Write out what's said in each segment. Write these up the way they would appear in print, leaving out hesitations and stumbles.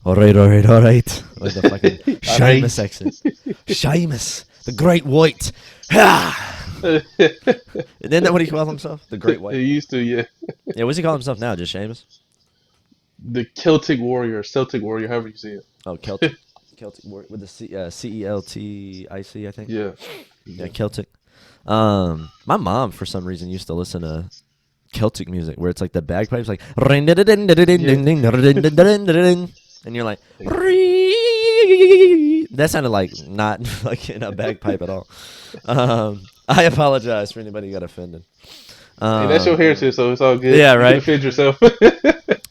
All right. With the fucking All right. Seamus accent. Seamus, the Great White. Ha! Isn't that what he calls himself? The Great It White. used to, yeah. Yeah, what's he call himself now? Just Seamus? The Celtic warrior, however you say Oh, Celtic. Celtic with the Celtic, I think. Yeah. Yeah, Yeah. Celtic. My mom for some reason used to listen to Celtic music where it's like the bagpipes, like, and Yeah. you're like, that sounded like not like in a bagpipe at all. I apologize for anybody who got offended. Hey, that's your heritage, so it's all good. Yeah, You can right. defend yourself.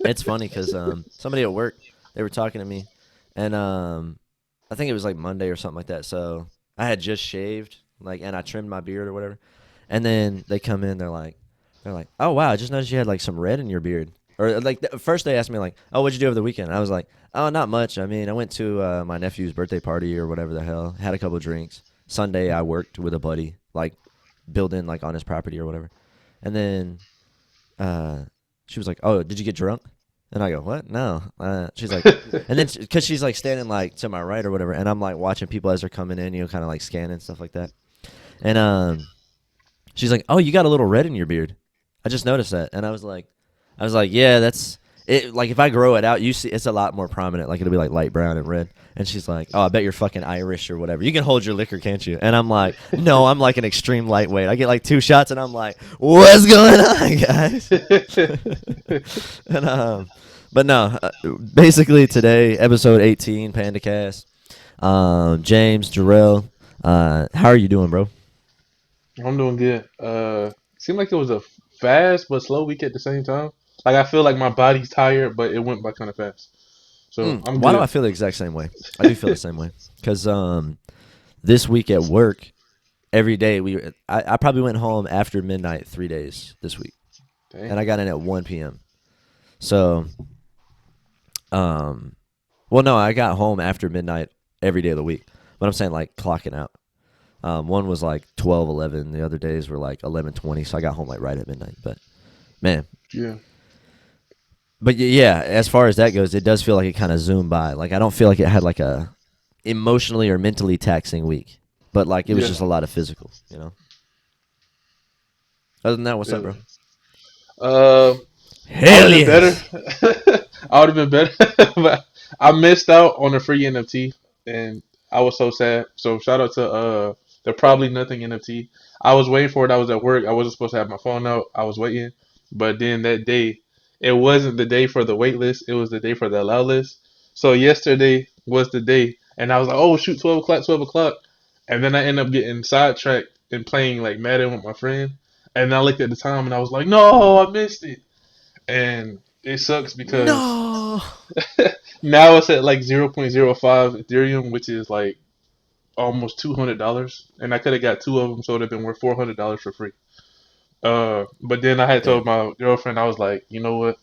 It's funny because somebody at work, they were talking to me, and I think it was like Monday or something like that. So I had just shaved, like, and I trimmed my beard or whatever. And then they come in, they're like, oh wow, I just noticed you had like some red in your beard. Or like first they asked me like, oh, what'd you do over the weekend? I was like, oh, not much. I mean, I went to my nephew's birthday party or whatever the hell. Had a couple of drinks. Sunday I worked with a buddy, like building like on his property or whatever. And then she was like, oh, did you get drunk? And I go, what? No. She's like, and then because she's like standing like to my right or whatever, and I'm like watching people as they're coming in, kind of like scanning stuff like that. And she's like, oh, you got a little red in your beard. I just noticed that, and I was like, yeah, that's it. Like if I grow it out, you see, it's a lot more prominent. Like it'll be like light brown and red. And she's like, oh, I bet you're fucking Irish or whatever. You can hold your liquor, can't you? And I'm like, no, I'm like an extreme lightweight. I get like 2 shots, and I'm like, what's going on, guys? And but no, basically today, episode 18, Panda Cast. James, Jarrell, how are you doing, bro? I'm doing good. Seemed like it was a fast but slow week at the same time. Like I feel like my body's tired, but it went by kind of fast. So I'm Why do I good. feel the exact same way? I do feel the same way because this week at work, every day I probably went home after midnight 3 days this week, Dang. and I got in at 1 p.m. So, um, well, no, I got home after midnight every day of the week. But I'm saying like clocking out. One was like 12:11. The other days were like 11:20. So I got home like right at midnight. But man, Yeah. but yeah, as far as that goes, it does feel like it kind of zoomed by. Like I don't feel like it had like a emotionally or mentally taxing week, but like it was Yeah. just a lot of physical. Other than that, what's up, Really. bro? Uh, I would Hell have been yes. better. I would have been better, but I missed out on a free NFT, and I was so sad. So shout out to the probably nothing NFT. I was waiting for it. I was at work. I wasn't supposed to have my phone out. I was waiting, but then that day, it wasn't the day for the wait list. It was the day for the allow list. So yesterday was the day, and I was like, oh shoot, 12 o'clock, 12 o'clock, and then I end up getting sidetracked and playing like Madden with my friend. And I looked at the time and I was like, no, I missed it. And it sucks because No. now it's at like 0.05 Ethereum, which is like almost $200. And I could have got two of them, so it would have been worth $400 for free. But then I had told Damn. my girlfriend, I was like, you know what?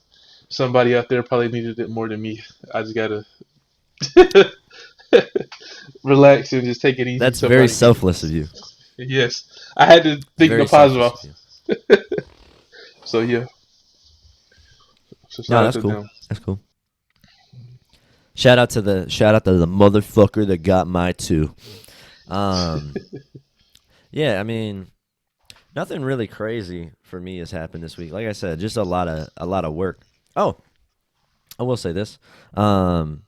Somebody out there probably needed it more than me. I just gotta relax and just take it easy. That's very Somebody needed selfless of you. it. Yes, I had to It's think the very positive. selfless of you. So yeah, so No, shout out that's to cool. them. That's cool. Shout out to the motherfucker that got my two. Um, yeah, I mean, nothing really crazy for me has happened this week. Like I said, just a lot of work. Oh, I will say this. Um,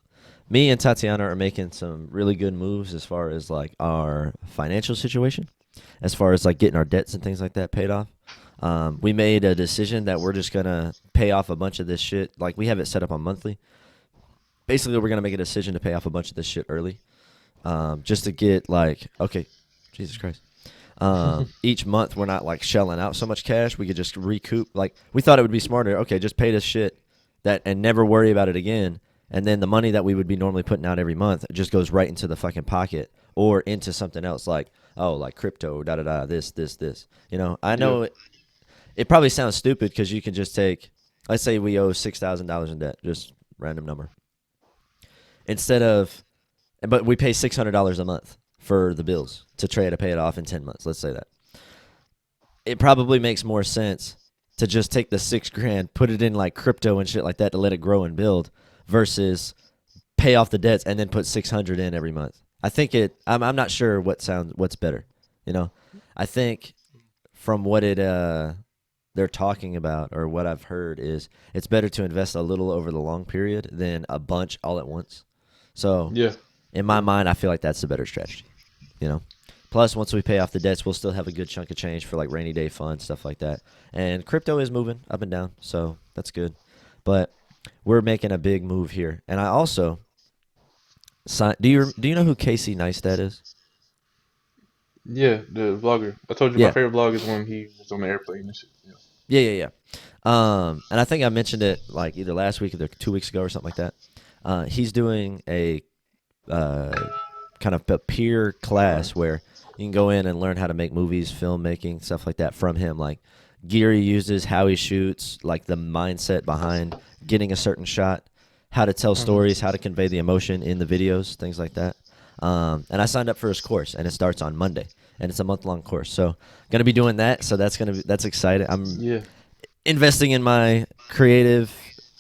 Me and Tatiana are making some really good moves as far as like our financial situation, as far as like getting our debts and things like that paid off. We made a decision that we're just gonna pay off a bunch of this shit. Like we have it set up on monthly. Basically, we're gonna make a decision to pay off a bunch of this shit early, just to get like okay, Jesus Christ. Each month we're not like shelling out so much cash. We could just recoup. Like we thought it would be smarter. Okay, just pay this shit that and never worry about it again. And then the money that we would be normally putting out every month just goes right into the fucking pocket or into something else like oh like crypto da da da this. I Yeah, know it probably sounds stupid because you can just take let's say we owe $6,000 in debt, just random number. Instead of but we pay $600 a month for the bills to try to pay it off in 10 months. Let's say that. It probably makes more sense to just take the 6 grand, put it in like crypto and shit like that to let it grow and build versus pay off the debts and then put 600 in every month. I think I'm not sure what's better. You know, I think from what they're talking about or what I've heard is it's better to invest a little over the long period than a bunch all at once. So Yeah. in my mind, I feel like that's the better strategy. You know. Plus, once we pay off the debts, we'll still have a good chunk of change for like rainy day fund stuff like that. And crypto is moving up and down, so that's good. But we're making a big move here. And I also do you know who Casey Neistat is? Yeah, the vlogger. I told you my Yeah, favorite vlog is when he was on the airplane and shit. Yeah. yeah. And I think I mentioned it like either last week or 2 weeks ago or something like that. He's doing a kind of a peer class where you can go in and learn how to make movies, filmmaking, stuff like that from him. Like gear he uses, how he shoots, like the mindset behind getting a certain shot, how to tell Mhm. stories, how to convey the emotion in the videos, things like that. And I signed up for his course, and it starts on Monday, and it's a month-long course. So gonna be doing that. So that's exciting. I'm Yeah. investing in my creative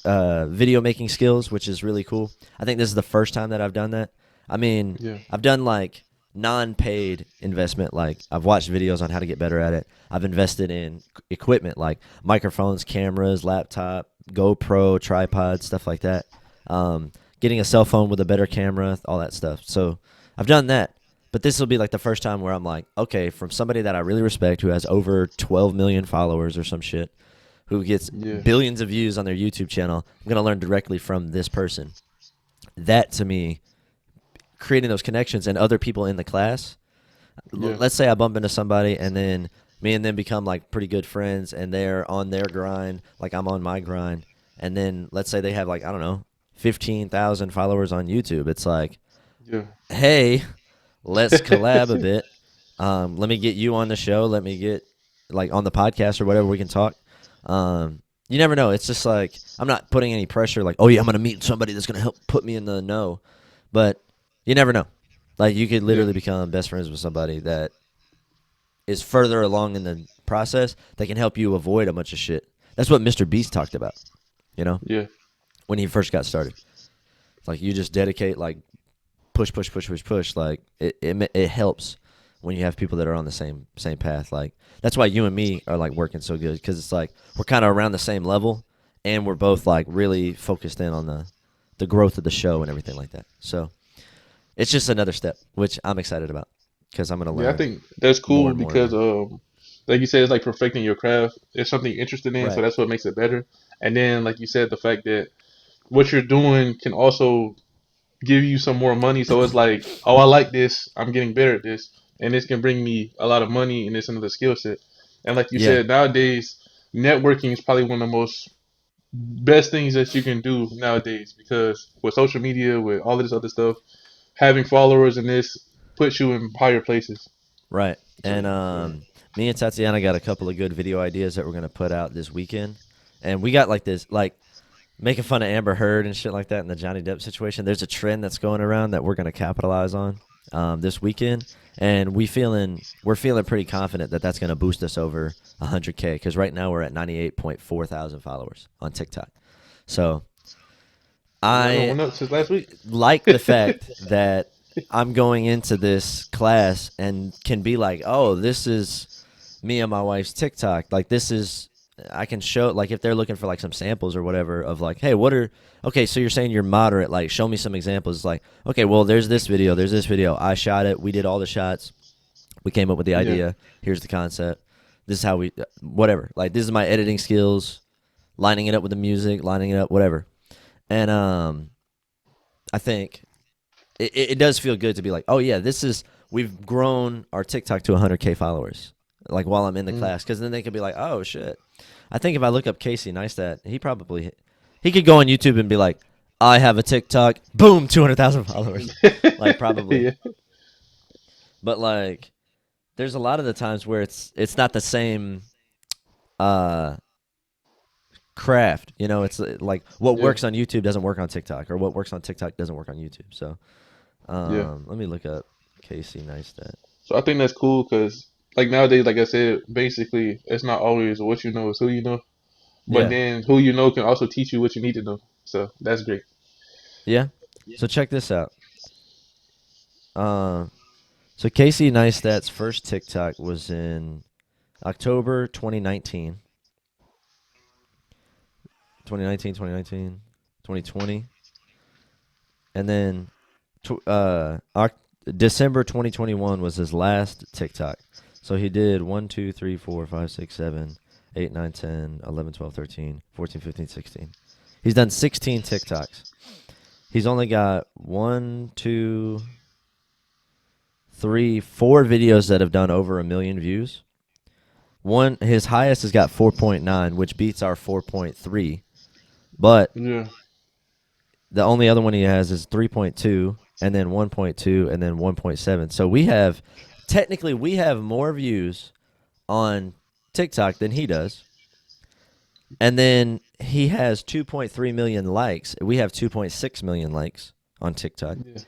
video making skills, which is really cool. I think this is the first time that I've done that. I mean, Yeah. I've done like non-paid investment. Like I've watched videos on how to get better at it. I've invested in equipment like microphones, cameras, laptop, GoPro, tripod, stuff like that. Getting a cell phone with a better camera, all that stuff. So I've done that. But this will be like the first time where I'm like, okay, from somebody that I really respect who has over 12 million followers or some shit, who gets Yeah. billions of views on their YouTube channel, I'm going to learn directly from this person. That to me, creating those connections and other people in the class. Yeah. Let's say I bump into somebody and then me and them become like pretty good friends and they're on their grind, like I'm on my grind. And then let's say they have like, I don't know, 15,000 followers on YouTube. It's like, Yeah. hey, let's collab a bit. Let me get you on the show. Let me get like on the podcast or whatever. We can talk. You never know. It's just like I'm not putting any pressure. Like, oh yeah, I'm gonna meet somebody that's gonna help put me in the know. But you never know. Like you could Yeah. literally become best friends with somebody that is further along in the process that can help you avoid a bunch of shit. That's what Mr. Beast talked about. You know, Yeah. when he first got started. It's like you just dedicate like push. Like it helps when you have people that are on the same path. Like that's why you and me are like working so good because it's like we're kind of around the same level, and we're both like really focused in on the growth of the show and everything like that. So it's just another step, which I'm excited about because I'm gonna Yeah. I learn think that's more cool and more and because more. like you said, it's like perfecting your craft. It's something you're interested in, so Right. that's what makes it better. And then, like you said, the fact that what you're doing can also give you some more money. So it's like, oh, I like this. I'm getting better at this, and this can bring me a lot of money, and it's another skill set. And like you Yeah. said, nowadays, networking is probably one of the most best things that you can do nowadays because with social media, with all of this other stuff, having followers and this puts you in higher places. Right. So And yeah, me and Tatiana got a couple of good video ideas that we're gonna put out this weekend, and we got like this like making fun of Amber Heard and shit like that in the Johnny Depp situation. There's a trend that's going around that we're going to capitalize on this weekend, and we're feeling pretty confident that that's going to boost us over 100K because right now we're at 98.4 thousand followers on TikTok. So y'all been I one up since last week. like the fact that I'm going into this class and can be like, oh, this is me and my wife's TikTok. Like this is I can show like if they're looking for like some samples or whatever of like, hey, what are okay, so you're saying you're moderate, like show me some examples. It's like, okay, well there's this video. I shot it, we did all the shots, we came up with the Yeah, idea, here's the concept. This is how we whatever. Like this is my editing skills, lining it up with the music, lining it up, whatever. And I think it does feel good to be like, oh yeah, this is we've grown our TikTok to 100K followers. Like while I'm in the mm, class, because then they could be like, oh shit. I think if I look up Casey Neistat, he could go on YouTube and be like, I have a TikTok, boom, 200,000 followers, like probably. yeah, But like, there's a lot of the times where it's not the same uh craft. You know, it's like what yeah, works on YouTube doesn't work on TikTok, or what works on TikTok doesn't work on YouTube. So yeah. let me look up Casey Neistat. So I think that's cool because like nowadays, like I said, basically it's not always what you know, it's who you know. But Yeah. then who you know can also teach you what you need to know. So that's great. Yeah. So check this out. Uh, so Casey Neistat's first TikTok was in October 2019. 2019, 2019, 2020. And then December 2021 was his last TikTok. So he did 1, 2, 3, 4, 5, 6, 7, 8, 9, 10, 11, 12, 13, 14, 15, 16. He's done 16 TikToks. He's only got 1, 2, 3, 4 videos that have done over 1 million views. His highest has got 4.9, which beats our 4.3. But Yeah. the only other one he has is 3.2, and then 1.2, and then 1.7. So we have more views on TikTok than he does. And then he has 2.3 million likes. We have 2.6 million likes on TikTok. Yeah.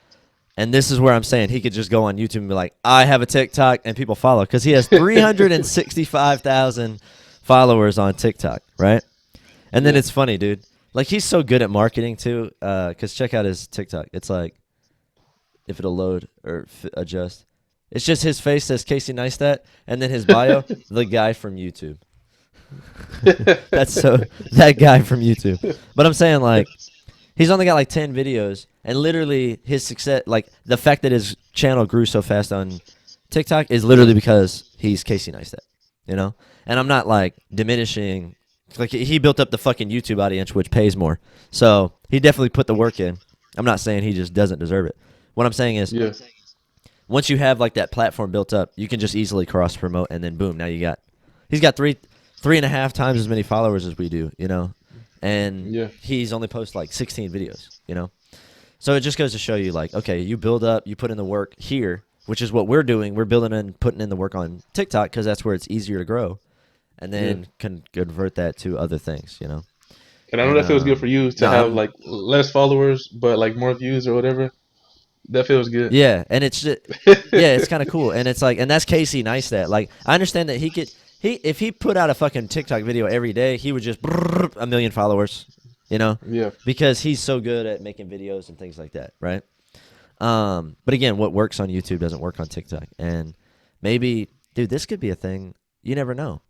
And this is where I'm saying he could just go on YouTube and be like, I have a TikTok, and people follow, because he has 365,000 followers on TikTok, right? And then it's funny, dude. Like, he's so good at marketing, too, because check out his TikTok. It's like, if it'll load or adjust. It's just his face says Casey Neistat, and then his bio, the guy from YouTube. That guy from YouTube. But I'm saying, like, he's only got like 10 videos, and literally his success, like the fact that his channel grew so fast on TikTok is literally because he's Casey Neistat, you know? And I'm not like diminishing, like he built up the fucking YouTube audience, which pays more. So he definitely put the work in. I'm not saying he just doesn't deserve it. What I'm saying is, once you have like that platform built up, you can just easily cross promote, and then boom, now he's got 3.5 times as many followers as we do, you know? And he's only posted like 16 videos, you know? So it just goes to show you, like, okay, you build up, you put in the work here, which is what we're doing. We're building and putting in the work on TikTok because that's where it's easier to grow, and then can convert that to other things, you know? And I know that feels good for you to have like less followers, but like more views or whatever. That feels good. Yeah, and it's just, it's kind of cool. And it's like, and that's Casey Neistat. Like, I understand that if he put out a fucking TikTok video every day, he would just 1 million followers, you know? Yeah. Because he's so good at making videos and things like that, right? But again, what works on YouTube doesn't work on TikTok. And maybe, dude, this could be a thing. You never know.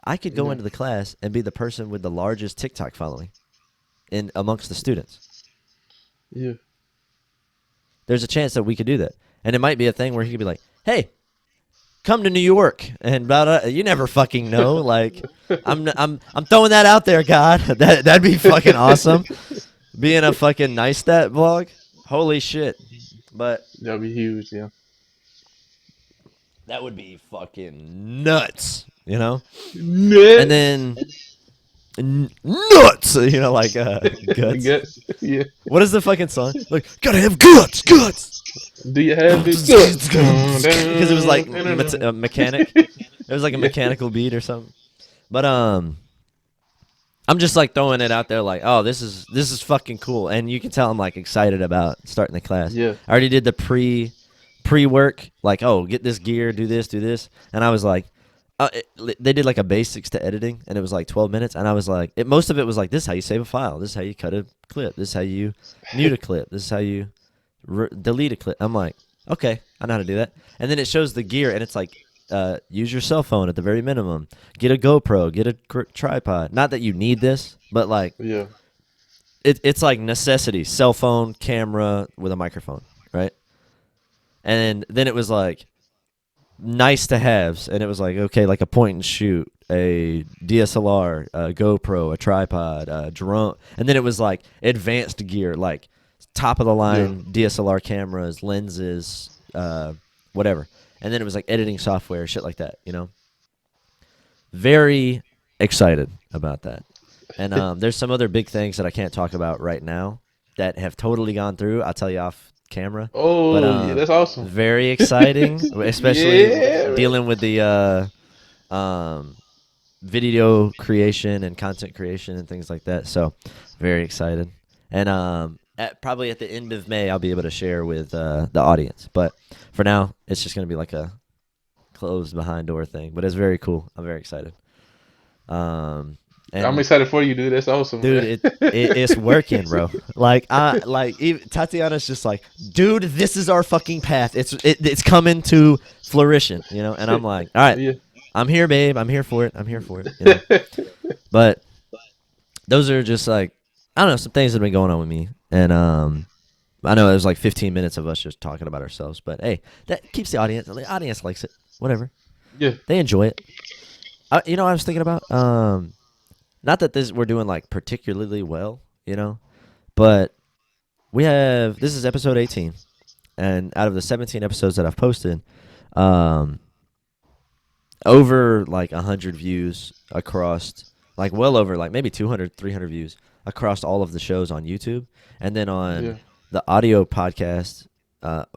I could go into the class and be the person with the largest TikTok following amongst the students. Yeah. There's a chance that we could do that. And it might be a thing where he could be like, hey, come to New York, and you never fucking know. Like, I'm throwing that out there, God. That'd be fucking awesome. Being a fucking Neistat vlog, holy shit. But that'd be huge, yeah. That would be fucking nuts, you know. Nuts. And then nuts, you know, like guts. Guts. Yeah. What is the fucking song? Like, gotta have guts. Do you have this guts? Because it was like a mechanic. It was like a mechanical beat or something. But I'm just like throwing it out there, like, oh, this is fucking cool, and you can tell I'm like excited about starting the class. Yeah. I already did the pre-work, like, oh, get this gear, do this, and I was like, they did like a basics to editing, and it was like 12 minutes, and I was like, most of it was like, this is how you save a file, this is how you cut a clip, this is how you mute a clip, this is how you delete a clip. I'm like, okay, I know how to do that. And then it shows the gear, and it's like, use your cell phone at the very minimum, get a GoPro, get a tripod. Not that you need this, but like, it's like necessity: cell phone, camera with a microphone, right? And then it was like nice to haves, and it was like, okay, like a point and shoot, a DSLR, a GoPro, a tripod, a drone, and then it was like advanced gear, like top of the line DSLR cameras, lenses, whatever. And then it was like editing software, shit like that, you know? Very excited about that. And there's some other big things that I can't talk about right now that have totally gone through. I'll tell you off camera. Oh, but, yeah, that's awesome. Very exciting, especially dealing with the video creation and content creation and things like that. So very excited. And probably at the end of May, I'll be able to share with the audience. But for now, it's just going to be like a closed behind door thing. But it's very cool. I'm very excited. And I'm And excited for you, dude. That's awesome, dude, man. it's working, bro. Like even Tatiana's just like, dude, this is our fucking path. It's coming to fruition, you know. And I'm like, all right, Yeah. I'm here, babe. I'm here for it. I'm here for it, you know. But those are just like, I don't know, some things that have been going on with me, and I know it was like 15 minutes of us just talking about ourselves, but hey, that keeps the audience. The audience likes it. Whatever, Yeah. they enjoy it. You know, what I was thinking about not that this we're doing like particularly well, you know, but we have this is episode 18, and out of the 17 episodes that I've posted, um, over like 100 views across, like well over like maybe 200, 300 views across all of the shows on YouTube, and then on Yeah. the audio podcast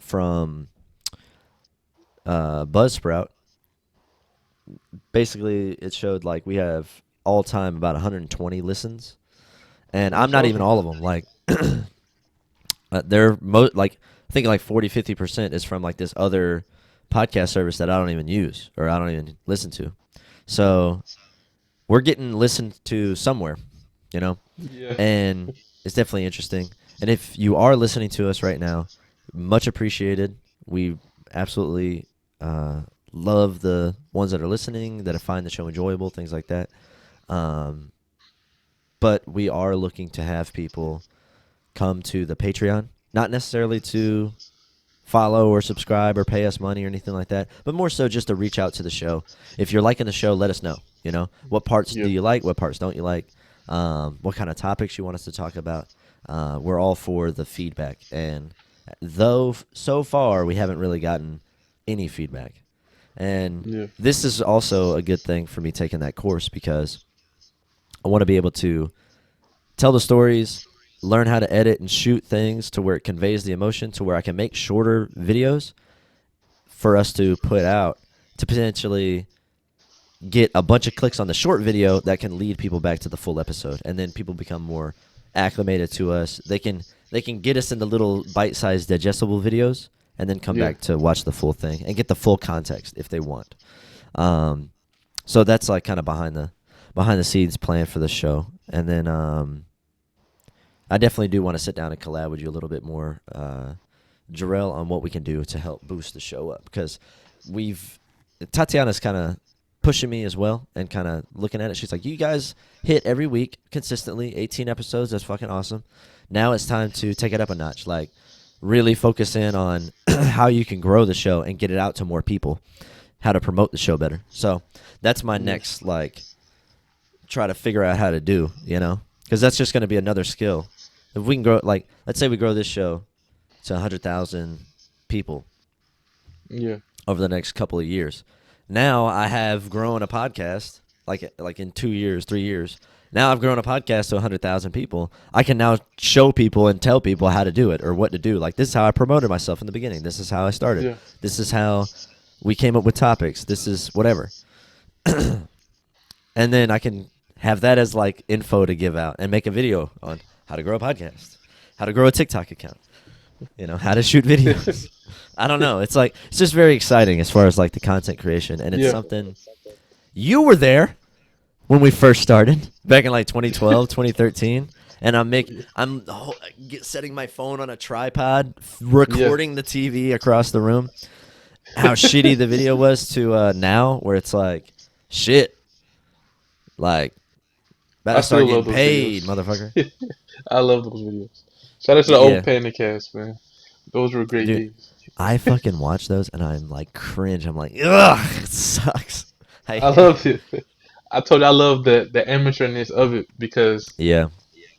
from Buzzsprout. Basically, it showed like we have all time about 120 listens, and I'm That's not even awesome. all of them. Like like I think like 40-50% is from like this other podcast service that I don't even use or I don't even listen to. So we're getting listened to somewhere, you know, Yeah. and it's definitely interesting. And if you are listening to us right now, much appreciated. We absolutely uh, love the ones that are listening, that find the show enjoyable, things like that. Um, but we are looking to have people come to the Patreon, not necessarily to follow or subscribe or pay us money or anything like that, but more so just to reach out to the show. If you're liking the show, let us know. You know, what parts do Yeah. you like? What parts don't you like? What kind of topics you want us to talk about? We're all for the feedback. And though so far we haven't really gotten any feedback. And Yeah. this is also a good thing for me taking that course because I want to be able to tell the stories, learn how to edit and shoot things to where it conveys the emotion, to where I can make shorter videos for us to put out to potentially get a bunch of clicks on the short video that can lead people back to the full episode, and then people become more acclimated to us. They can get us into little bite-sized digestible videos and then come Yeah. back to watch the full thing and get the full context if they want. Um, so that's like kind of behind the scenes plan for the show. And then I definitely do want to sit down and collab with you a little bit more, Jarrell, on what we can do to help boost the show up, because we've Tatiana's kind of pushing me as well and kind of looking at it. She's like, "You guys hit every week consistently, 18 episodes. That's fucking awesome. Now it's time to take it up a notch. Like, really focus in on how you can grow the show and get it out to more people, how to promote the show better." So that's my Yeah. next like try to figure out how to do, you know, because that's just going to be another skill. If we can grow, like, let's say we grow this show to 100,000 people Yeah. over the next couple of years. Now I have grown a podcast, like in 2 years, 3 years. Now I've grown a podcast to 100,000 people. I can now show people and tell people how to do it or what to do. Like, this is how I promoted myself in the beginning. This is how I started. Yeah. This is how we came up with topics. This is whatever. And then I can have that as like info to give out and make a video on how to grow a podcast, how to grow a TikTok account, you know, how to shoot videos. I don't know. It's like it's just very exciting as far as like the content creation, and it's Yeah. something you were there when we first started back in like 2012, 2013. And setting my phone on a tripod, Yeah. recording the TV across the room. How shitty the video was to now, where it's like, shit, like I better still start love getting those paid, videos. motherfucker. I love those videos. Shout out to the old Yeah, Panda cast, man. Those were great dude, days. I fucking watch those and I'm like cringe. I'm like, ugh, it sucks. I loved it. I told you I love the amateurness of it because Yeah.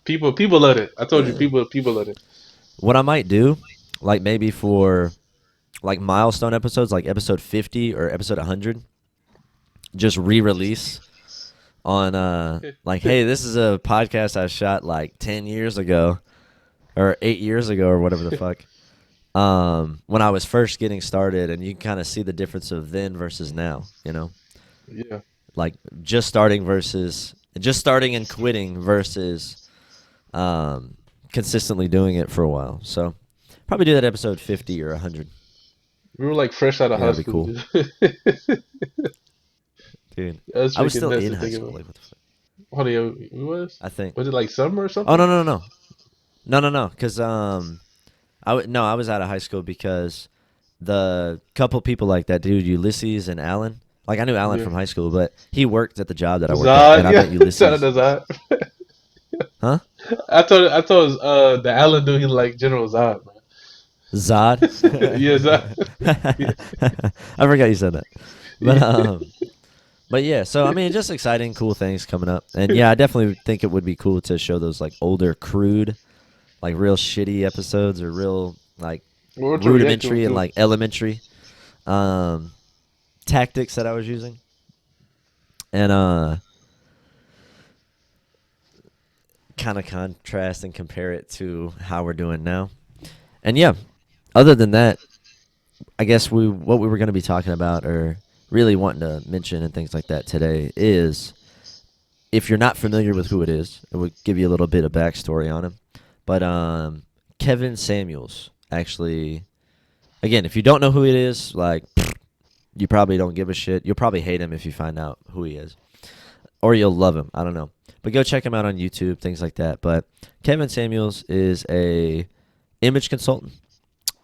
people love it. I told you people love it. What I might do, like maybe for like milestone episodes, like episode 50 or episode 100, just re-release on like, hey, this is a podcast I shot like 10 years ago or 8 years ago or whatever the fuck. When I was first getting started, and you can kind of see the difference of then versus now, you know, Yeah. like just starting and quitting versus um, consistently doing it for a while. So probably do that episode 50 or 100. We were like fresh out I of think high that'd be school, cool, dude. dude. That's I was freaking still nuts in to high think school. about. Like, what the fuck? What it was? I think. Was it like summer or Oh something? no, because I was out of high school because the couple people like that dude Ulysses and Alan. Like I knew Alan Yeah. from high school, but he worked at the job that I worked at, Zod, and I yeah. met Shout out Ulysses. to Zod. Huh? I told the Allen dude he like General Zod, man. Zod. Yeah, Zod. I forgot you said that. But but yeah, so I mean, just exciting, cool things coming up, and yeah, I definitely think it would be cool to show those like older, crude, like real shitty episodes or real like We're to react to him rudimentary and too. like elementary um, tactics that I was using, and kind of contrast and compare it to how we're doing now. And yeah, other than that, I guess what we were going to be talking about or really wanting to mention and things like that today is if you're not familiar with who it would give you a little bit of backstory on him. But Kevin Samuels actually, again, if you don't know who it is, like you probably don't give a shit. You'll probably hate him if you find out who he is, or you'll love him. I don't know, but go check him out on YouTube, things like that. But Kevin Samuels is a image consultant,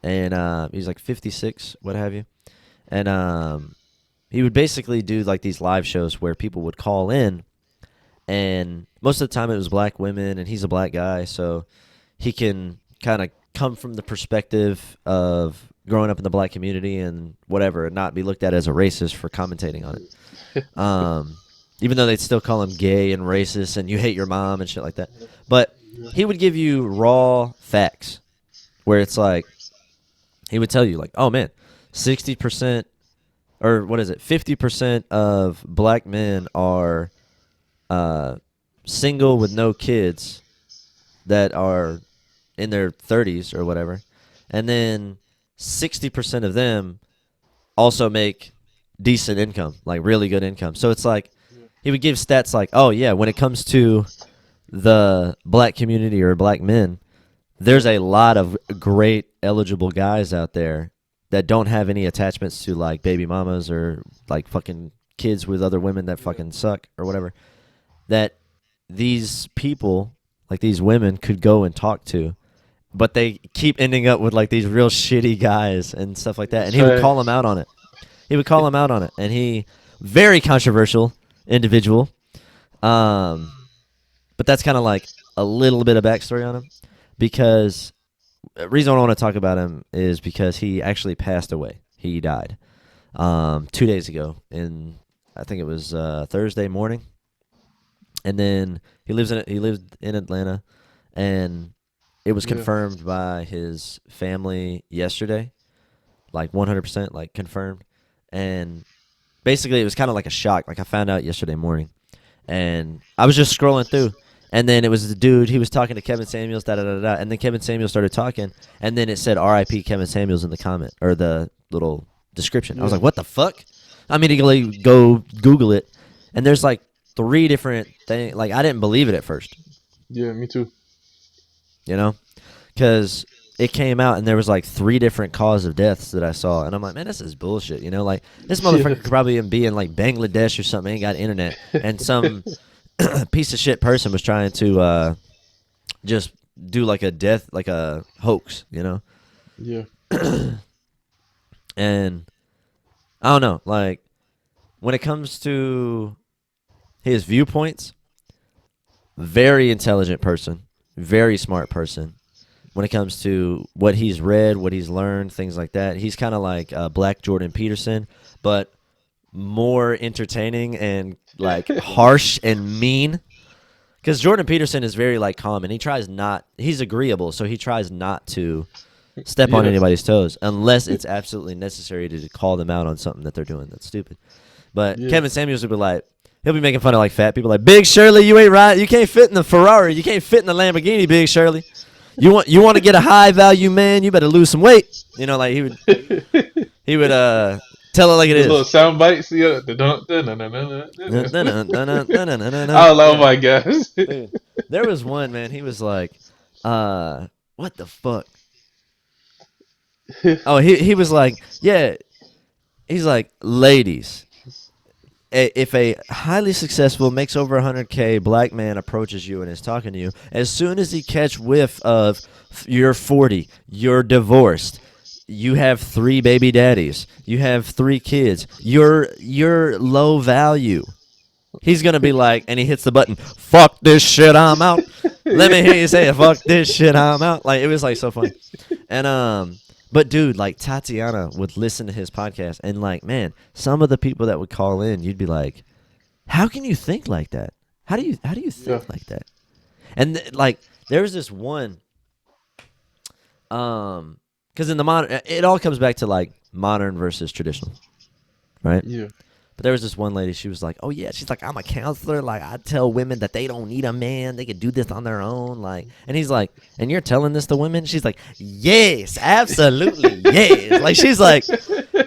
and he's like 56, what have you, and he would basically do like these live shows where people would call in, and most of the time it was black women, and he's a black guy, so he can kind of come from the perspective of growing up in the black community and whatever, and not be looked at as a racist for commentating on it. Even though they'd still call him gay and racist and you hate your mom and shit like that. But he would give you raw facts where it's like, he would tell you, like, oh man, 60%, or what is it, 50% of black men are uh, single with no kids that are in their 30s or whatever. And then 60% of them also make decent income, like really good income. So it's like he would give stats like, oh yeah, when it comes to the black community or black men, there's a lot of great eligible guys out there that don't have any attachments to like baby mamas or like fucking kids with other women that fucking suck or whatever. That these people, like these women, could go and talk to, but they keep ending up with like these real shitty guys and stuff like that. And he would call them Facts. out on it. He would call him out on it, and he very controversial individual. Um, but that's kind of like a little bit of backstory on him, because the reason I want to talk about him is because he actually passed away. He died 2 days ago, in I think it was Thursday morning, and then he lived in Atlanta, and it was Yeah. confirmed by his family yesterday, like 100%, like confirmed, and basically it was kind of like a shock. Like I found out yesterday morning, and I was just scrolling through, and then it was the dude. He was talking to Kevin Samuels, da da da da, and then Kevin Samuels started talking, and then it said R.I.P Kevin Samuels in the comment or the little description. I was Yeah. like, what the fuck? I immediately go Google it, and there's like three different things. Like I didn't believe it at first, Yeah, me too. you know, because it came out and there was like three different cause of deaths that I saw, and I'm like, man, this is bullshit. You know, like this Yeah. motherfucker could probably be in like Bangladesh or something, ain't got internet, and some piece of shit person was trying to just do like a death, like a hoax, you know, Yeah. and I don't know, like when it comes to his viewpoints, very intelligent person, very smart person. When it comes to what he's read, what he's learned, things like that, he's kind of like Black Jordan Peterson, but more entertaining and like harsh and mean. Because Jordan Peterson is very like calm, and he tries not. He's agreeable, so he tries not to step on Yeah. anybody's toes unless it's absolutely necessary to call them out on something that they're doing that's stupid. But Yeah. Kevin Samuels would be like, he'll be making fun of like fat people, like Big Shirley, you ain't right. You can't fit in the Ferrari. You can't fit in the Lamborghini, Big Shirley. You want to get a high value man, you better lose some weight. You know, like he would tell it like it The little is. sound bites. Yeah. I Yeah, was like, oh my gosh. dude. There was one man. He was like, what the fuck? Oh, he was like, yeah. He's like, ladies, if a highly successful, makes over 100K black man approaches you and is talking to you, as soon as he catch whiff of you're 40, you're divorced, you have 3 baby daddies, you have 3 kids, you're low value. He's gonna be like, and he hits the button, fuck this shit, I'm out. Let me hear you say it, fuck this shit, I'm out. Like, it was like so funny. And but dude, like Tatiana would listen to his podcast, and like, man, some of the people that would call in, you'd be like, how can you think like that? How do you Yeah. think like that? And like, there was this one, because in the modern, it all comes back to like modern versus traditional, right? Yeah. But there was this one lady, she was like, oh yeah, she's like, I'm a counselor, like I tell women that they don't need a man, they can do this on their own, like. And he's like, and you're telling this to women? She's like, yes, absolutely, yes. Like, she's like,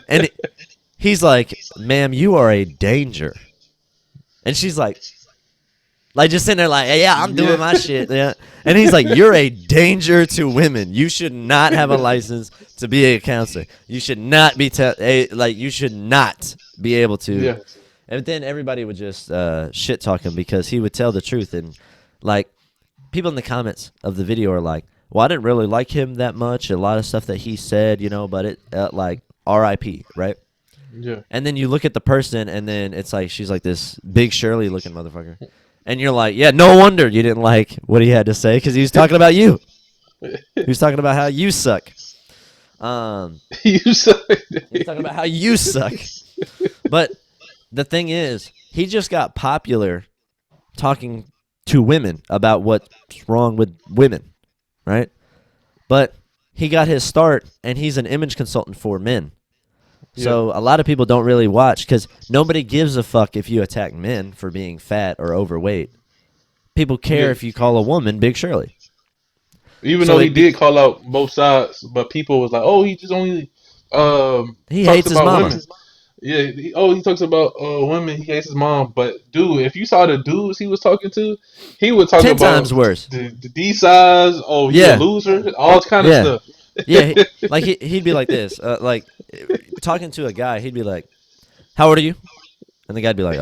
and he's like, ma'am, you are a danger. And she's like just sitting there like, hey, yeah, I'm doing my shit. Yeah. And he's like, you're a danger to women. You should not have a license to be a counselor. You should not be like, you should not be able to. Yeah. And then everybody would just shit talk him because he would tell the truth. And like, people in the comments of the video are like, well, I didn't really like him that much. A lot of stuff that he said, but it like R.I.P, right? Yeah. And then you look at the person, and then it's like she's like this Big Shirley looking motherfucker. And you're like, yeah, no wonder you didn't like what he had to say, because he was talking about you. He was talking about how you suck. You said He's talking about how you suck. But the thing is, he just got popular talking to women about what's wrong with women, right? But he got his start, and he's an image consultant for men. So a lot of people don't really watch because nobody gives a fuck if you attack men for being fat or overweight. People care if you call a woman Big Shirley. Even So though he did call out both sides, but people was like, "Oh, he just only He talks hates his about mama. women." Yeah. He talks about women. He hates his mom. But dude, if you saw the dudes he was talking to, he would talk 10 times about worse. the D size. Oh, you a Yeah, loser. All kind of yeah, stuff. yeah. Like he'd be like this, like talking to a guy. He'd be like, "How old are you?" And the guy'd be like,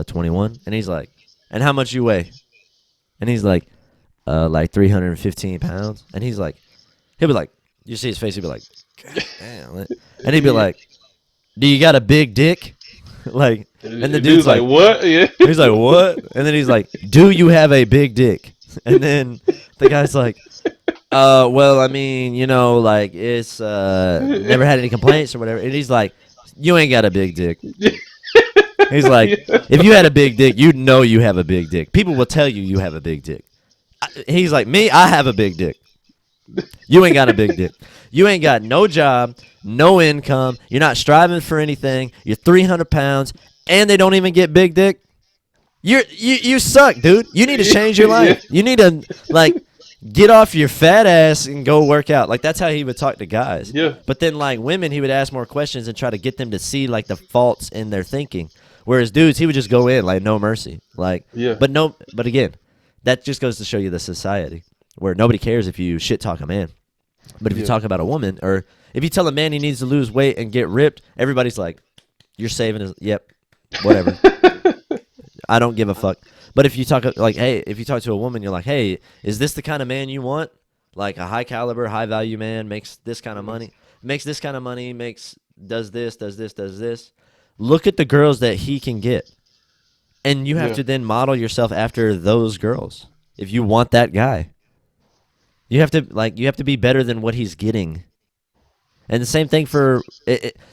21." And he's like, "And how much you weigh?" And he's like 315 pounds. And he'll be like, you see his face, he'd be like, God damn. And he'd be Yeah. like, do you got a big dick? Like, and the dude's Dude's like, like, "What?" Yeah. he's like, what? And then he's like, do you have a big dick? And then the guy's like, well, I mean, like, it's never had any complaints or whatever. And he's like, you ain't got a big dick. He's like, Yeah. if you had a big dick, you'd know you have a big dick. People will tell you have a big dick. He's like, me, I have a big dick. You ain't got a big dick. You ain't got no job, no income. You're not striving for anything. You're 300 pounds, and they don't even get big dick. You suck, dude. You need to change your Yeah. life. You need to like get off your fat ass and go work out. Like, that's how he would talk to guys. Yeah. But then like women, he would ask more questions and try to get them to see like the faults in their thinking. Whereas dudes, he would just go in like no mercy. Like, Yeah. but again, that just goes to show you the society where nobody cares if you shit talk a man. But if you Yeah. talk about a woman, or if you tell a man he needs to lose weight and get ripped, everybody's like, you're saving his, yep, whatever. I don't give a fuck. But if you talk like, hey, if you talk to a woman, you're like, hey, is this the kind of man you want? Like a high caliber, high value man, makes this kind of money, does this, does this, does this. Look at the girls that he can get. And you have Yeah. to then model yourself after those girls. If you want that guy, you have to be better than what he's getting. And the same thing for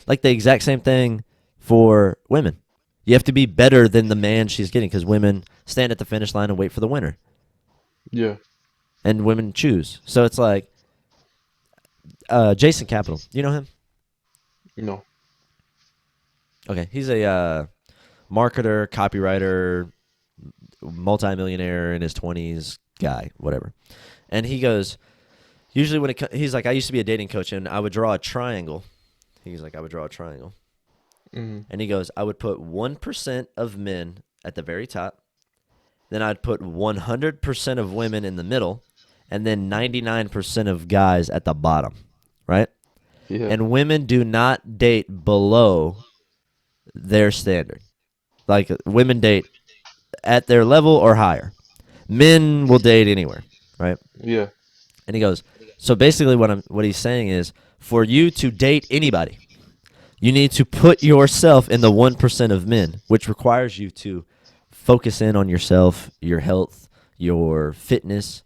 like the exact same thing for women. You have to be better than the man she's getting, because women stand at the finish line and wait for the winner, Yeah. and women choose. So it's like Jason Capital. You know him? No. Okay, he's a marketer, copywriter, multimillionaire in his 20s guy, whatever. And he goes, usually when he's like, I used to be a dating coach, and I would draw a triangle. He's like, I would draw a triangle. Mm-hmm. And he goes, I would put 1% of men at the very top. Then I'd put 100% of women in the middle. And then 99% of guys at the bottom, right? Yeah. And women do not date below their standard. Like women date at their level or higher. Men will date anywhere, right? Yeah. And he goes, so basically what he's saying is for you to date anybody, you need to put yourself in the 1% of men, which requires you to focus in on yourself, your health, your fitness,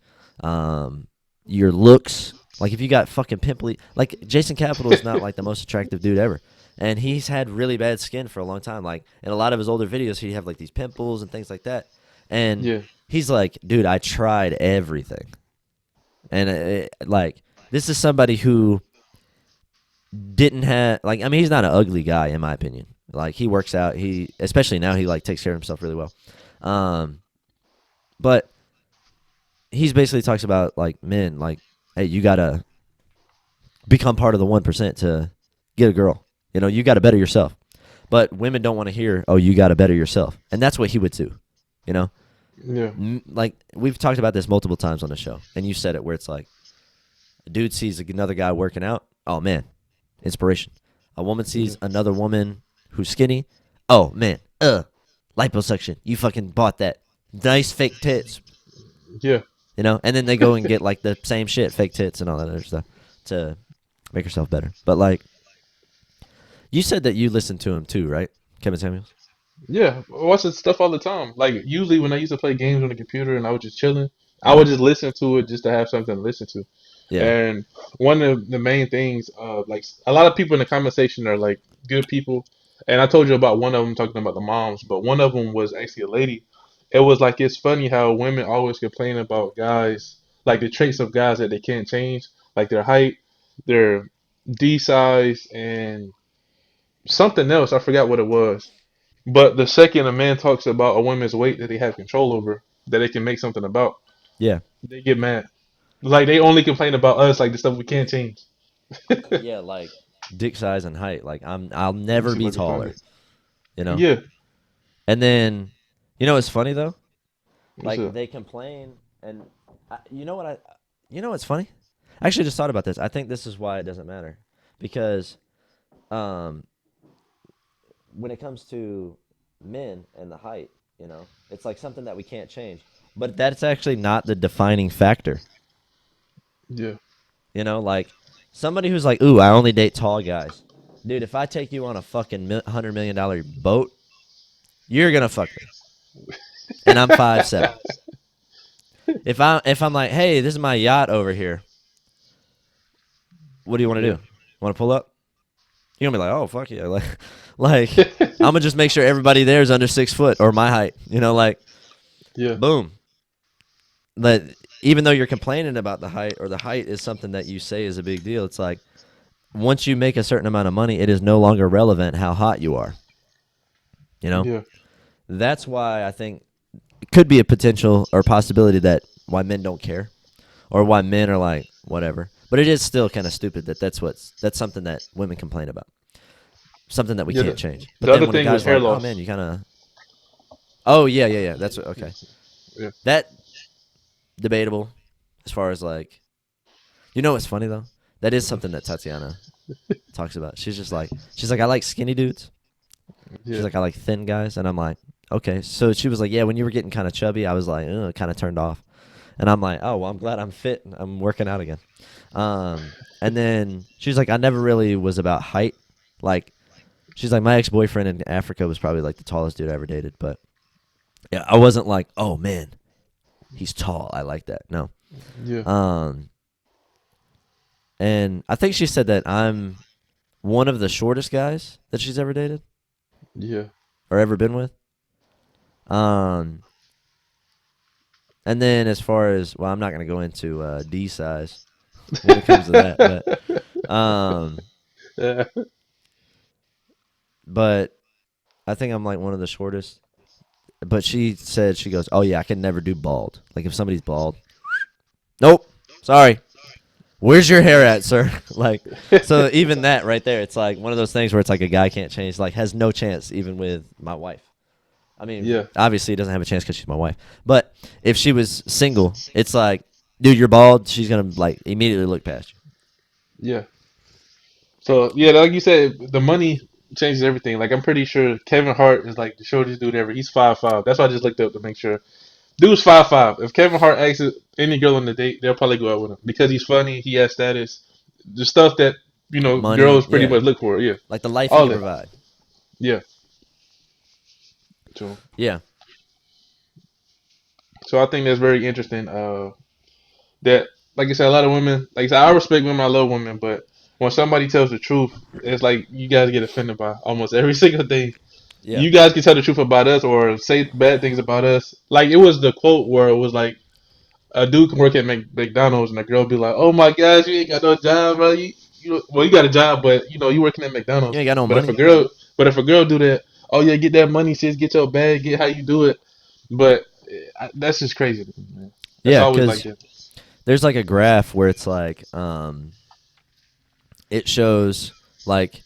your looks. Like if you got fucking pimply, like Jason Capital is not like the most attractive dude ever. And he's had really bad skin for a long time. Like in a lot of his older videos, he'd have like these pimples and things like that. And Yeah. he's like, dude, I tried everything. And like, this is somebody who didn't have like I mean he's not an ugly guy in my opinion. Like he works out, he especially now he like takes care of himself really well. But he's basically talks about like men like hey, you got to become part of the 1% to get a girl. You know, you got to better yourself. But women don't want to hear, "Oh, you got to better yourself." And that's what he would do. You know? Yeah. Like we've talked about this multiple times on the show and you said it where it's like a dude sees another guy working out, oh man, inspiration. A woman sees another woman who's skinny. Oh man, liposuction. You fucking bought that. Nice fake tits. Yeah. You know, and then they go and get like the same shit, fake tits and all that other stuff to make yourself better. But like, you said that you listened to him too, right, Kevin Samuels? Yeah. I watch his stuff all the time. Like usually when I used to play games on the computer and I was just chilling, I Uh-huh. would just listen to it just to have something to listen to. Yeah, And one of the main things, like a lot of people in the conversation are like good people. And I told you about one of them talking about the moms, but one of them was actually a lady. It was like it's funny how women always complain about guys, like the traits of guys that they can't change, like their height, their D size, and something else. I forgot what it was. But the second a man talks about a woman's weight that they have control over, that they can make something about, yeah, they get mad. Like they only complain about us, like the stuff we can't change. yeah. Like dick size and height. Like I'll Let me never see if be I can find taller. it. You know. Yeah, And then, you know, what's funny though. what's Like up? they complain, and you know what you know what's funny? I actually just thought about this. I think this is why it doesn't matter because um, when it comes to men and the height, you know, it's like something that we can't change. But that's actually not the defining factor. Yeah, You know, like somebody who's like, "Ooh, I only date tall guys." Dude, if I take you on a fucking $100 million boat, you're gonna fuck me, and I'm 5'7". If I'm like, "Hey, this is my yacht over here. What do you want to yeah, do? Want to pull up?" You're gonna be like, "Oh fuck yeah!" Like I'm gonna just make sure everybody there is under 6 foot or my height. You know, like yeah, boom. But even though you're complaining about the height or the height is something that you say is a big deal, it's like once you make a certain amount of money, it is no longer relevant how hot you are. You know, yeah, that's why I think it could be a potential or possibility that why men don't care or why men are like whatever. But it is still kind of stupid that that's something that women complain about, something that we yeah. can't change. But The then other when a thing was guy's hair like, "Oh man, loss. you kind of," oh yeah, that's okay. Yeah, That debatable as far as like, you know what's funny though? That is something that Tatiana talks about. She's like, I like skinny dudes. She's yeah, like, I like thin guys, and I'm like, okay. So she was like, yeah, when you were getting kind of chubby, I was like, kind of turned off, and I'm like, oh well, I'm glad I'm fit. And I'm working out again. And then she's like, I never really was about height. Like, she's like, my ex boyfriend in Africa was probably like the tallest dude I ever dated, but yeah, I wasn't like, oh man, he's tall. I like that. No. yeah, Um, and I think she said that I'm one of the shortest guys that she's ever dated yeah, or ever been with. Um, and then as far as well, I'm not gonna go into D size when it comes to that, um, yeah, but I think I'm like one of the shortest. But she said she goes, oh yeah, I can never do bald. Like if somebody's bald, nope, sorry. Where's your hair at, sir? Like, so even that right there, it's like one of those things where it's like a guy can't change, like has no chance even with my wife. I mean, yeah, obviously, he doesn't have a chance because she's my wife. But if she was single, it's like, dude, you're bald. She's gonna like immediately look past you. yeah. So yeah, like you said, the money. changes everything. Like I'm pretty sure Kevin Hart is like the shortest dude ever. He's 5'5". That's why I just looked up to make sure. Dude's 5'5". If Kevin Hart asks any girl on the date, they'll probably go out with him because he's funny. He has status. The stuff that Money, girls pretty yeah, much look for. Yeah, like the life he all could that. provide. Yeah. So Yeah, I think that's very interesting. That like I said, a lot of women. Like I said, I respect women. I love women, but when somebody tells the truth, it's like you guys get offended by almost every single thing. yeah. You guys can tell the truth about us or say bad things about us. Like it was the quote where it was like a dude can work at McDonald's and a girl be like, "Oh my gosh, you ain't got no job, bro. Well, you got a job, but you working at You McDonald's. ain't got no But if a money. girl, do that, oh yeah, get that money, sis, get your bag, get how you do it. But that's just crazy, to me, man. That's Yeah, always like because that. there's like a graph where it's like it shows like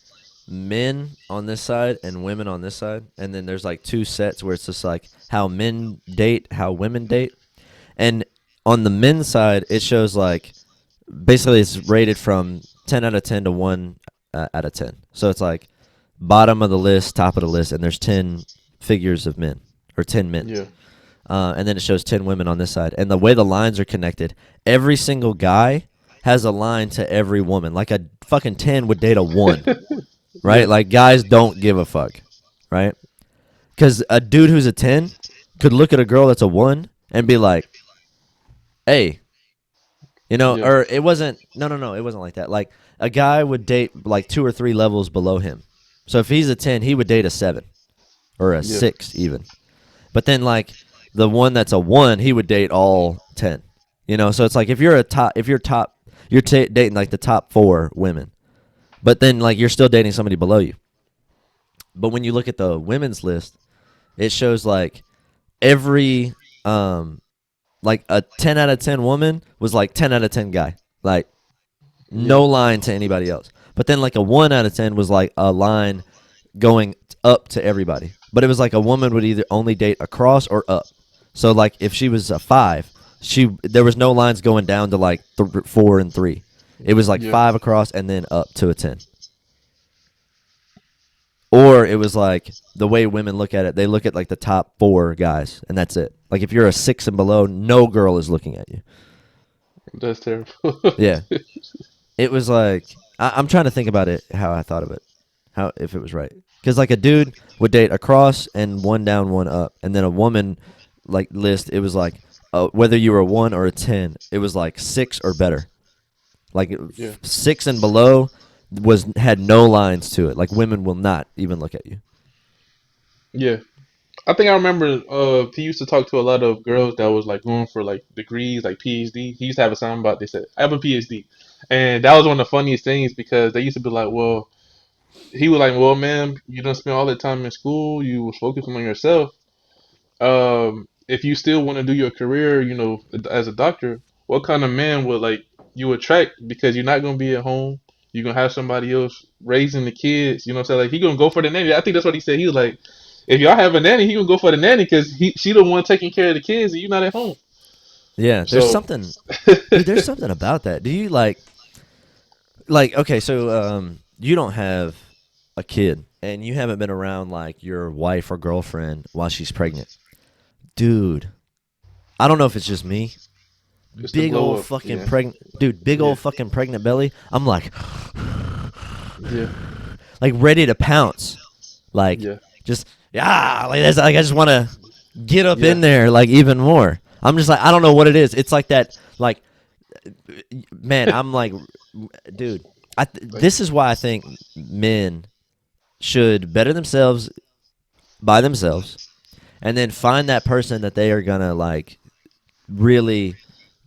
men on this side and women on this side, and then there's like two sets where it's just like how men date, how women date, and on the men's side it shows like basically it's rated from 10 out of 10 to 1 out of 10. So it's like bottom of the list, top of the list, and there's 10 figures of men or 10 men. Yeah, And then it shows 10 women on this side. And the way the lines are connected, every single guy has a line to every woman. Like a fucking 10 would date a 1, right? yeah, Like guys don't give a fuck, right? Because a dude who's a 10 could look at a girl that's a 1 and be like, hey, yeah, or it wasn't, no, it wasn't like that. Like a guy would date like 2 or 3 levels below him. So if he's a 10, he would date a 7 or a yeah, 6 even. But then like the one that's a 1, he would date all 10. So it's like if you're top, you're dating like the top 4 women. But then like you're still dating somebody below you. But when you look at the women's list, it shows like every like a 10 out of 10 woman was like 10 out of 10 guy. Like yeah, no line to anybody else. But then like a 1 out of 10 was like a line going up to everybody. But it was like a woman would either only date across or up. So like if she was a 5, there was no lines going down to like 4 and 3. It was like yeah, 5 across and then up to a 10. Or it was like the way women look at it, they look at like the top 4 guys and that's it. Like if you're a 6 and below, no girl is looking at you. that's terrible. Yeah. It was like I'm trying to think about it how I thought of it, how if it was right. Because like a dude would date across and 1 down, 1 up, and then a woman like list it was like whether you were a 1 or a 10, it was like 6 or better. Like Yeah, 6 and below had no lines to it. Like women will not even look at you. yeah. I think I remember he used to talk to a lot of girls that was like going for like degrees, like PhD. He used to have a sound about they said, I have a PhD. And that was one of the funniest things because they used to be like, well, he was like, well, man, you don't spend all that time in school. You was focusing on yourself. If you still want to do your career, as a doctor, what kind of man would like you attract? Because you're not gonna be at home. You're gonna have somebody else raising the kids. You know what I'm saying? Like he gonna go for the nanny. I think that's what he said. He was like, if y'all have a nanny, he gonna go for the nanny because she the one taking care of the kids and you're not at home. Yeah, there's So something, dude. There's something about that. Do you okay? So you don't have a kid and you haven't been around like your wife or girlfriend while she's pregnant, dude. I don't know if it's just me. just to Big blow old up. fucking Yeah, pregnant dude, big yeah, old fucking pregnant belly. I'm like yeah, like ready to pounce. Like yeah, just like that's like I just want to get up yeah. in there like even more. I'm just like I don't know what it is. It's like that like man, I'm like dude, Like this is why I think men should better themselves by themselves and then find that person that they are going to like really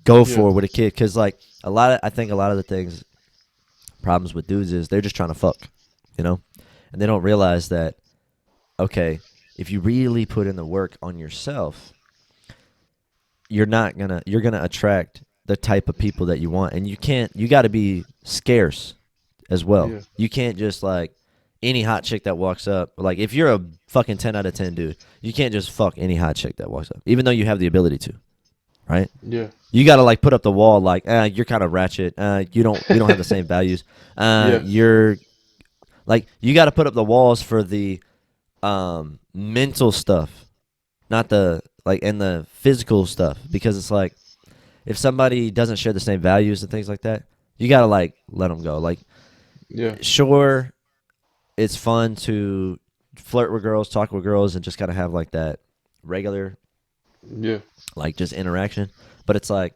go yeah, for with a kid cuz like I think a lot of the things problems with dudes is they're just trying to fuck, you know? And they don't realize that okay, if you really put in the work on yourself, you're going to attract the type of people that you want and you got to be scarce as well. yeah, You can't just like any hot chick that walks up. Like if you're a fucking 10 out of 10 dude, you can't just fuck any hot chick that walks up even though you have the ability to, right? yeah, You got to like put up the wall like, you're kind of ratchet. You don't we don't have the same values. yeah, You're Like you got to put up the walls for the mental stuff, not the like and the physical stuff, because it's like if somebody doesn't share the same values and things like that, you got to like let them go. Like Yeah. sure, it's fun to flirt with girls, talk with girls, and just kind of have like that regular, Yeah. like just interaction. But it's like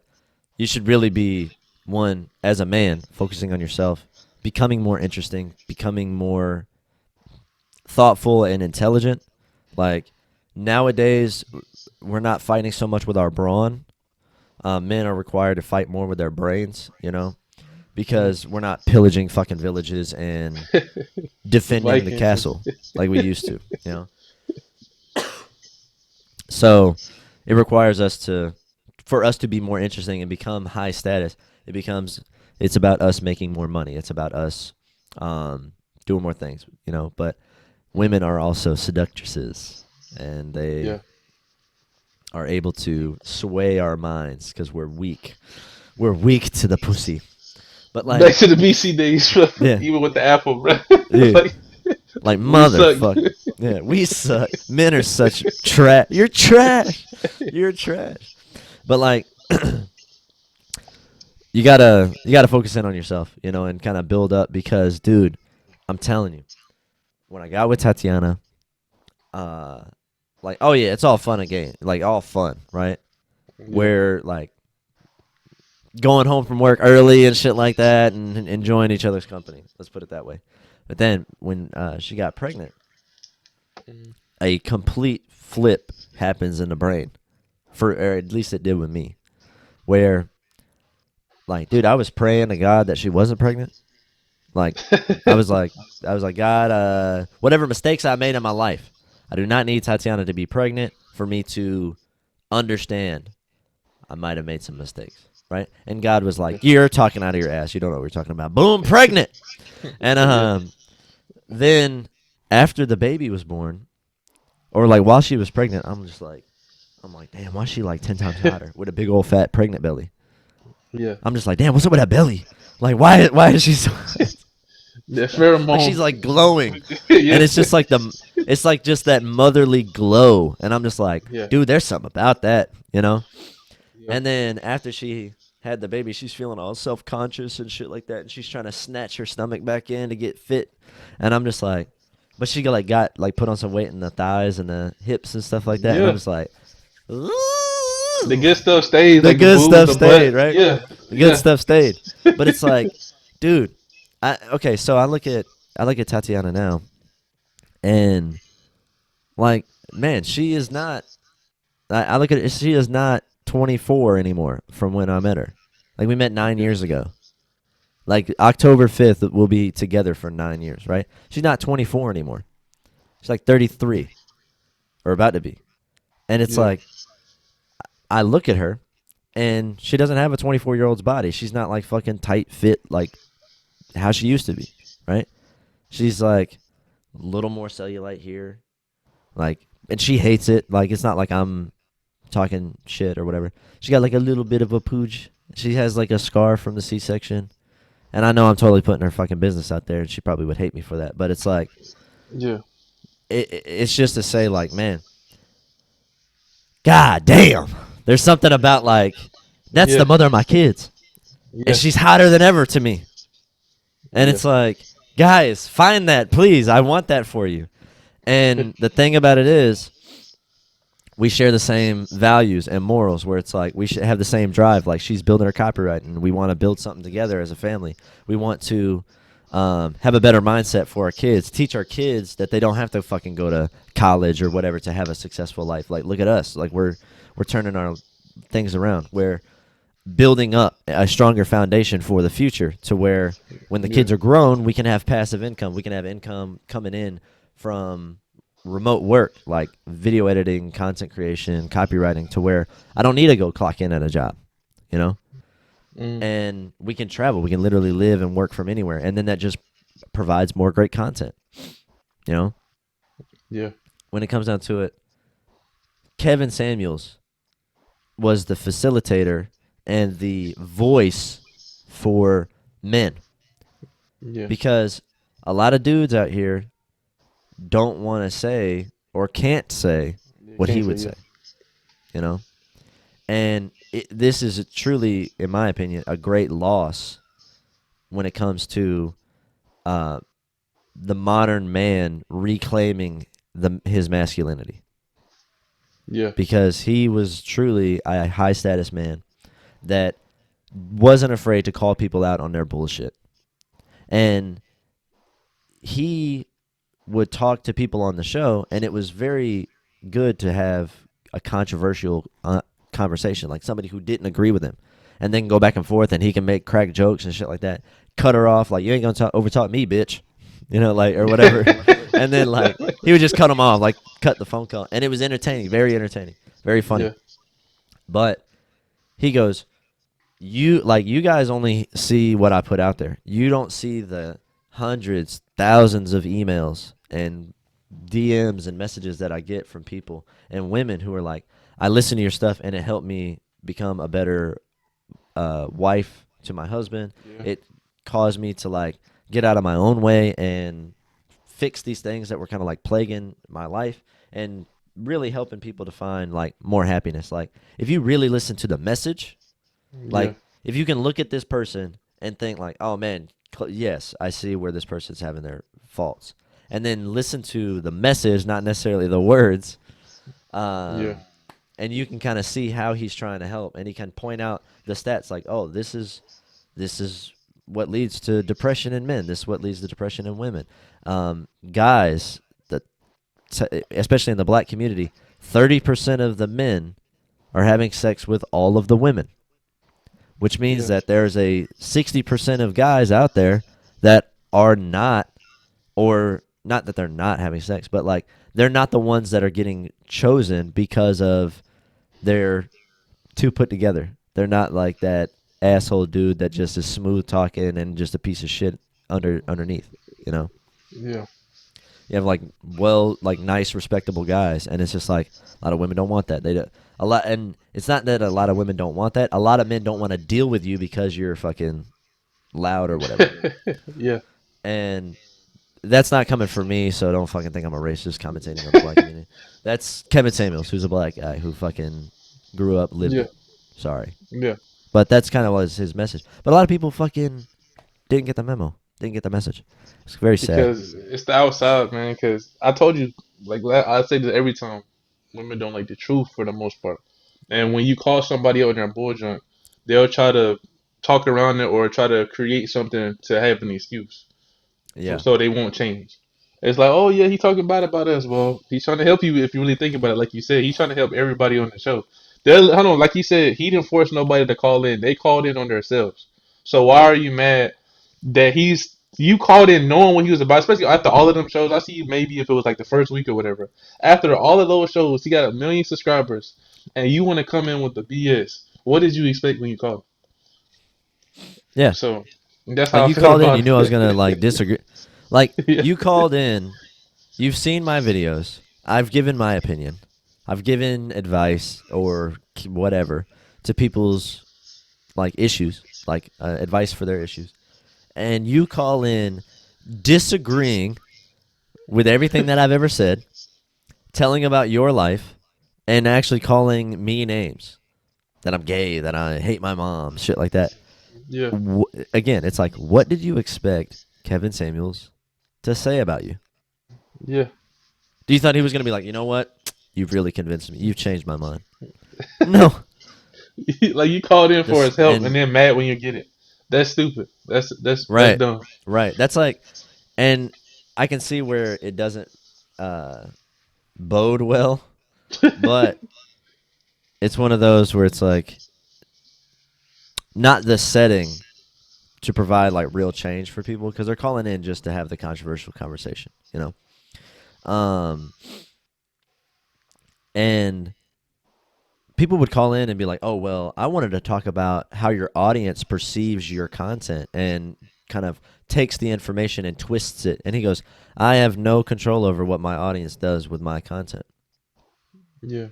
you should really be one as a man focusing on yourself, becoming more interesting, becoming more thoughtful and intelligent. Like nowadays, we're not fighting so much with our brawn. Men are required to fight more with their brains, you know, because we're not pillaging fucking villages and defending the Vikings. castle like we used to, you know. So it requires us to, for us to be more interesting and become high status. It's about us making more money. It's about us doing more things, you know. But women are also seductresses, and they Yeah. are able to sway our minds because we're weak. We're weak to the pussy. But Back like, to the BC days, bro. yeah, Even with the apple, bro. dude, Like like we suck. motherfucker. Yeah, we suck. Men are such trash. You're trash. You're trash. But like, you gotta focus in on yourself, you know, and kind of build up because, dude, I'm telling you, when I got with Tatiana, uh, like, oh yeah, it's all fun and game, like all fun, right? Yeah. Where like going home from work early and shit like that, and enjoying each other's company. Let's put it that way. But then when she got pregnant, Mm. a complete flip happens in the brain, for or at least it did with me, where like, dude, I was praying to God that she wasn't pregnant. Like, I was like, God, whatever mistakes I made in my life, I do not need Tatiana to be pregnant for me to understand I might have made some mistakes, right? And God was like, you're talking out of your ass. You don't know what you're talking about. Boom, pregnant. And Yeah. then after the baby was born, or like while she was pregnant, I'm like, damn, why is she like 10 times hotter with a big old fat pregnant belly? Yeah. I'm just like, damn, what's up with that belly? Like, why is she so The like she's pheromone. like glowing, and Yeah. it's just like it's like just that motherly glow, and I'm just like, Yeah. dude, there's something about that, you know. Yeah. And then after she had the baby, she's feeling all self conscious and shit like that, and she's trying to snatch her stomach back in to get fit, and I'm just like, but she got like put on some weight in the thighs and the hips and stuff like that, and I'm Yeah. just like, The ooh, good stuff stays, the like the good boobs, stuff the stayed, butt. right? Yeah. The good Yeah. stuff stayed, but it's like, dude, okay, so I look at Tatiana now, and like, man, she is not. I look at it. She is not 24 anymore from when I met her. Like we met 9 years ago. Like October 5th, we'll be together for 9 years, right? She's not 24 anymore. She's like 33 or about to be. And it's Yeah. like I look at her, and she doesn't have a 24-year-old's body. She's not like fucking tight fit like how she used to be, right? She's like a little more cellulite here, like, and she hates it. Like it's not like I'm talking shit or whatever. She got like a little bit of a pooch. She has like a scar from the C-section. And I know I'm totally putting her fucking business out there, and she probably would hate me for that. But it's like, Yeah. it's just to say, like, man, god damn, there's something about like, that's Yeah. the mother of my kids, and Yeah. she's hotter than ever to me. And Yeah. it's like, guys, find that, please. I want that for you. And the thing about it is, we share the same values and morals where it's like we should have the same drive. Like she's building her copyright, and we want to build something together as a family. We want to have a better mindset for our kids, teach our kids that they don't have to fucking go to college or whatever to have a successful life. Like look at us, like we're turning our things around. We're building up a stronger foundation for the future to where when the Yeah. kids are grown, we can have passive income. We can have income coming in from remote work like video editing, content creation, copywriting to where I don't need to go clock in at a job, you know? Mm. And we can travel. We can literally live and work from anywhere. And then that just provides more great content, you know? Yeah. When it comes down to it, Kevin Samuels was the facilitator and the voice for men Yeah. because A lot of dudes out here don't want to say or can't say You what he can't say would yeah. say, you know? And this is truly, in my opinion, a great loss when it comes to uh, the modern man reclaiming his masculinity, Yeah. because he was truly a high status man that wasn't afraid to call people out on their bullshit. And he would talk to people on the show, and it was very good to have a controversial conversation, like somebody who didn't agree with him, and then go back and forth, and he can make crack jokes and shit like that. Cut her off, like, you ain't gonna overtalk me, bitch, like, or whatever. And then, like, he would just cut him off, like cut the phone call, and it was entertaining, very funny. Yeah. But he goes, you guys only see what I put out there. You don't see the hundreds, thousands of emails and DMs and messages that I get from people and women who are like, I listen to your stuff and it helped me become a better wife to my husband. Yeah. It caused me to like get out of my own way and fix these things that were kind of like plaguing my life, and really helping people to find like more happiness. Like, if you really listen to the message, Yeah. like, if you can look at this person and think like, oh man, yes, I see where this person's having their faults, and then listen to the message, not necessarily the words, Yeah. um, and you can kind of see how he's trying to help, and he can point out the stats like, oh, this is what leads to depression in men. This is what leads to depression in women. Guys, that especially in the black community, 30% of the men are having sex with all of the women, which means Yeah. that there's a 60% of guys out there that are not, or not that they're not having sex, but like they're not the ones that are getting chosen because of their too put together. They're not like that asshole dude that just is smooth talking and just a piece of shit underneath, you know. Yeah. You have like, well, like nice respectable guys, and it's just like a lot of women don't want that. They do, a lot, and it's not that a lot of women don't want that. A lot of men don't want to deal with you because you're fucking loud or whatever. Yeah. And that's not coming from me, so don't fucking think I'm a racist commentating on the black community. That's Kevin Samuels, who's a black guy who fucking grew up, lived Yeah. it. Sorry. Yeah. But that's kind of was his message. But a lot of people fucking didn't get the memo, didn't get the message. It's very sad. Because it's the outside, man. Because I told you, like I say this every time, women don't like the truth for the most part. And when you call somebody out in their bull junk, they'll try to talk around it or try to create something to have an excuse, Yeah. so they won't change. It's like, oh yeah, he talking bad about us. Well, he's trying to help you if you really think about it. Like you said, he's trying to help everybody on the show. Hold on, like he said, he didn't force nobody to call in. They called in on themselves. So why are you mad that you called in knowing what he was about, especially after all of them shows? I see maybe if it was like the first week or whatever. After all of those shows, he got 1 million subscribers, and you want to come in with the BS. What did you expect when you called? Yeah. So that's Like, how I you felt called in, you about knew I was gonna like it. disagree. Like, Yeah, you called in, you've seen my videos. I've given my opinion. I've given advice or whatever to people's like issues, like advice for their issues. And you call in disagreeing with everything that I've ever said, telling about your life, and actually calling me names, that I'm gay, that I hate my mom, shit like that. yeah, Again, it's like, what did you expect Kevin Samuels to say about you? yeah. Do you thought he was going to be like, you know what? You've really convinced me. You've changed my mind. No. Like you called in for This his help and and then mad when you get it. That's stupid. That's right, dumb. right. That's like, and I can see where it doesn't uh, bode well, but it's one of those where it's like not the setting to provide like real change for people, because they're calling in just to have the controversial conversation, and people would call in and be like, "Oh, well, I wanted to talk about how your audience perceives your content and kind of takes the information and twists it." And he goes, "I have no control over what my audience does with my content." Yeah,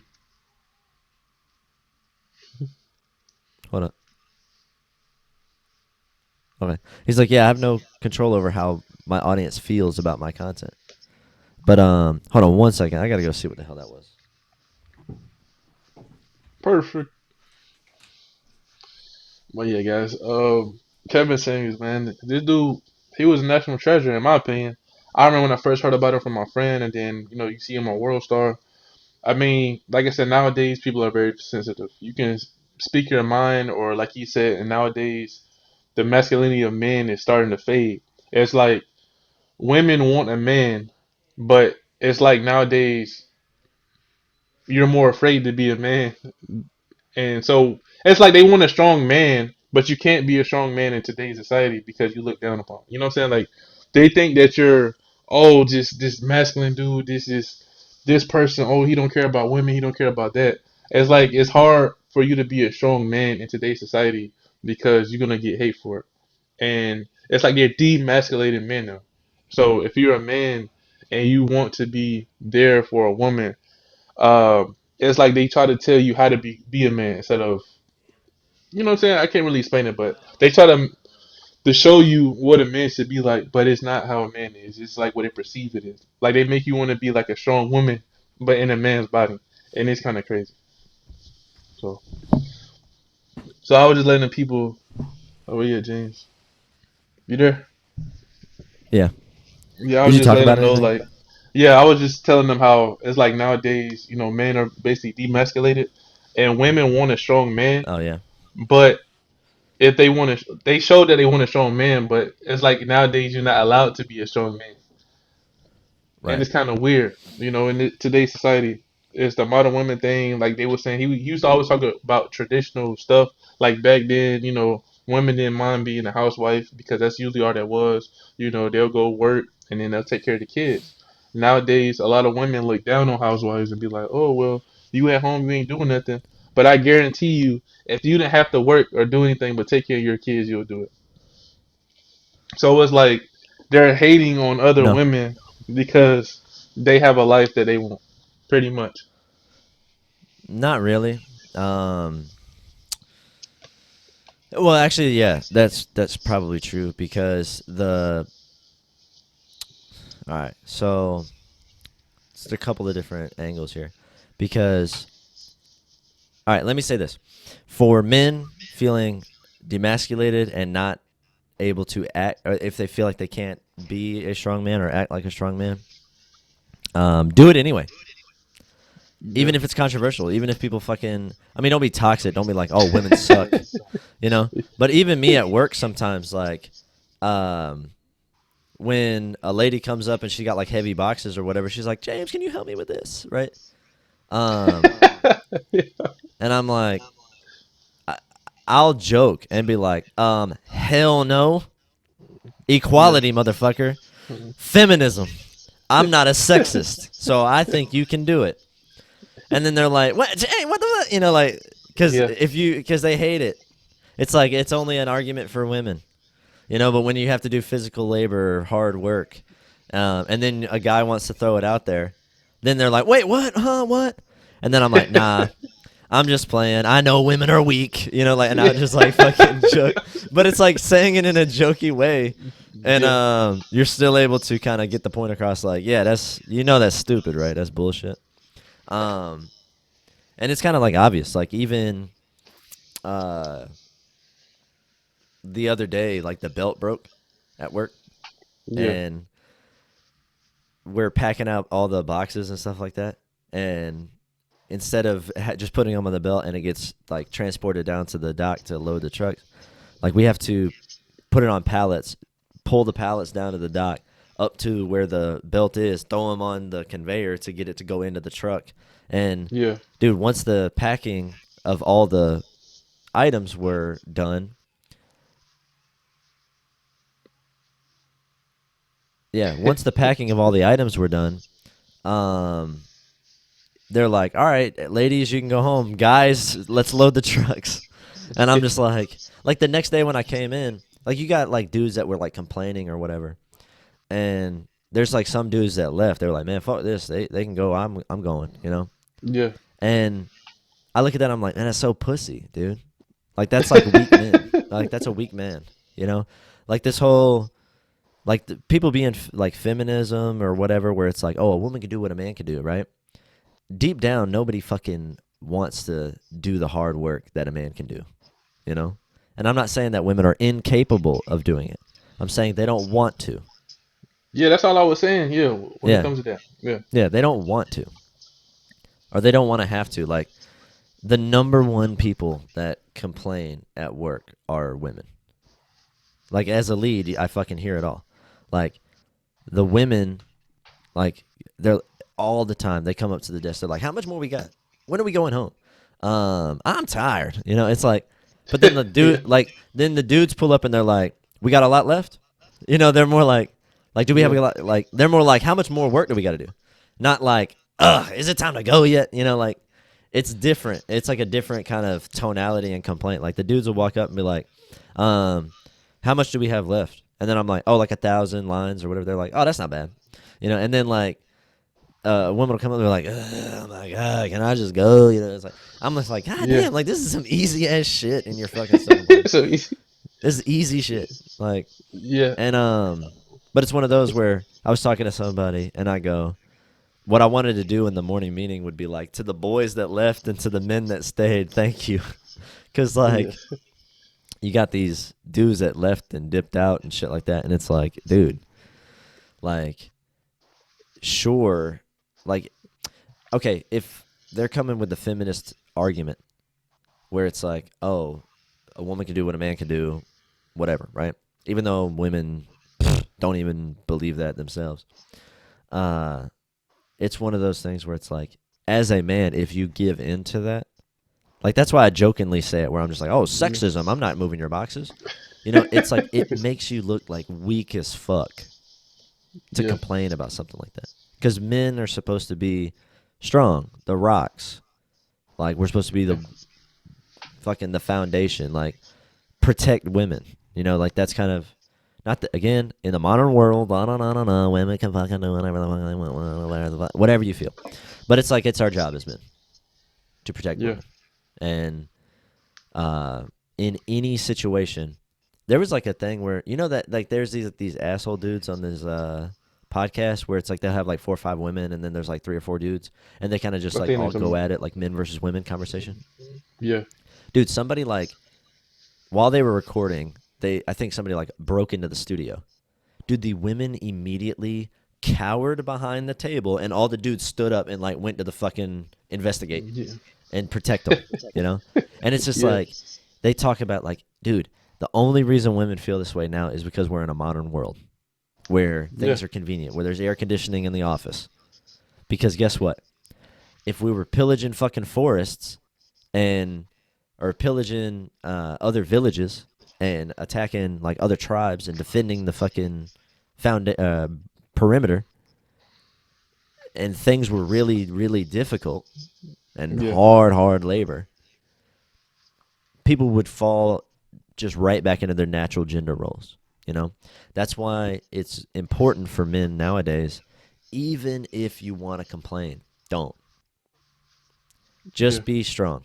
Hold on. Okay. He's like, "Yeah, I have no control over how my audience feels about my content. But hold on one second. I gotta go see what the hell that was. Perfect. But yeah, guys. Kevin Samuels, man, this dude, he was a national treasure in my opinion. I remember when I first heard about him from my friend, and then you see him on World Star. I mean, like I said, nowadays people are very sensitive. You can speak your mind, or like he said, and nowadays the masculinity of men is starting to fade. It's like women want a man, but it's like nowadays you're more afraid to be a man. And so it's like they want a strong man, but you can't be a strong man in today's society because you look down upon. You know what I'm saying? Like they think that you're just this masculine dude, this person, he don't care about women, he don't care about that. It's like it's hard for you to be a strong man in today's society because you're gonna get hate for it. And it's like they're demasculating men now. So if you're a man and you want to be there for a woman, it's like they try to tell you how to be a man instead of what I'm saying. I can't really explain it, but they try to show you what a man should be like, but it's not how a man is. It's like what they perceive it is. Like they make you want to be like a strong woman, but in a man's body, and it's kind of crazy. So, so I was just letting the people. Oh yeah, James, you there? Yeah. Yeah, I Did was you just talk letting about them know, anything? like, yeah, I was just telling them how it's like nowadays, men are basically demasculated, and women want a strong man, Oh yeah. but if they want to, they show that they want a strong man, but it's like nowadays you're not allowed to be a strong man, and Right. it's kind of weird, in today's society. It's the modern woman thing. Like they were saying, he used to always talk about traditional stuff. Like back then, women didn't mind being a housewife because that's usually all that was. They'll go work and then they'll take care of the kids. Nowadays, a lot of women look down on housewives and be like, "Oh well, you at home, you ain't doing nothing." But I guarantee you, if you didn't have to work or do anything but take care of your kids, you'll do it. So it's like they're hating on other No, women because they have a life that they want, pretty much. not really. Um, well, actually, yeah, that's probably true because the. All right, so it's a couple of different angles here, because all right, let me say this: for men feeling demasculated and not able to act, or if they feel like they can't be a strong man or act like a strong man, do it anyway. Yeah. Even if it's controversial, even if people fucking, I mean, don't be toxic. Don't be like, oh, women suck, you know. But even me at work sometimes, like, um, when a lady comes up and she got like heavy boxes or whatever, she's like, James, can you help me with this, right? Um, and I'm like, I, I'll joke and be like, hell no, Yeah. equality, motherfucker, feminism. I'm not a sexist, so I think you can do it. And then they're like, "What? Hey, what the? Like, Yeah. because they hate it. It's like it's only an argument for women, But when you have to do physical labor or hard work, and then a guy wants to throw it out there, then they're like, "Wait, what? Huh? What?" And then I'm like, "Nah, I'm just playing. I know women are weak, like, and I just like fucking joke, but it's like saying it in a jokey way, and Yeah. you're still able to kind of get the point across. Like, yeah, that's stupid, right? That's bullshit. Um, and it's kind of like obvious. Like even uh, the other day, like the belt broke at work, Yeah. and we're packing out all the boxes and stuff like that, and instead of just putting them on the belt and it gets like transported down to the dock to load the trucks, like we have to put it on pallets, pull the pallets down to the dock up to where the belt is, throw them on the conveyor to get it to go into the truck. And Yeah. dude, once the packing of all the items were done, yeah, once the packing of all the items were done, um, they're like, "All right, ladies, you can go home. Guys, let's load the trucks." And I'm just like the next day when I came in, like you got like dudes that were like complaining or whatever, and there's like some dudes that left. They were like, "Man, fuck this. They can go. I'm going." Yeah. And I look at that, I'm like, "Man, that's so pussy, dude. Like that's like weak men. Like that's a weak man, you know? Like this whole Like people being like feminism or whatever, where it's like, oh, a woman can do what a man can do, right? Deep down, nobody fucking wants to do the hard work that a man can do, you know? And I'm not saying that women are incapable of doing it. I'm saying they don't want to. Yeah, that's all I was saying. Yeah, when it Yeah. comes to that. Yeah. Yeah, they don't want to. Or they don't want to have to. Like the number one people that complain at work are women. Like as a lead, I fucking hear it all. Like the women, like they're all the time. They come up to the desk. They're like, "How much more we got? When are we going home? I'm tired." You know, it's like, but then the Yeah. dude, like, then the dudes pull up and they're like, "We got a lot left." You know, they're more like, do we have Yeah. a lot? Like, they're more like, how much more work do we got to do? Not like, is it time to go yet? You know, like, it's different. It's like a different kind of tonality and complaint. Like the dudes will walk up and be like, um, how much do we have left? And then I'm like, oh, like 1,000 lines or whatever. They're like, oh, that's not bad. You know, and then like a woman will come up and they're like, oh my God, can I just go? You know, it's like, I'm just like, God Yeah. damn, like this is some easy ass shit and you're fucking still complaining. So This is easy shit. Like, yeah. and but it's one of those where I was talking to somebody and I go, what I wanted to do in the morning meeting would be like, to the boys that left and to the men that stayed, thank you. Because Yeah. like you got these dudes that left and dipped out and shit like that, and it's like, dude, like, sure, like, okay, if they're coming with the feminist argument where it's like, oh, a woman can do what a man can do, whatever, right? Even though women don't even believe that themselves. Uh, it's one of those things where it's like, as a man, if you give in to that, like that's why I jokingly say it, where I'm just like, oh, sexism, I'm not moving your boxes. You know, it's like it makes you look like weak as fuck to Yeah. complain about something like that. Because men are supposed to be strong, the rocks. Like we're supposed to be the fucking the foundation. Like protect women. You know, like that's kind of not the, again in the modern world. Women can fucking do whatever the fuck they want, whatever you feel. But it's like it's our job as men to protect Yeah. women. And in any situation, there was like a thing where you know that like there's these asshole dudes on this podcast where it's like they'll have like 4 or 5 women and then there's like 3 or 4 dudes and they kind of just I like think all that's go at it like men versus women conversation. yeah. Dude, somebody like while they were recording, I think somebody like broke into the studio. Dude, the women immediately cowered behind the table and all the dudes stood up and like went to the fucking investigate Yeah. and protect them, you know? And it's just Yeah. like they talk about like, dude, the only reason women feel this way now is because we're in a modern world where Yeah. things are convenient, where there's air conditioning in the office. Because guess what? If we were pillaging fucking forests and or pillaging other villages and attacking like other tribes and defending the fucking perimeter, and things were really really difficult and Yeah. hard labor, people would fall just right back into their natural gender roles. You know, that's why it's important for men nowadays. Even if you want to complain, don't. Yeah. Just be strong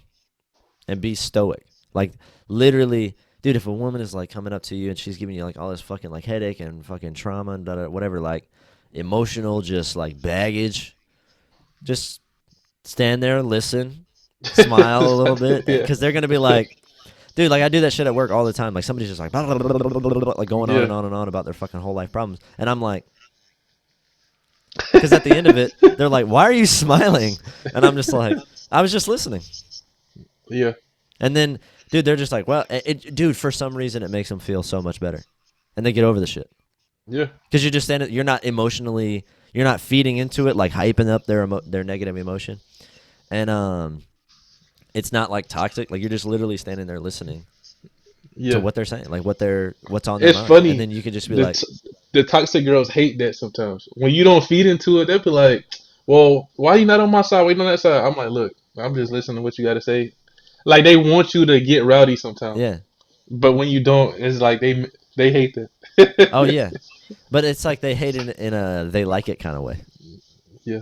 and be stoic. Like literally, dude, if a woman is like coming up to you and she's giving you like all this fucking like headache and fucking trauma and whatever, like emotional, just like baggage, just stand there, listen, smile a little bit, Yeah. because they're gonna be like, dude, like I do that shit at work all the time. Like somebody's just like, blah, blah, blah, blah, blah, blah, blah, like going on Yeah. and on and on about their fucking whole life problems, and I'm like, because at the end of it, they're like, why are you smiling? And I'm just like, I was just listening. Yeah. And then, dude, they're just like, well, dude, for some reason, it makes them feel so much better, and they get over the shit Yeah. because you're just standing. You're not emotionally, you're not feeding into it, like hyping up their negative emotion, and it's not like toxic. Like you're just literally standing there listening to Yeah. what they're saying, like what's on their It's mind, and funny. then you can just be The like, t- the toxic girls hate that sometimes. When you don't feed into it, they'll be like, "Well, why you not on my side? Why you on that side?" I'm like, "Look, I'm just listening to what you got to say." Like they want you to get rowdy sometimes, yeah, but when you don't, it's like they hate oh that. yeah, but it's like they hate it in a they like it kind of way. Yeah.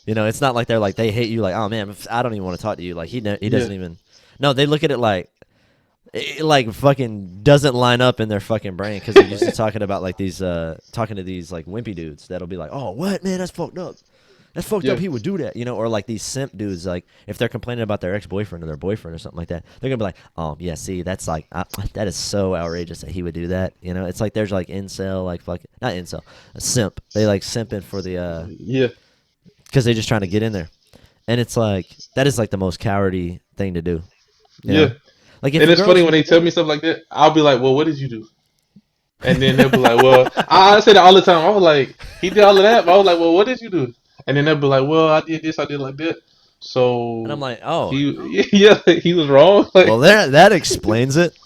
You know, it's not like they're like they hate you, like, oh man, I don't even want to talk to you. Like he Yeah. doesn't even. No, they look at it like it, like fucking doesn't line up in their fucking brain because they're used to talking about like these talking to these like wimpy dudes that'll be like, oh what man, that's fucked up. That's fucked up. Yeah, He would do that, or like these simp dudes. Like if they're complaining about their ex boyfriend or their boyfriend or something like that, they're gonna be like, "Oh yeah, see, that's like that is so outrageous that he would do that." It's like there's like incel, like fuck, not incel, a simp. They like simping for the yeah, because they're just trying to get in there, and it's like that is like the most cowardly thing to do. You yeah. know, like if And a it's funny girl's when they tell me stuff like that. I'll be like, "Well, what did you do?" And then they'll be like, "Well, I say that all the time." I was like, "He did all of that," but I was like, "Well, what did you do?" And then they'll be like, "Well, I did this, I did like that." and I'm So like, oh, yeah, he was wrong. well, Like, there that explains it.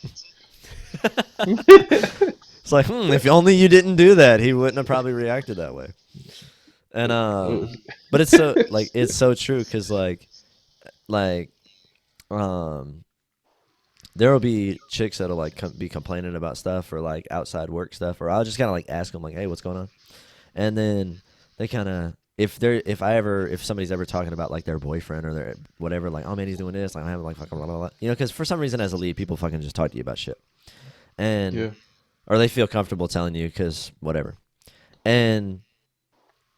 It's like, if only you didn't do that, he wouldn't have probably reacted that way. And but it's so true because like um there will be chicks that'll like be complaining about stuff or like outside work stuff, or I'll just kind of like ask them like, hey, what's going on? And then they kind of if somebody's ever talking about like their boyfriend or their whatever, like, oh man, he's doing this, like I'm having like fucking blah blah blah, because for some reason as a lead, people fucking just talk to you about shit, and yeah, or they feel comfortable telling you because whatever. And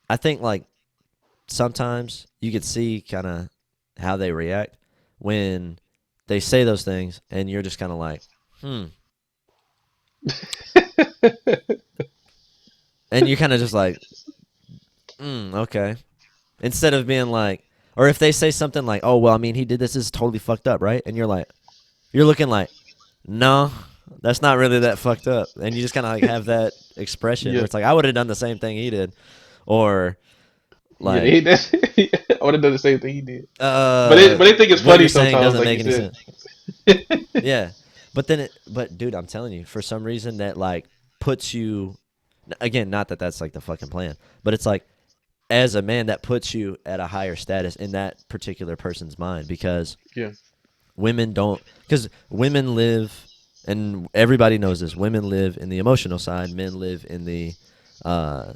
I think like sometimes you could see kind of how they react when they say those things, and you're just kind of like, and you're kind of just like, okay. Instead of being like, or if they say something like, oh well, I mean, he did this is totally fucked up, right? And you're looking like, no, that's not really that fucked up, and you just kind of like have that expression where yeah, it's like, I would have done the same thing he did, or yeah. like, I would have done the same thing he did. But they think it's what funny you're saying sometimes, doesn't like make you any said. sense. Yeah, but dude, I'm telling you, for some reason that like puts you again, not that that's like the fucking plan, but it's like as a man that puts you at a higher status in that particular person's mind because Yeah, women don't because women live and everybody knows this women live in the emotional side, men live in the uh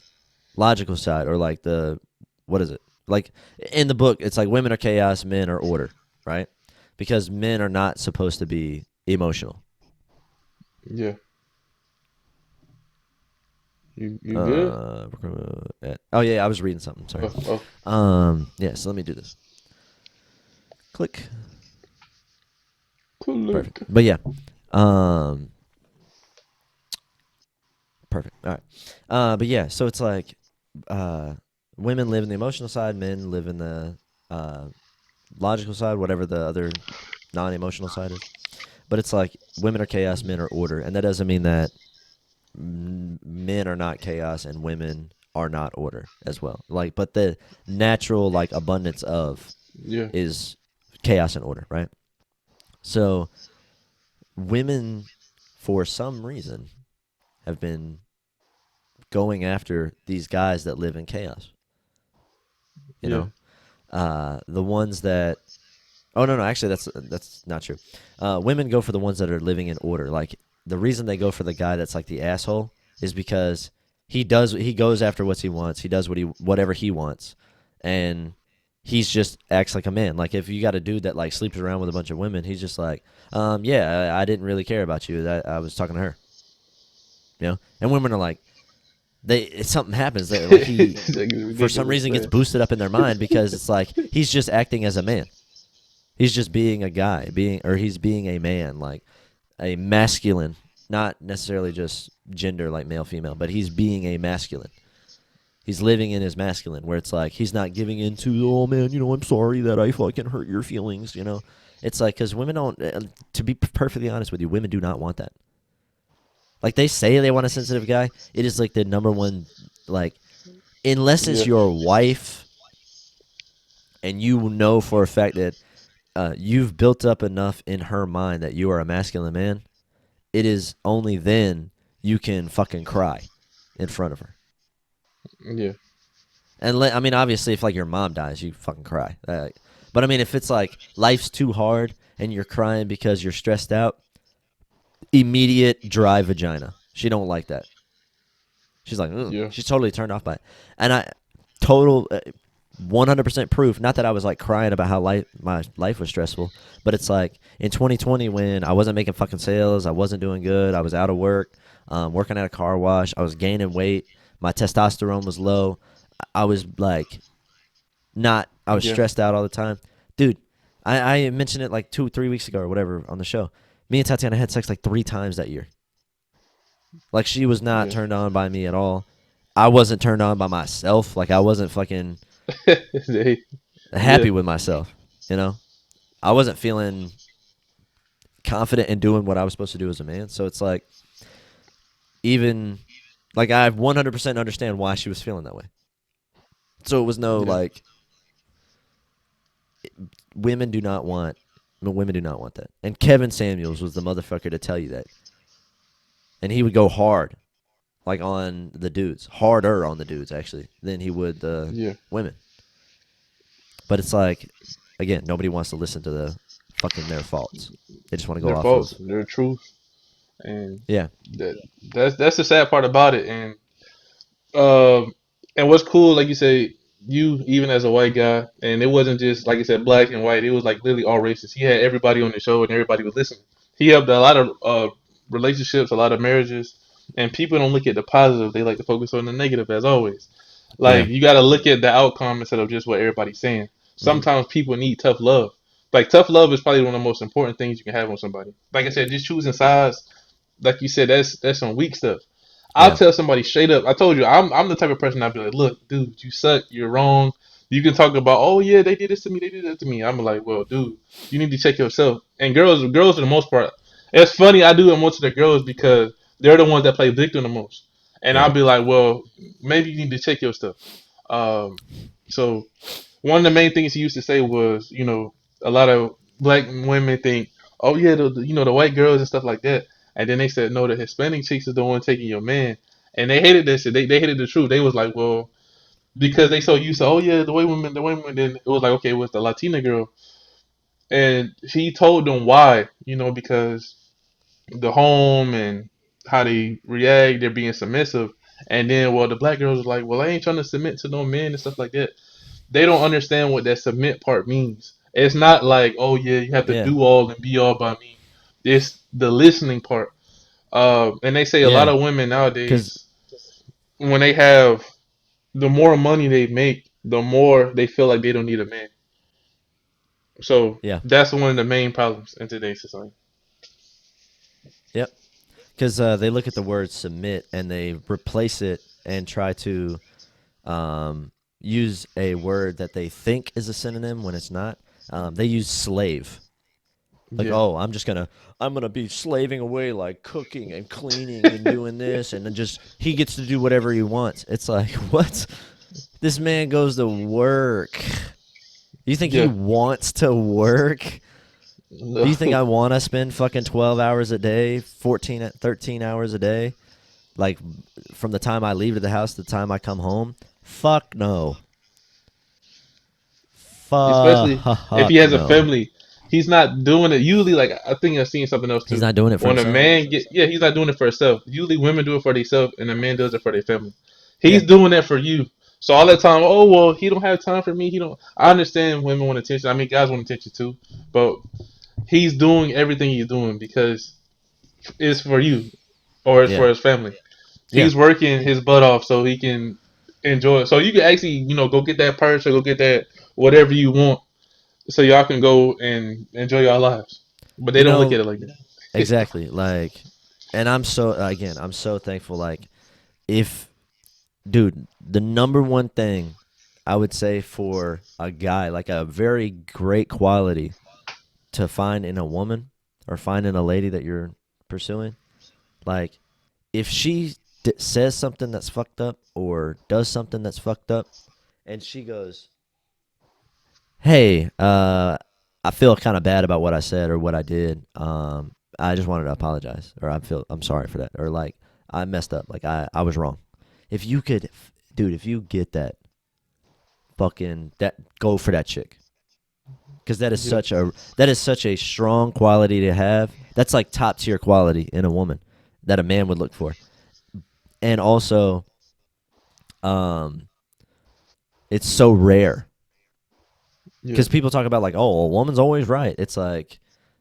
logical side, or like the what is it, like in the book it's like women are chaos, men are order, right? Because men are not supposed to be emotional. yeah. You good? Oh yeah, I was reading something, sorry. Oh, oh, Yeah, so let me do this. Click. cool. Perfect. Look. But yeah, um perfect. All right. But yeah, so it's like uh women live in the emotional side, men live in the uh logical side, whatever the other non-emotional side is. But it's like women are chaos, men are order, and that doesn't mean that men are not chaos and women are not order as well. Like, but the natural like abundance of Yeah, is chaos and order, right? So women, for some reason, have been going after these guys that live in chaos. You yeah, know, the ones that. Oh no, no, actually, that's not true. Women go for the ones that are living in order. Like the reason they go for the guy that's like the asshole is because he goes after what he wants. He does whatever he wants, and he's just acts like a man. Like if you got a dude that like sleeps around with a bunch of women, he's just like, yeah, I didn't really care about you. That I was talking to her, And women are like, something happens that like he Like, it's for some ridiculous, reason gets man. boosted up in their mind because it's like he's just acting as a man. He's just being a guy, he's being a man, like a masculine, not necessarily just gender like male female, but he's being a masculine. He's living in his masculine, where it's like he's not giving into, oh man, I'm sorry that I fucking hurt your feelings. It's like because women don't. To be perfectly honest with you, women do not want that. Like they say they want a sensitive guy, it is like the number one. Like unless it's Yeah, your wife, and you know for a fact that you've built up enough in her mind that you are a masculine man, it is only then you can fucking cry in front of her. yeah, And I mean, obviously, if like your mom dies, you fucking cry. But I mean, if it's like life's too hard and you're crying because you're stressed out, immediate dry vagina. She don't like that. She's like, ugh. yeah, She's totally turned off by it. And I total 100% proof. Not that I was like crying about how my life was stressful, but it's like in 2020 when I wasn't making fucking sales, I wasn't doing good, I was out of work, working at a car wash, I was gaining weight, my testosterone was low, I was like not, I was Yeah, stressed out all the time, dude. I mentioned it like 2 3 weeks ago or whatever on the show. Me and Tatiana had sex like 3 times that year. Like she was not yeah. turned on by me at all. I wasn't turned on by myself. Like I wasn't fucking They- yeah, happy with myself. You know, I wasn't feeling confident in doing what I was supposed to do as a man. So it's like, even like I 100% understand why she was feeling that way. So it was no yeah. like women do not want women do not want that. And Kevin Samuels was the motherfucker to tell you that. And he would go hard like on the dudes, harder on the dudes actually than he would the Yeah, women. But it's like, again, nobody wants to listen to the fucking their faults. They just want to go their off faults, of, their truth, and yeah, that that's the sad part about it. Um, and what's cool, like you say, you even as a white guy, and it wasn't just like I said, black and white. It was like literally all races. He had everybody on the show, and everybody was listening. He helped a lot of relationships, a lot of marriages, and people don't look at the positive. They like to focus on the negative, as always. yeah, Like you got to look at the outcome instead of just what everybody's saying. hmm, Sometimes people need tough love. Like tough love is probably one of the most important things you can have on somebody. Like I said, just choosing sides, like you said, that's some weak stuff. I'll yeah, tell somebody straight up. I told you, I'm the type of person I'd be like, look, dude, you suck. You're wrong. You can talk about, oh yeah, they did this to me. They did that to me. I'm like, well, dude, you need to check yourself. And girls for the most part, it's funny. I do it most of the girls because they're the ones that play victim the most. And yeah, I'll be like, well, maybe you need to check your stuff. Um, so one of the main things he used to say was, a lot of black women think, oh yeah, the white girls and stuff like that. And then they said, no, the Hispanic chicks is the one taking your man. And they hated that shit. They hated the truth. They was like, well, because they so used to, oh yeah, the white women. Then it was like, okay, it was the Latina girl. And he told them why, because the home and how they react, they're being submissive. And then, well, the black girls was like, well, I ain't trying to submit to no men and stuff like that. They don't understand what that submit part means. It's not like, oh yeah, you have to yeah, do all and be all by me. It's the listening part. And they say a lot yeah. of women Because nowadays, when they have the more money they make, the more they feel like they don't need a man. So yeah, that's one of the main problems in today's society. yep. Because they look at the word submit and they replace it and try to um, use a word that they think is a synonym when it's not. They use slave. Like, Yeah, oh, I'm gonna be slaving away, like cooking and cleaning and doing this, and then just he gets to do whatever he wants. It's like, what? This man goes to work. You think he yeah. wants to work? Do No. you think I want to spend fucking 12 hours a day, 14, 13 hours a day? Like, from the time I leave to the house to the time I come home? Fuck no. Especially if he Fuck has a no. family. He's not doing it. Usually, like I think I've seen something else He's too. not doing it for When a himself. man yeah, he's not doing it for himself. Usually, women do it for themselves, and a man does it for their family. Yeah. He's doing that for you. So all the time, oh well, he don't have time for me. He don't. I understand women want attention. I mean, guys want attention too. But he's doing everything he's doing because it's for you or it's Yeah. for his family. Yeah. He's working his butt off so he can enjoy it. So you can actually, go get that purse or go get that whatever you want so y'all can go and enjoy your lives. But they You don't look know, at it like that. exactly. Like, and I'm so, again, I'm so thankful. Like, if, dude, the number one thing I would say for a guy, like a very great quality to find in a woman or find in a lady that you're pursuing, like, if she says something that's fucked up or does something that's fucked up, and she goes, "Hey, I feel kind of bad about what I said or what I did. I just wanted to apologize, or I'm sorry for that, or like I messed up, like I was wrong." If you could, dude, if you get that, fucking that, go for that chick, because Yeah, that is such a strong quality to have. That's like top tier quality in a woman that a man would look for, and also, um, it's so rare. Yeah. Because people talk about like, oh, a woman's always right. It's like,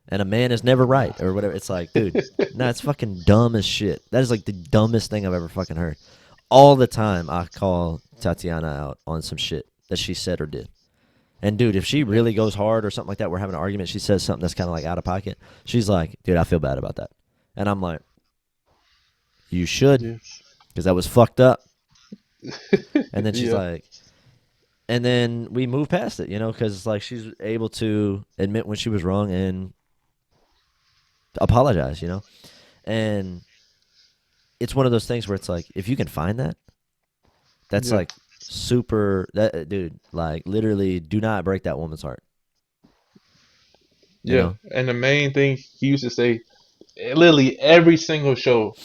and a man is never right or whatever. It's like, dude, nah, it's fucking dumb as shit. That is like the dumbest thing I've ever fucking heard. All the time, I call Tatiana out on some shit that she said or did. And dude, if she Yeah. really goes hard or something like that, we're having an argument. She says something that's kind of like out of pocket. She's like, dude, I feel bad about that. And I'm like, you should, Yeah. because that was fucked up. And then she's Yeah. like, and then we move past it, because like she's able to admit when she was wrong and apologize, and it's one of those things where it's like if you can find that, that's Yeah. like super. That dude, like literally, do not break that woman's heart. You Yeah. know? And the main thing he used to say, literally every single show,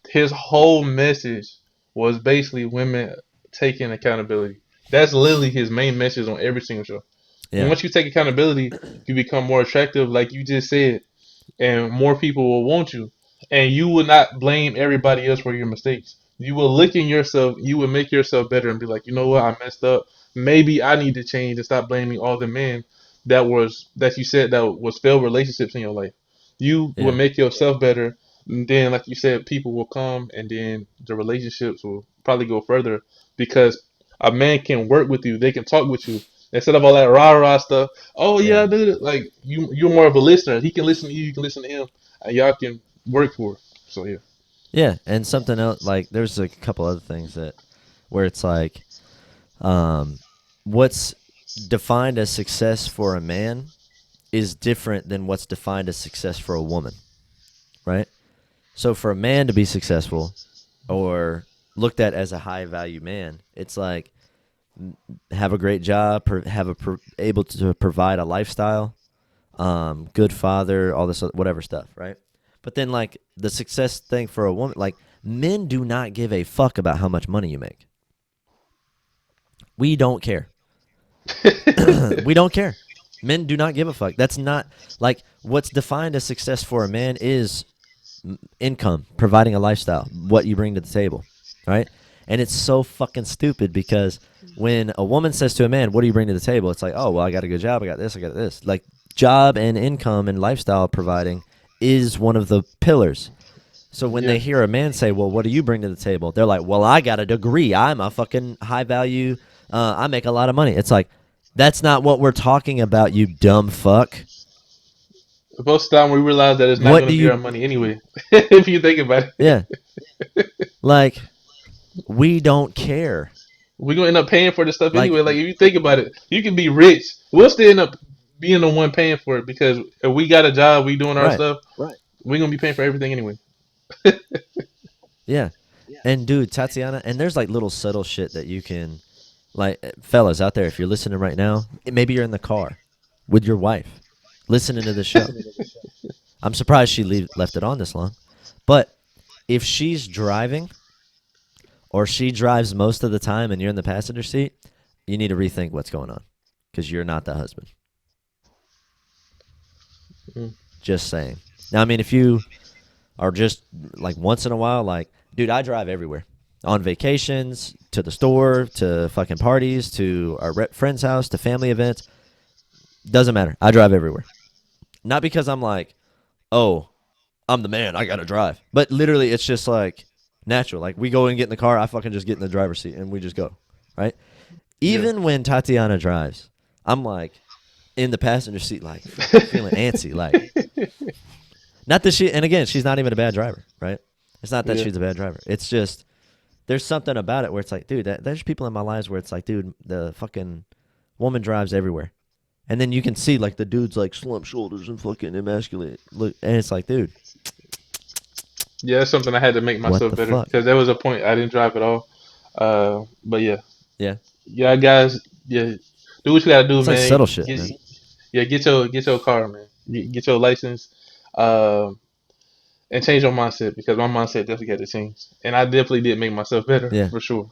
his whole message was basically women taking accountability. That's literally his main message on every single show. And Yeah, once you take accountability, you become more attractive, like you just said, and more people will want you. And you will not blame everybody else for your mistakes. You will look in yourself, you will make yourself better and be like, you know what, I messed up. Maybe I need to change and stop blaming all the men that you said that was failed relationships in your life. You will yeah, make yourself better. And then, like you said, people will come and then the relationships will probably go further because a man can work with you, they can talk with you. Instead of all that rah rah stuff, oh yeah, yeah, dude. Like you're more of a listener. He can listen to you. You can listen to him, and y'all can work for it. So yeah, yeah. And something else, like there's a couple other things that where it's like, um, what's defined as success for a man is different than what's defined as success for a woman, right? So for a man to be successful or looked at as a high value man, it's like have a great job, able to provide a lifestyle, good father, all this whatever stuff, right? But then like the success thing for a woman, like men do not give a fuck about how much money you make. We don't care. We don't care. Men do not give a fuck. That's not like what's defined as success for a man is income, providing a lifestyle, what you bring to the table, right? And it's so fucking stupid because when a woman says to a man, "What do you bring to the table?" It's like, "Oh, well, I got a good job, I got this, I got this." Like job and income and lifestyle providing is one of the pillars. So when yeah. they hear a man say, "Well, what do you bring to the table?" They're like, "Well, I got a degree. I'm a fucking high value. I make a lot of money." It's like that's not what we're talking about, you dumb fuck. Most of the time we realize that it's not What going do to be you? our money anyway. If you think about it, Yeah, like we don't care. we're gonna end up paying for this stuff Like, anyway. Like if you think about it, you can be rich. We'll still end up being the one paying for it because if we got a job, we doing our right? stuff. We're gonna be paying for everything anyway. Yeah, and dude, Tatiana, and there's like little subtle shit that you can, like, fellas out there, if you're listening right now, maybe you're in the car with your wife, listening to the show. I'm surprised she left it on this long, but if she's driving or she drives most of the time and you're in the passenger seat, you need to rethink what's going on because you're not the husband. Mm. Just saying. Now, I mean, if you are just like once in a while, like, dude, I drive everywhere on vacations, to the store, to fucking parties, to our friend's house, to family events. Doesn't matter. I drive everywhere. Not because I'm like, oh, I'm the man. I got to drive. But literally, it's just like natural. Like, we go and get in the car. I fucking just get in the driver's seat and we just go. Right? Yeah. Even when Tatiana drives, I'm like in the passenger seat, like fucking feeling antsy. Like, not that she, and again, she's not even a bad driver, right? It's not that Yeah. she's a bad driver. It's just there's something about it where it's like, dude, there's people in my lives where it's like, dude, the fucking woman drives everywhere. And then you can see like the dude's like slump shoulders and fucking emasculate. Look, and it's like, dude, Yeah, that's something I had to make what myself the better fuck? because there was a point I didn't drive at all. But yeah, Yeah. yeah, guys, yeah, do what you gotta do, It's like man. subtle shit, Get, man. yeah, get your car, man. Get your license, um, and change your mindset because my mindset definitely had to change, and I definitely did make myself better Yeah. for sure.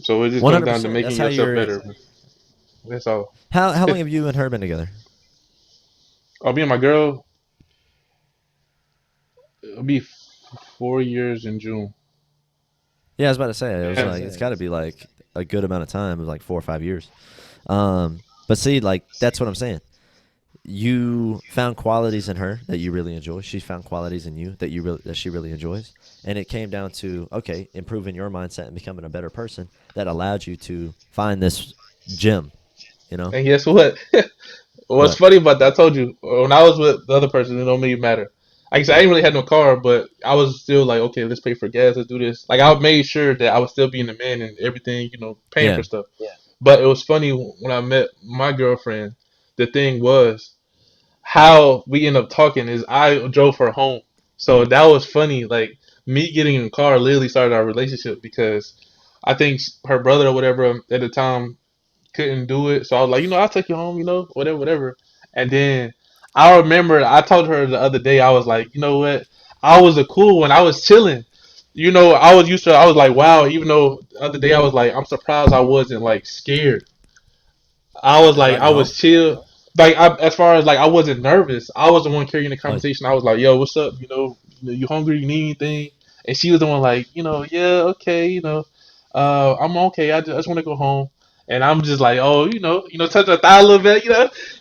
So it just comes down to 100%. making That's how yourself you're. better. That's all. How long have you and her been together? I'll be my girl. It'll be 4 years in June. Yeah, I was about to say, it was Yeah, like, it's got to be like a good amount of time, it was like 4 or 5 years. Um, But see, like that's what I'm saying. You found qualities in her that you really enjoy. She found qualities in you that she really enjoys, and it came down to okay, improving your mindset and becoming a better person that allowed you to find this gem. You know And guess what? What's what? funny about that? I told you when I was with the other person, it don't really matter. Like I said, I didn't really have no car, but I was still like, okay, let's pay for gas, let's do this. Like I made sure that I was still being the man and everything, paying Yeah, for stuff. But it was funny when I met my girlfriend. The thing was how we ended up talking is I drove her home, so that was funny. Like me getting in the car literally started our relationship because I think her brother or whatever at the time couldn't do it. So I was like, I'll take you home, whatever, whatever. And then I remember I told her the other day, I was like, you know what? I was a cool one. I was chilling. I was used to, I was like, wow, even though the other day I was like, I'm surprised I wasn't like scared. I was like, driving I home. was chill. Like, as far as like, I wasn't nervous. I was the one carrying the Oh, conversation. I was like, yo, what's up? You hungry? You need anything? And she was the one like, yeah, okay, I'm okay. I just want to go home. And I'm just like, oh, touch her thigh a little bit.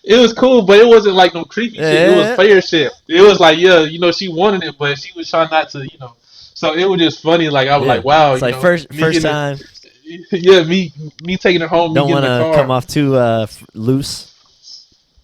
It was cool, but it wasn't like no creepy shit. It was yeah, player shit. It was like, yeah, she wanted it, but she was trying not to. So it was just funny. Like I was yeah. like, wow, It's like me first getting it. time. Yeah, me taking her home, me Don't getting want the to come car. off too loose.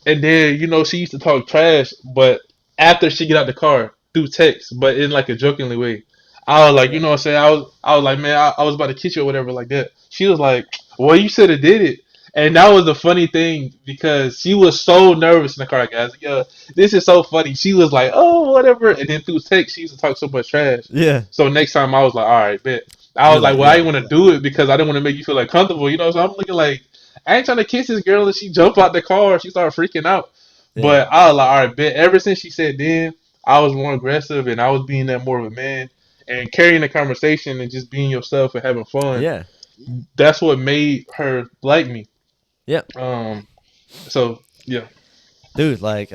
And then, she used to talk trash, but after she get out the car through text, but in like a jokingly way. I was like, Yeah, what I'm saying? I was like, man, I was about to kiss you or whatever like that. She was like, well, you should have did it. And that was the funny thing because she was so nervous in the car, guys. Yeah, this is so funny. She was like, oh, whatever. And then through text, she used to talk so much trash. yeah. So next time I was like, all right, bet. I You're was like, like, well, I yeah, didn't want to do it because I didn't want to make you feel uncomfortable, So I'm looking like, I ain't trying to kiss this girl, and she jump out the car. She started freaking out. yeah, But I was like, all right, bet. Ever since she said then, I was more aggressive and I was being that more of a man and carrying the conversation and just being yourself and having fun. yeah, That's what made her like me. yeah. So yeah, Dude, like,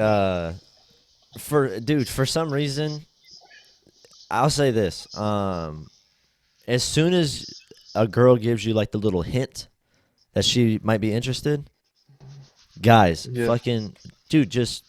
for some reason, I'll say this. As soon as a girl gives you like the little hint that she might be interested, guys, yeah, fucking, dude, just.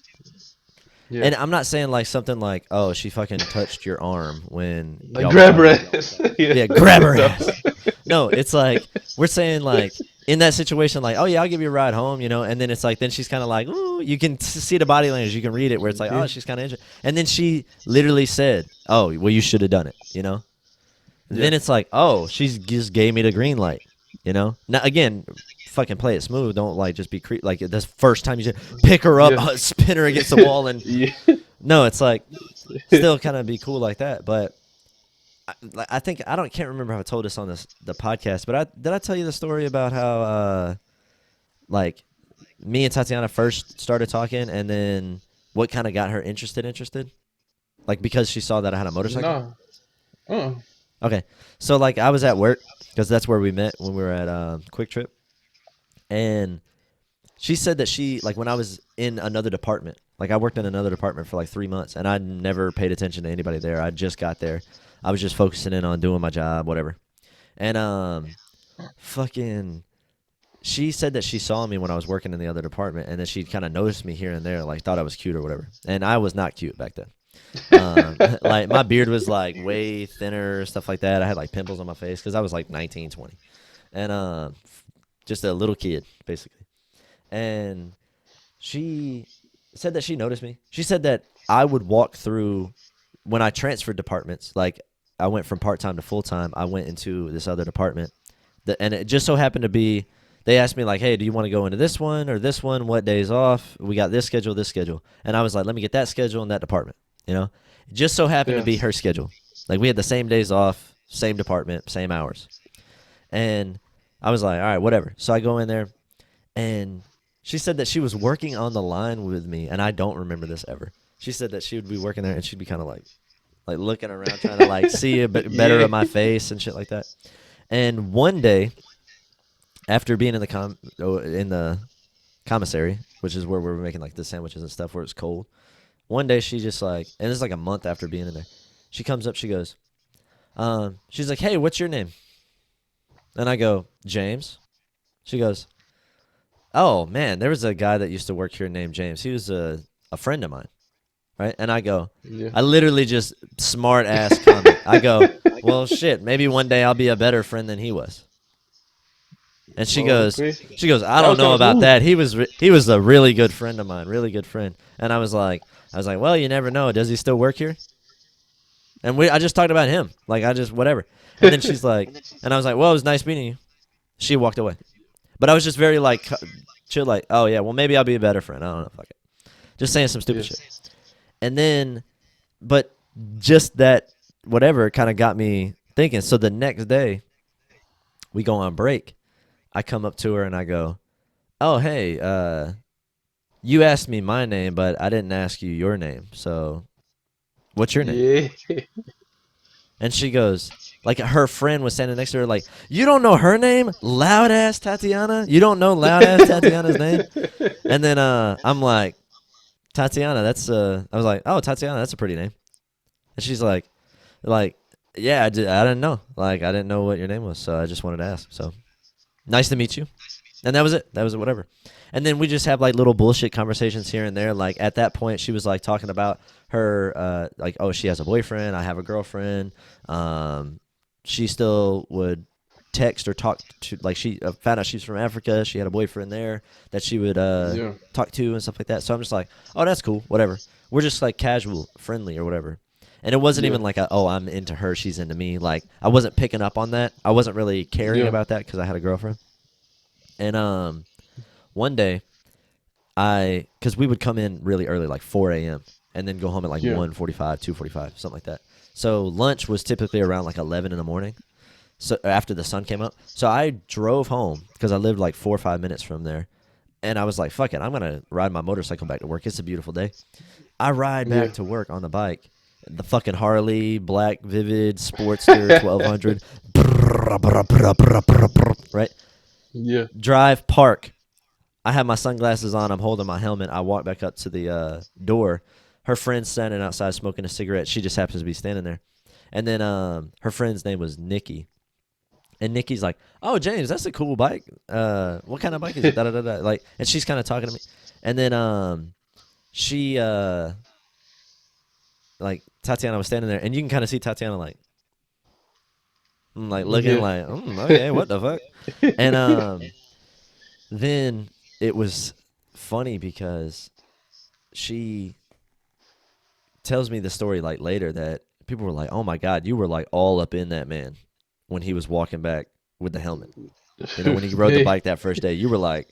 yeah. And I'm not saying like something like, oh, she fucking touched your arm when Like y'all were grab her talking. ass. Yeah. Yeah, grab her No. ass. No, it's like we're saying like in that situation, like, oh yeah, I'll give you a ride home, and then it's like then she's kind of like, ooh, you can see the body language, you can read it where it's like, oh, Yeah. she's kind of interested, and then she literally said, oh, well, you should have done it. Yeah. Then it's like, oh, she just gave me the green light. Now again, fucking play it smooth. Don't like just be like this first time you just pick her up, Yeah. spin her against the wall, and Yeah. no, it's like still kind of be cool like that, but. I think I don't can't remember how I told this on the podcast, but did I tell you the story about how like me and Tatiana first started talking, and then what kind of got her interested, like because she saw that I had a motorcycle. No. Uh. Okay, so like I was at work because that's where we met when we were at Quick Trip, and she said that she like when I was in another department, like I worked in another department for like 3 months, and I never paid attention to anybody there. I just got there. I was just focusing in on doing my job, whatever. And fucking, she said that she saw me when I was working in the other department, and that she kind of noticed me here and there, like thought I was cute or whatever. And I was not cute back then. Like my beard was like way thinner, stuff like that. I had like pimples on my face because I was like 19, 20, and just a little kid basically. And she said that she noticed me. She said that I would walk through when I transferred departments, like I went from part time to full time. I went into this other department, and it just so happened to be. They asked me like, "Hey, do you want to go into this one or this one? What days off? We got this schedule," and I was like, "Let me get that schedule in that department." It just so happened to Yeah. be her schedule. Like we had the same days off, same department, same hours, and I was like, "All right, whatever." So I go in there, and she said that she was working on the line with me, and I don't remember this ever. She said that she would be working there, and she'd be kind of like looking around, trying to like see a bit better Yeah. of my face and shit like that. And one day, after being in the commissary, which is where we were making like the sandwiches and stuff, where it's cold. One day she just like, and it's like a month after being in there, she comes up, she goes, she's like, "Hey, what's your name?" And I go, "James." She goes, oh man, there was a guy that used to work here named James. He was a friend of mine, right? And Yeah. I literally just smart ass comment. I go, well, shit, maybe one day I'll be a better friend than he was. And Oh, okay. she goes, I That don't was know kind of about smooth. that. He was a really good friend of mine, really good friend. And I was like, well, you never know. Does he still work here? And I just talked about him, like I just whatever. And then she's like, and I was like, well, it was nice meeting you. She walked away, but I was just very like chill, like, oh yeah, well maybe I'll be a better friend. I don't know, fuck it, just saying some stupid Yeah. shit. And then, but just that whatever kind of got me thinking. So the next day we go on break. I come up to her and I go, oh hey, you asked me my name, but I didn't ask you your name. So what's your name? Yeah. And she goes, like her friend was standing next to her, like, you don't know her name? Loud ass Tatiana? You don't know loud ass Tatiana's name? And then I'm like, Tatiana, that's I was like, oh Tatiana, that's a pretty name. And she's like, yeah, I didn't know. Like I didn't know what your name was, so I just wanted to ask. So nice to meet you. And that was it. That was whatever. And then we just have like little bullshit conversations here and there. Like at that point, she was like talking about her, like, oh, she has a boyfriend. I have a girlfriend. She still would text or talk to, like, she found out she's from Africa. She had a boyfriend there that she would Yeah. talk to and stuff like that. So I'm just like, oh, that's cool. Whatever. We're just like casual, friendly or whatever. And it wasn't Yeah. even like, oh, I'm into her. She's into me. Like I wasn't picking up on that. I wasn't really caring Yeah. about that because I had a girlfriend. And one day because we would come in really early, like 4 a.m., and then go home at like Yeah. 1:45, 2:45, something like that. So lunch was typically around like 11 in the morning. So after the sun came up, so I drove home because I lived like 4 or 5 minutes from there, and I was like, "Fuck it, I'm gonna ride my motorcycle back to work. It's a beautiful day." I ride Yeah. back to work on the bike, the fucking Harley, black Vivid Sportster 1200, right? Yeah. Drive, park, I have my sunglasses on. I'm holding my helmet. I walk back up to the door. Her friend's standing outside smoking a cigarette. She just happens to be standing there. And then her friend's name was Nikki. And Nikki's like, "Oh, James, that's a cool bike. What kind of bike is it?" Da da da da. Like, and she's kind of talking to me. And then she like Tatiana was standing there, and you can kind of see Tatiana like looking Yeah. like, okay, what the fuck? And then it was funny because she tells me the story like later that people were like, "Oh my god, you were like all up in that man when he was walking back with the helmet." You know, when he rode the Yeah. bike that first day, you were like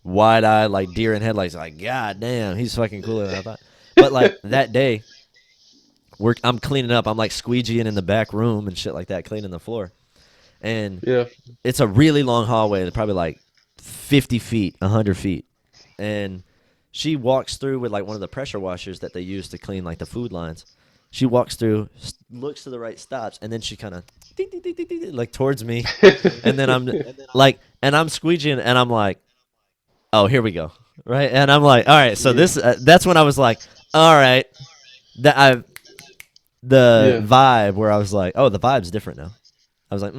wide eyed, like deer in headlights, like God damn, he's fucking cooler than I thought. But like that day, I'm cleaning up. I'm like squeegeeing in the back room and shit like that, cleaning the floor, and Yeah. it's a really long hallway, probably like 50 feet, 100 feet, and she walks through with like one of the pressure washers that they use to clean like the food lines. She walks through, looks to the right, stops, and then she kind of like towards me, and then I'm like, and I'm squeegeeing, and I'm like, oh, here we go, right? And I'm like, all right, so Yeah. this that's when I was like, all right, that I the Yeah. vibe where I was like, oh, the vibe's different now. I was like,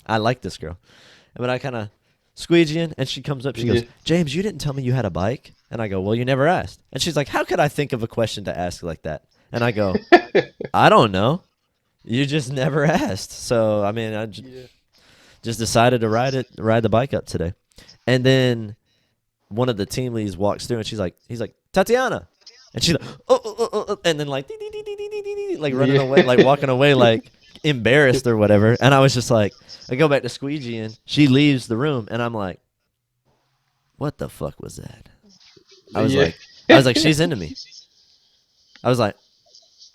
I like this girl. But I kind of squeegee in, and she comes up. She Yeah. goes, James, you didn't tell me you had a bike. And I go, well, you never asked. And she's like, how could I think of a question to ask like that? And I go, I don't know. You just never asked. So, I mean, Yeah. just decided to ride the bike up today. And then one of the team leads walks through, and he's like, Tatiana. And she's like, and then like, like running Yeah. away, like walking away, like embarrassed or whatever. And I was just like, I go back to squeegeeing. She leaves the room, and I'm like, what the fuck was that? I was Yeah. like, I was like, she's into me. I was like,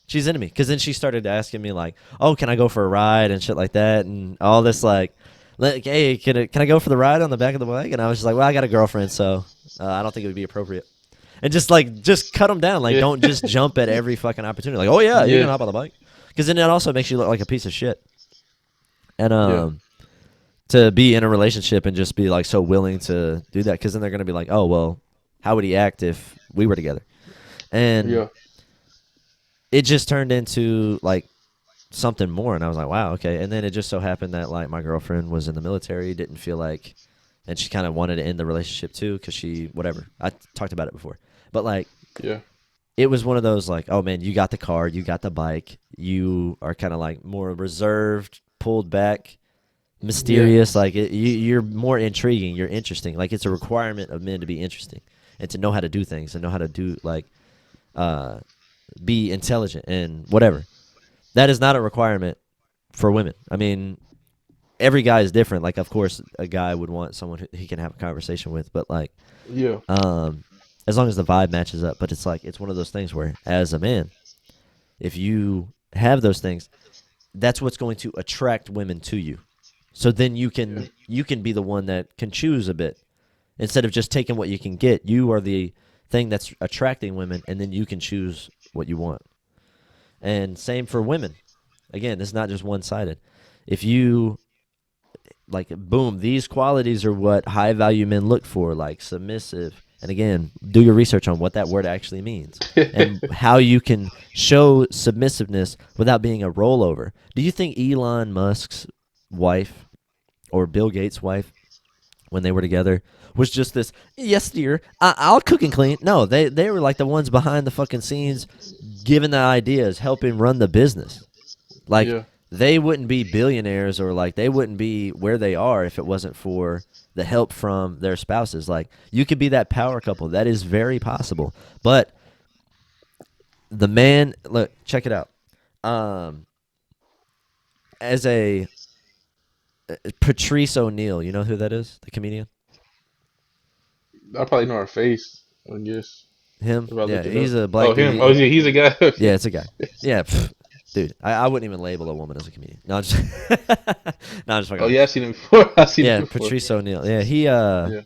she's into me, because then she started asking me like, oh, can I go for a ride and shit like that, and all this like, hey, can I go for the ride on the back of the bike? And I was just like, well, I got a girlfriend, so I don't think it would be appropriate. And just cut them down. Like, Yeah. don't just jump at every fucking opportunity. Like, oh yeah, you can Yeah. hop on the bike, because then it also makes you look like a piece of shit. And Yeah. to be in a relationship and just be like so willing to do that, because then they're gonna be like, oh well, how would he act if we were together? And Yeah. it just turned into like something more, and I was like, wow, okay. And then it just so happened that like my girlfriend was in the military, didn't feel like and she kind of wanted to end the relationship too because she whatever. I talked about it before, but like Yeah. it was one of those like, oh man, you got the car, you got the bike, you are kind of like more reserved, pulled back, Yeah. mysterious. Like you're more intriguing, you're interesting. Like it's a requirement of men to be interesting and to know how to do things and know how to do like uh, be intelligent and whatever. That is not a requirement for women. I mean, every guy is different. Like, of course, a guy would want someone who he can have a conversation with, but like, Yeah. um, as long as the vibe matches up. But it's like it's one of those things where, as a man, if you have those things, that's what's going to attract women to you. So then Yeah. you can be the one that can choose a bit instead of just taking what you can get. You are the thing that's attracting women, and then you can choose what you want. And same for women. Again, it's not just one sided. If you like, boom, these qualities are what high value men look for, like submissive. And again, do your research on what that word actually means and how you can show submissiveness without being a rollover. Do you think Elon Musk's wife or Bill Gates' wife, when they were together, was just this, yes, dear, I'll cook and clean? No, they were like the ones behind the fucking scenes, giving the ideas, helping run the business. Like, Yeah. they wouldn't be billionaires or like they wouldn't be where they are if it wasn't for the help from their spouses. Like, you could be that power couple. That is very possible. But the man, look, check it out. Um, as a Patrice O'Neal, you know who that is? The comedian? I probably know her face. I guess Him? if I Yeah, look it up. he's a black Oh, dude. him. Oh, yeah, he's a guy. Yeah, Okay. it's a guy. Yeah, dude, I wouldn't even label a woman as a comedian. No, I'm just, no, I'm just fucking Oh, around. yeah, I've seen him before. I've seen him Yeah, before. Patrice O'Neal. Yeah, Yeah.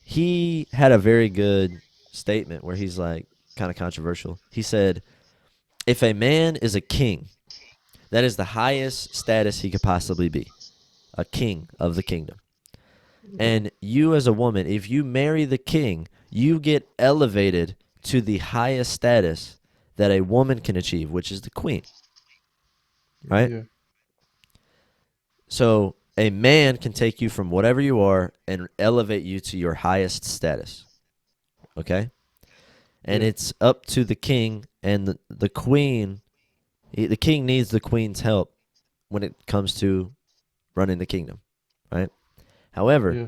he had a very good statement where he's like kind of controversial. He said, "If a man is a king, that is the highest status he could possibly be, a king of the kingdom. And you as a woman, if you marry the king, you get elevated to the highest status that a woman can achieve, which is the queen, right? Yeah. So a man can take you from whatever you are and elevate you to your highest status, okay? And Yeah. it's up to the king and the queen. The king needs the queen's help when it comes to running the kingdom, right? However, Yeah.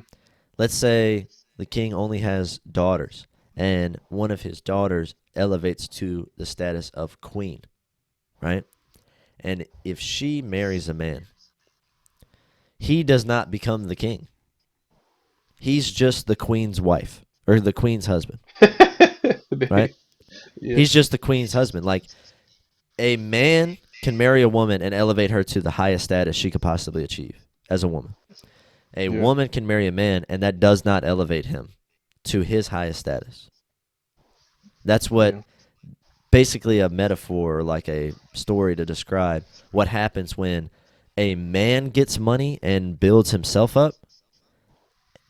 let's say the king only has daughters, and one of his daughters elevates to the status of queen, right? And if she marries a man, he does not become the king. He's just the queen's wife or the queen's husband, right? Yeah. He's just the queen's husband. Like, a man can marry a woman and elevate her to the highest status she could possibly achieve as a woman. A Yeah. woman can marry a man, and that does not elevate him to his highest status. That's what Yeah. basically a metaphor, like a story to describe what happens when a man gets money and builds himself up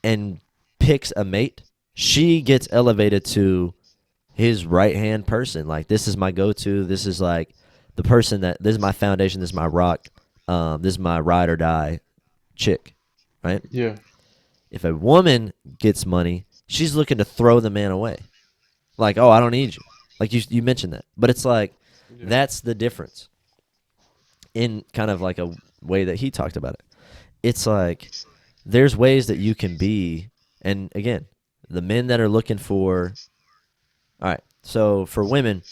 and picks a mate. She gets elevated to his right hand person. Like, this is my go to. This is like the person that this is my foundation. This is my rock. This is my ride or die chick, right? Yeah. If a woman gets money, she's looking to throw the man away. Like, oh, I don't need you. Like you mentioned that, but it's like Yeah. that's the difference in kind of like a way that he talked about it. It's like there's ways that you can be, and again, the men that are looking for. All right, so for women,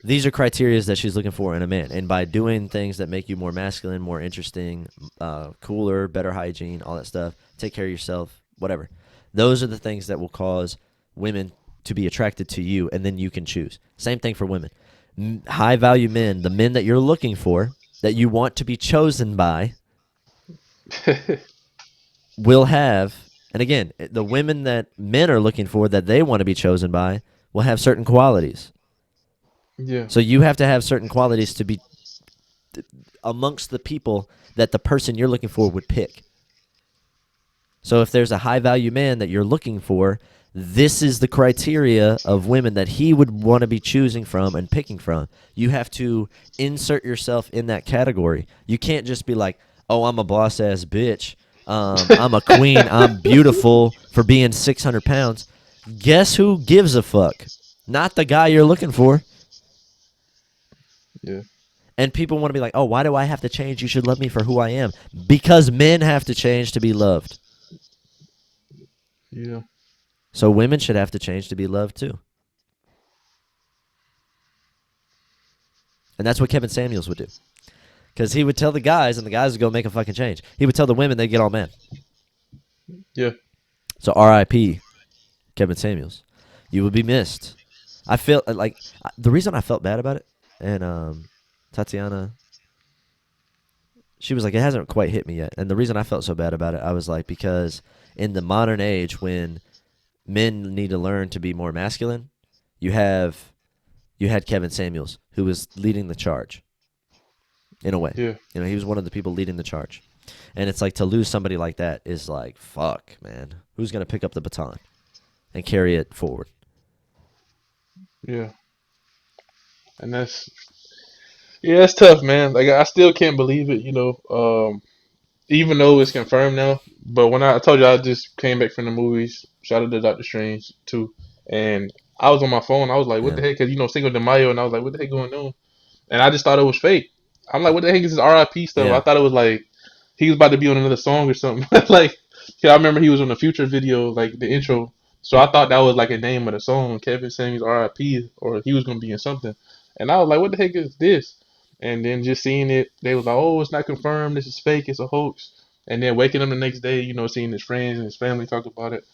these are criteria that she's looking for in a man, and by doing things that make you more masculine, more interesting, cooler, better hygiene, all that stuff, take care of yourself, whatever. Those are the things that will cause women to be attracted to you, and then you can choose. Same thing for women. High value men, the men that you're looking for, that you want to be chosen by, will have, and again, the women that men are looking for that they want to be chosen by will have certain qualities. Yeah. So you have to have certain qualities to be amongst the people that the person you're looking for would pick. So if there's a high value man that you're looking for, this is the criteria of women that he would want to be choosing from and picking from. You have to insert yourself in that category. You can't just be like, oh, I'm a boss ass bitch. I'm a queen. I'm beautiful for being 600 pounds. Guess who gives a fuck? Not the guy you're looking for. Yeah. And people want to be like, oh, why do I have to change? You should love me for who I am. Because men have to change to be loved. Yeah. So women should have to change to be loved too. And that's what Kevin Samuels would do. Because he would tell the guys, and the guys would go make a fucking change. He would tell the women, they'd get all mad. Yeah. So R.I.P Kevin Samuels. You would be missed. I feel like the reason I felt bad about it, and Tatiana, she was like, it hasn't quite hit me yet. And the reason I felt so bad about it, I was like, because in the modern age when men need to learn to be more masculine, you had Kevin Samuels who was leading the charge in a way. Yeah. You know, he was one of the people leading the charge. And it's like to lose somebody like that is like, fuck, man. Who's going to pick up the baton and carry it forward? Yeah. And that's yeah, it's tough, man. Like I still can't believe it, even though it's confirmed now. But when I told you I just came back from the movies, shout out to Doctor Strange too, and I was on my phone. I was like, "What Yeah. the heck?" Because Cinco de Mayo, and I was like, "What the heck going on?" And I just thought it was fake. I'm like, "What the heck is this R.I.P stuff?" I Yeah. thought it was like he was about to be on another song or something. Like, yeah, I remember he was on the Future video, like the intro. So I thought that was like a name of the song, Kevin Samuels R.I.P. or he was gonna be in something. And I was like, "What the heck is this?" And then just seeing it, they was like, "Oh, it's not confirmed. This is fake. It's a hoax." And then waking up the next day, seeing his friends and his family talk about it,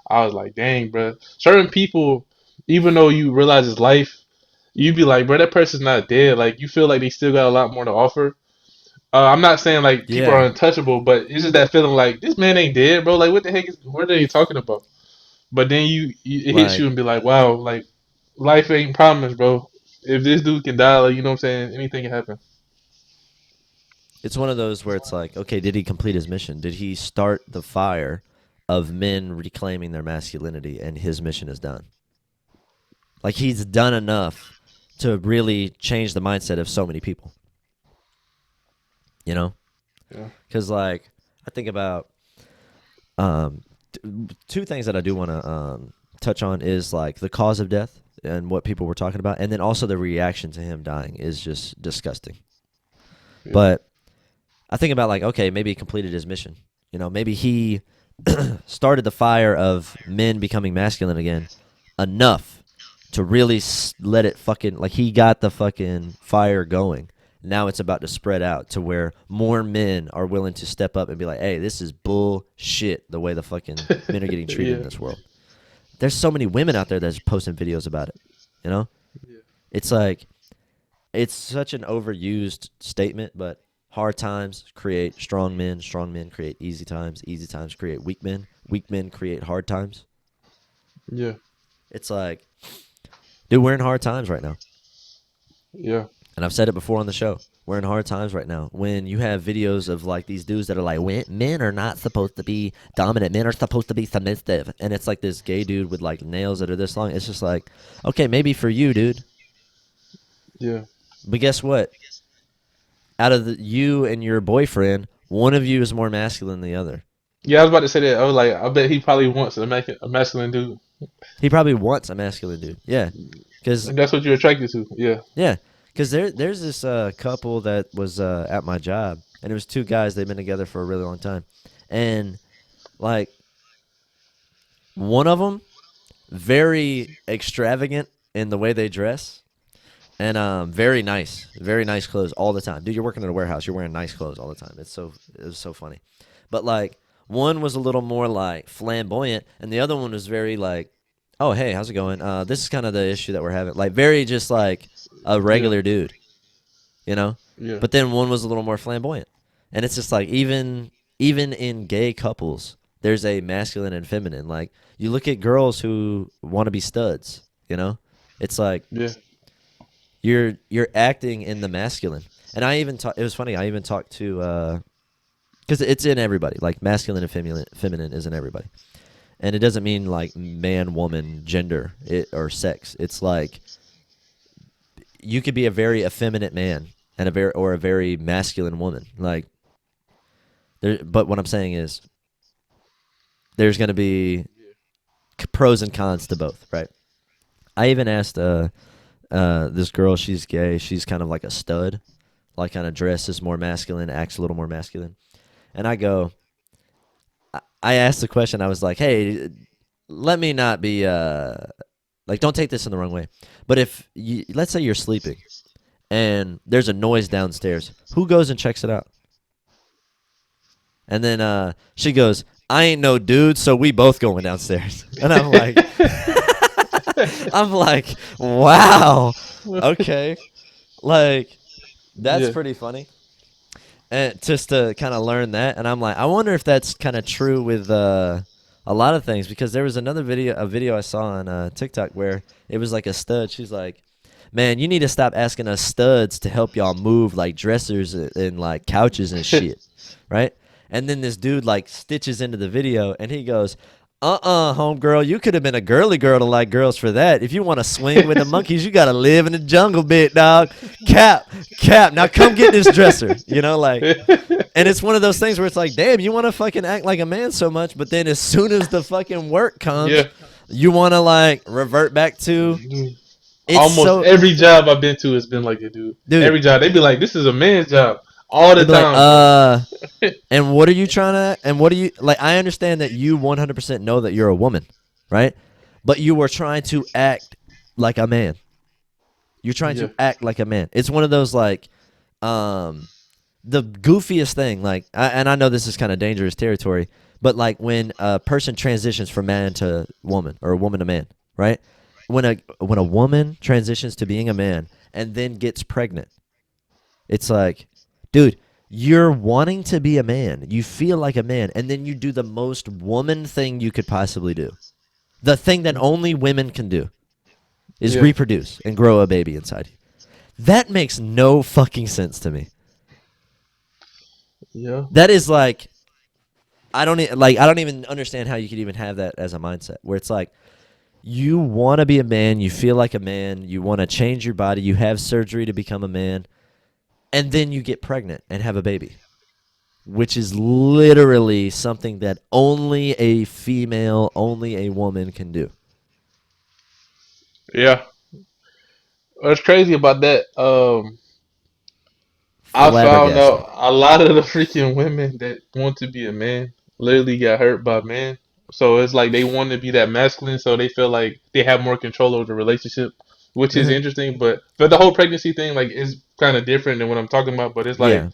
I was like, "Dang, bro." Certain people, even though you realize it's life, you'd be like, "Bro, that person's not dead." Like you feel like they still got a lot more to offer. I'm not saying like people are Yeah. untouchable, but it's just that feeling like this man ain't dead, bro. Like what the heck is what are they talking about? But then it hits you Like, and be like, wow, like life ain't promised, bro. If this dude can die, like you know what I'm saying, anything can happen. it's one of those where it's like, okay, did he complete his mission? Did he start the fire of men reclaiming their masculinity and his mission is done? Like, he's done enough to really change the mindset of so many people, you know? Yeah, Because, like, I think about um, two things that I do want to touch on is, like, the cause of death and what people were talking about. And then also the reaction to him dying is just disgusting. yeah, But I think about, like, okay, maybe he completed his mission. You know, maybe he started the fire of men becoming masculine again enough to really let it fucking, like, he got the fucking fire going. Now it's about to spread out to where more men are willing to step up and be like, hey, this is bullshit the way the fucking men are getting treated in yeah, this world. There's so many women out there that's posting videos about it, you know? yeah, It's like, it's such an overused statement, but hard times create strong men create easy times create weak men create hard times. yeah, It's like, dude, we're in hard times right now. yeah, And I've said it before on the show. We're in hard times right now. When you have videos of like these dudes that are like, men are not supposed to be dominant. Men are supposed to be submissive. And it's like this gay dude with like nails that are this long. It's just like, okay, maybe for you, dude. yeah. But guess what? Out of you and your boyfriend, one of you is more masculine than the other. Yeah, I was about to say that. I was like, I bet he probably wants a masculine dude, He probably wants a masculine dude. Yeah. Because, and that's what you're attracted to. Yeah, yeah. Because there's this couple that was at my job, and it was two guys. They've been together for a really long time. And, like, one of them, very extravagant in the way they dress, and very nice clothes all the time. Dude, you're working at a warehouse. You're wearing nice clothes all the time. It was so funny. But like one was a little more like flamboyant, and the other one was very like, oh hey, how's it going? This is kind of the issue that we're having. Like very just like a yeah, regular dude, you know. yeah, But then one was a little more flamboyant, and it's just like even in gay couples, there's a masculine and feminine. Like you look at girls who want to be studs, you know. It's like yeah, you're acting in the masculine. And I even it was funny. I even talked to because it's in everybody. Like masculine and feminine is in everybody, and it doesn't mean like man, woman, gender, or sex. It's like you could be a very effeminate man and a very masculine woman. Like But what I'm saying is, there's going to be pros and cons to both, right? I even asked this girl. She's gay. She's kind of like a stud, like kind of dresses more masculine, acts a little more masculine. And I go, I asked the question. I was like, hey, let me not be like, don't take this in the wrong way. But if you, let's say you're sleeping and there's a noise downstairs, who goes and checks it out? And then she goes, I ain't no dude, so we both going downstairs. And I'm like, I'm like, wow, okay, like that's Yeah. pretty funny. And just to kind of learn that, and I'm like, I wonder if that's kind of true with a lot of things, because there was another video I saw on TikTok where it was like a stud. She's like, man, you need to stop asking us studs to help y'all move like dressers and like couches and shit, right? And then this dude like stitches into the video and he goes, homegirl, you could have been a girly girl to like girls for that. If you want to swing with the monkeys, you got to live in the jungle bit, dog. Cap, cap. Now come get this dresser, like. And it's one of those things where it's like, damn, you want to fucking act like a man so much, but then as soon as the fucking work comes, Yeah. you want to like revert back to. It's Almost so, every job I've been to has been like it, dude. dude. Every job they be like, "This is a man's job," all the They'd be like, time, bro. and what are you trying to? And what are you like? I understand that you 100% know that you're a woman, right? But you were trying to act like a man. You're trying Yeah. to act like a man. It's one of those like, um, the goofiest thing. Like, and I know this is kind of dangerous territory, but like when a person transitions from man to woman or woman to man, right? When a woman transitions to being a man and then gets pregnant, it's like, dude, you're wanting to be a man. You feel like a man, and then you do the most woman thing you could possibly do. The thing that only women can do is Yeah. reproduce and grow a baby inside you. That makes no fucking sense to me. Yeah. That is like, I don't even understand how you could even have that as a mindset where it's like you want to be a man, you feel like a man, you want to change your body, you have surgery to become a man, and then you get pregnant and have a baby, which is literally something that only a female, only a woman can do. Yeah. What's crazy about that? I found Flabbergasted. out a lot of the freaking women that want to be a man literally got hurt by men. So it's like they want to be that masculine, so they feel like they have more control over the relationship, which is Uh-huh. interesting. But the whole pregnancy thing like is kind of different than what I'm talking about. But it's like Yeah.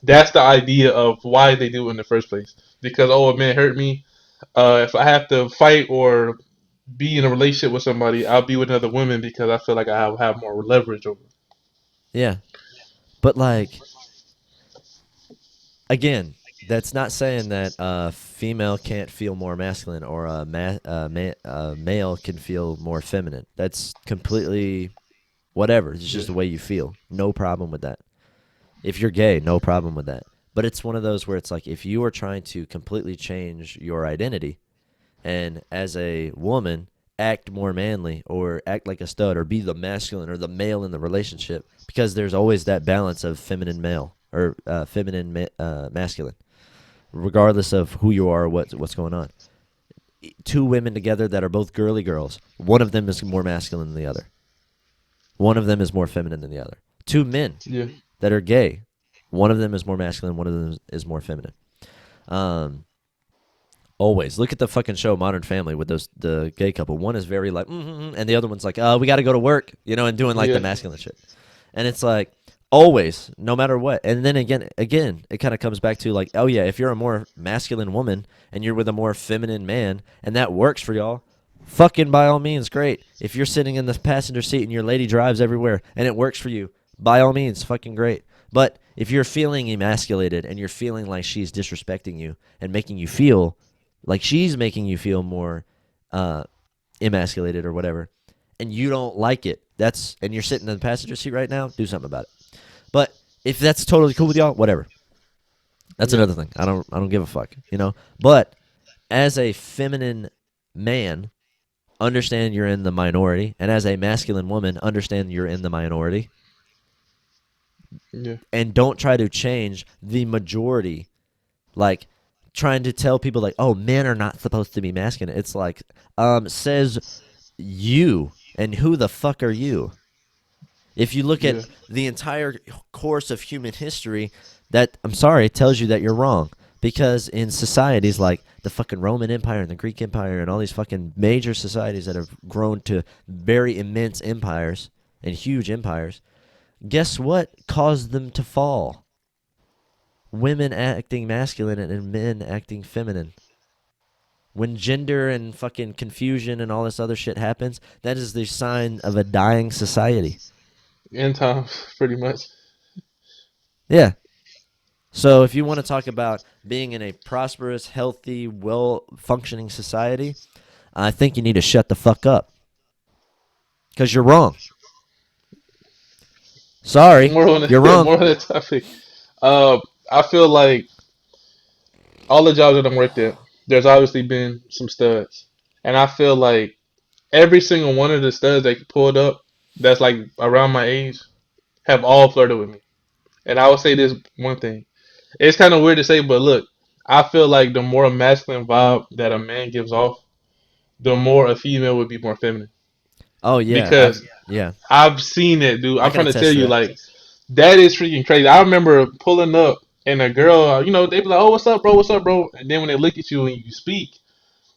that's the idea of why they do it in the first place. Because oh, a man hurt me. If I have to fight or be in a relationship with somebody, I'll be with another woman because I feel like I have more leverage over. Yeah. But like, again, that's not saying that a female can't feel more masculine or a male can feel more feminine. That's completely whatever. It's Yeah. just the way you feel. No problem with that. If you're gay, no problem with that. But it's one of those where it's like if you are trying to completely change your identity and as a woman act more manly or act like a stud or be the masculine or the male in the relationship, because there's always that balance of feminine male or masculine, regardless of who you are or what's going on. Two women together that are both girly girls, one of them is more masculine than the other. One of them is more feminine than the other. Two men Yeah. that are gay, one of them is more masculine, one of them is more feminine. Um, Always look at the fucking show Modern Family with the gay couple. One is very like, and the other one's like, we got to go to work, and doing like the Yeah. masculine shit. And it's like always, no matter what. And then again, it kind of comes back to like, oh yeah, if you're a more masculine woman and you're with a more feminine man, and that works for y'all, fucking by all means, great. If you're sitting in the passenger seat and your lady drives everywhere and it works for you, by all means, fucking great. But if you're feeling emasculated and you're feeling like she's disrespecting you and making you feel like she's making you feel more uh, emasculated or whatever, and you don't like it, and you're sitting in the passenger seat right now, do something about it. But if that's totally cool with y'all, whatever. That's Yeah. another thing. I don't give a fuck. But as a feminine man, understand you're in the minority, and as a masculine woman, understand you're in the minority, Yeah. and don't try to change the majority like trying to tell people like, oh, men are not supposed to be masculine. It's like, says you, and who the fuck are you? If you look Yeah. at the entire course of human history, that, I'm sorry, it tells you that you're wrong. Because in societies like the fucking Roman Empire and the Greek Empire and all these fucking major societies that have grown to very immense empires and huge empires, guess what caused them to fall? Women acting masculine and men acting feminine. When gender and fucking confusion and all this other shit happens, that is the sign of a dying society. End times, pretty much. Yeah. So if you want to talk about being in a prosperous, healthy, well functioning society, I think you need to shut the fuck up. Because you're wrong. Sorry, More on you're the wrong. more on the topic. Uh, I feel like all the jobs that I'm worked at, there's obviously been some studs, and I feel like every single one of the studs that pulled up, that's like around my age, have all flirted with me. And I would say this one thing. It's kind of weird to say, but look, I feel like the more masculine vibe that a man gives off, the more a female would be more feminine. Oh yeah, Because yeah, I've seen it, dude. I I'm can trying to attest tell to you, that. like, that is freaking crazy. I remember pulling up and a girl, they be like, "Oh, what's up, bro? What's up, bro?" And then when they look at you and you speak,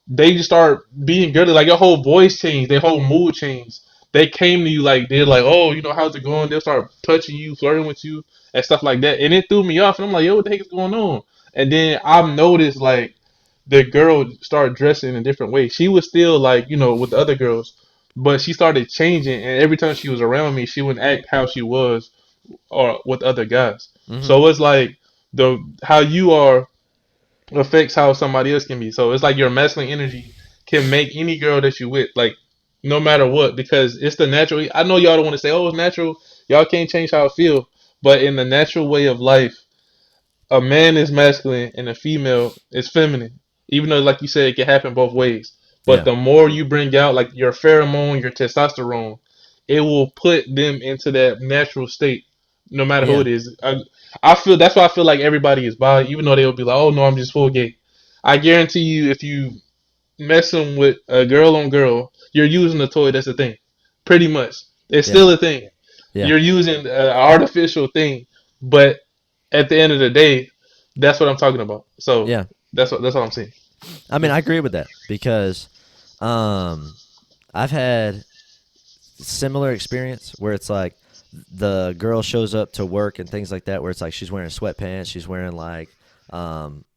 they just start being girly. Like your whole voice changed, their whole mood changed. They came to you like they're like, "Oh, how's it going?" They'll start touching you, flirting with you, and stuff like that. And it threw me off. And I'm like, "Yo, what the heck is going on?" And then I've noticed like the girl started dressing in a different way. She was still like, with the other girls, but she started changing. And every time she was around me, she wouldn't act how she was or with other guys. Mm-hmm. So it's like the how you are affects how somebody else can be. So it's like your masculine energy can make any girl that you with, like no matter what, because it's the natural. I know y'all don't want to say, "Oh, it's natural." Y'all can't change how I feel, but in the natural way of life, a man is masculine and a female is feminine. Even though, like you said, it can happen both ways. But Yeah, the more you bring out, like your pheromone, your testosterone, it will put them into that natural state, no matter who yeah, it is. I feel that's why I feel like everybody is bi, even though they'll be like, "Oh no, I'm just full gay." I guarantee you, if you messing with a girl on girl, you're using a toy. That's a thing, pretty much. It's yeah, still a thing. yeah, You're using an artificial thing, but at the end of the day, that's what I'm talking about. So yeah. that's what I'm saying. I mean, Yeah, I agree with that because um, I've had similar experience where it's like the girl shows up to work and things like that, where it's like she's wearing sweatpants, she's wearing like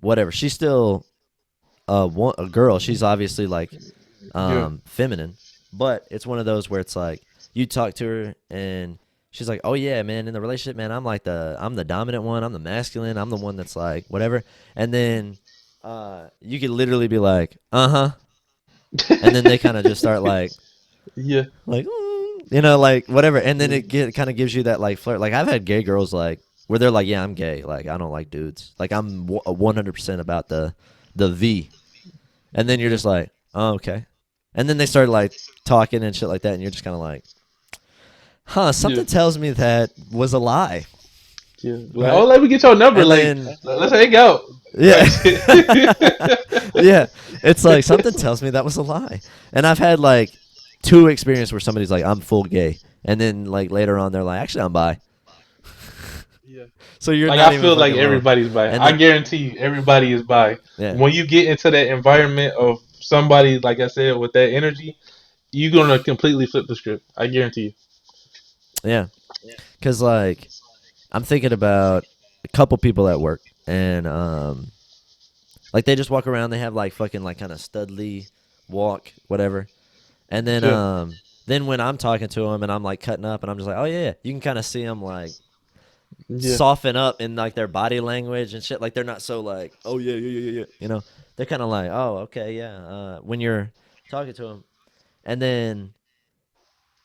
whatever. She's still a girl. She's obviously like yeah, feminine, but it's one of those where it's like you talk to her and she's like, "Oh yeah, man, in the relationship, man, I'm the dominant one. I'm the masculine. I'm the one that's like whatever." And then you could literally be like, "Uh huh," and then they kind of just start yeah, like like whatever, and then it kind of gives you that like flirt. Like I've had gay girls like where they're like, "Yeah, I'm gay. Like I don't like dudes. Like I'm 100% about the V." And then you're yeah, just like, "Oh, okay." And then they start like talking and shit like that, and you're just kind of like, "Huh? yeah, Something tells me that was a lie, yeah. Like, oh, right?" let me get your number. And Like, then let's hang out. yeah, Type shit. yeah, it's like something tells me that was a lie. And I've had like two experiences where somebody's like, "I'm full gay," and then like later on they're like, "Actually, I'm bi." Yeah. So you're Like not I even feel like fucking wrong. everybody's bi. And I then guarantee you, everybody is bi. yeah, When you get into that environment of somebody, like I said, with that energy, you're gonna completely flip the script. I guarantee yeah, because like I'm thinking about a couple people at work, and like they just walk around, they have like fucking like kind of studly walk, whatever. And you. then when I'm talking to them and I'm like cutting up and I'm just like, "Oh yeah," you can kind of see them like Yeah, soften up in like their body language and shit. Like they're not so like, "Oh yeah, yeah, yeah, yeah," They're kind of like, "Oh, okay, yeah." When you're talking to them, and then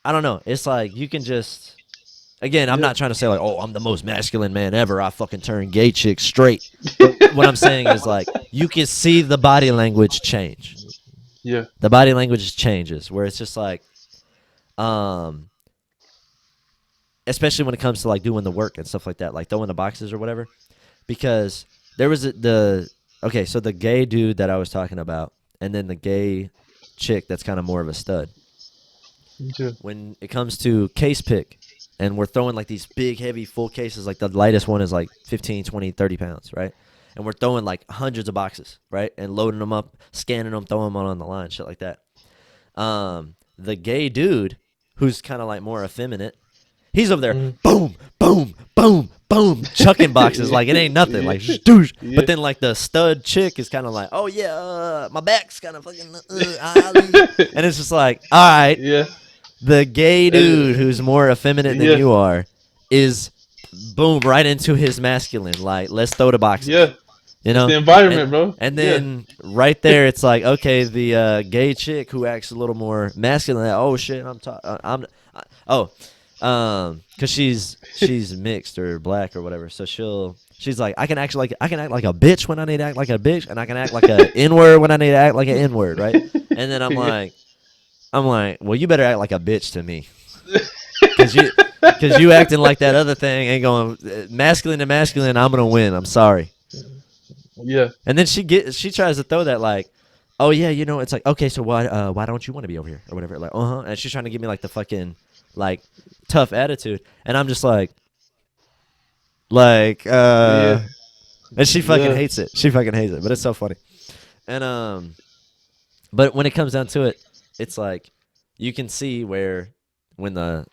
I don't know, it's like you can just again, I'm yeah, not trying to say like, "Oh, I'm the most masculine man ever. I fucking turn gay chicks straight." But what I'm saying is like you can see the body language change. yeah, The body language changes where it's just like um especially when it comes to like doing the work and stuff like that, like throwing the boxes or whatever, because there was the okay, so the gay dude that I was talking about, and then the gay chick that's kind of more of a stud. Yeah. When it comes to case pick, and we're throwing like these big, heavy, full cases, like the lightest one is like 15, 20, 30 pounds, right? And we're throwing like hundreds of boxes, right? And loading them up, scanning them, throwing them on the line, shit like that. The gay dude, who's kind of like more effeminate, he's over there, Mhm. boom, boom, boom, boom, chucking boxes Yeah. like it ain't nothing, Yeah. like douche. Yeah. But then like the stud chick is kind of like, oh yeah, my back's kind of fucking, and it's just like, all right, Yeah. the gay dude Uh, who's more effeminate than yeah. you are is boom right into his masculine. Like, let's throw the boxes, Yeah. you It's the know, and environment, bro. and Yeah. then right there, it's like, okay, the gay chick who acts a little more masculine. Like, oh shit, oh, because she's mixed or black or whatever. So she's like, I can act like a bitch when I need to act like a bitch, and I can act like a n word when I need to act like an n word, right? And then Yeah. I'm like, well, you better act like a bitch to me, cause you acting like that other thing ain't going masculine to masculine. I'm gonna win. I'm sorry. Yeah. And then she tries to throw that like, oh yeah, it's like, okay, so why don't you want to be over here or whatever? Like, and she's trying to give me like the fucking like tough attitude, and I'm just like Yeah. and she fucking Yeah. hates it. She fucking hates it, but it's so funny. And but when it comes down to it, it's like you can see where when the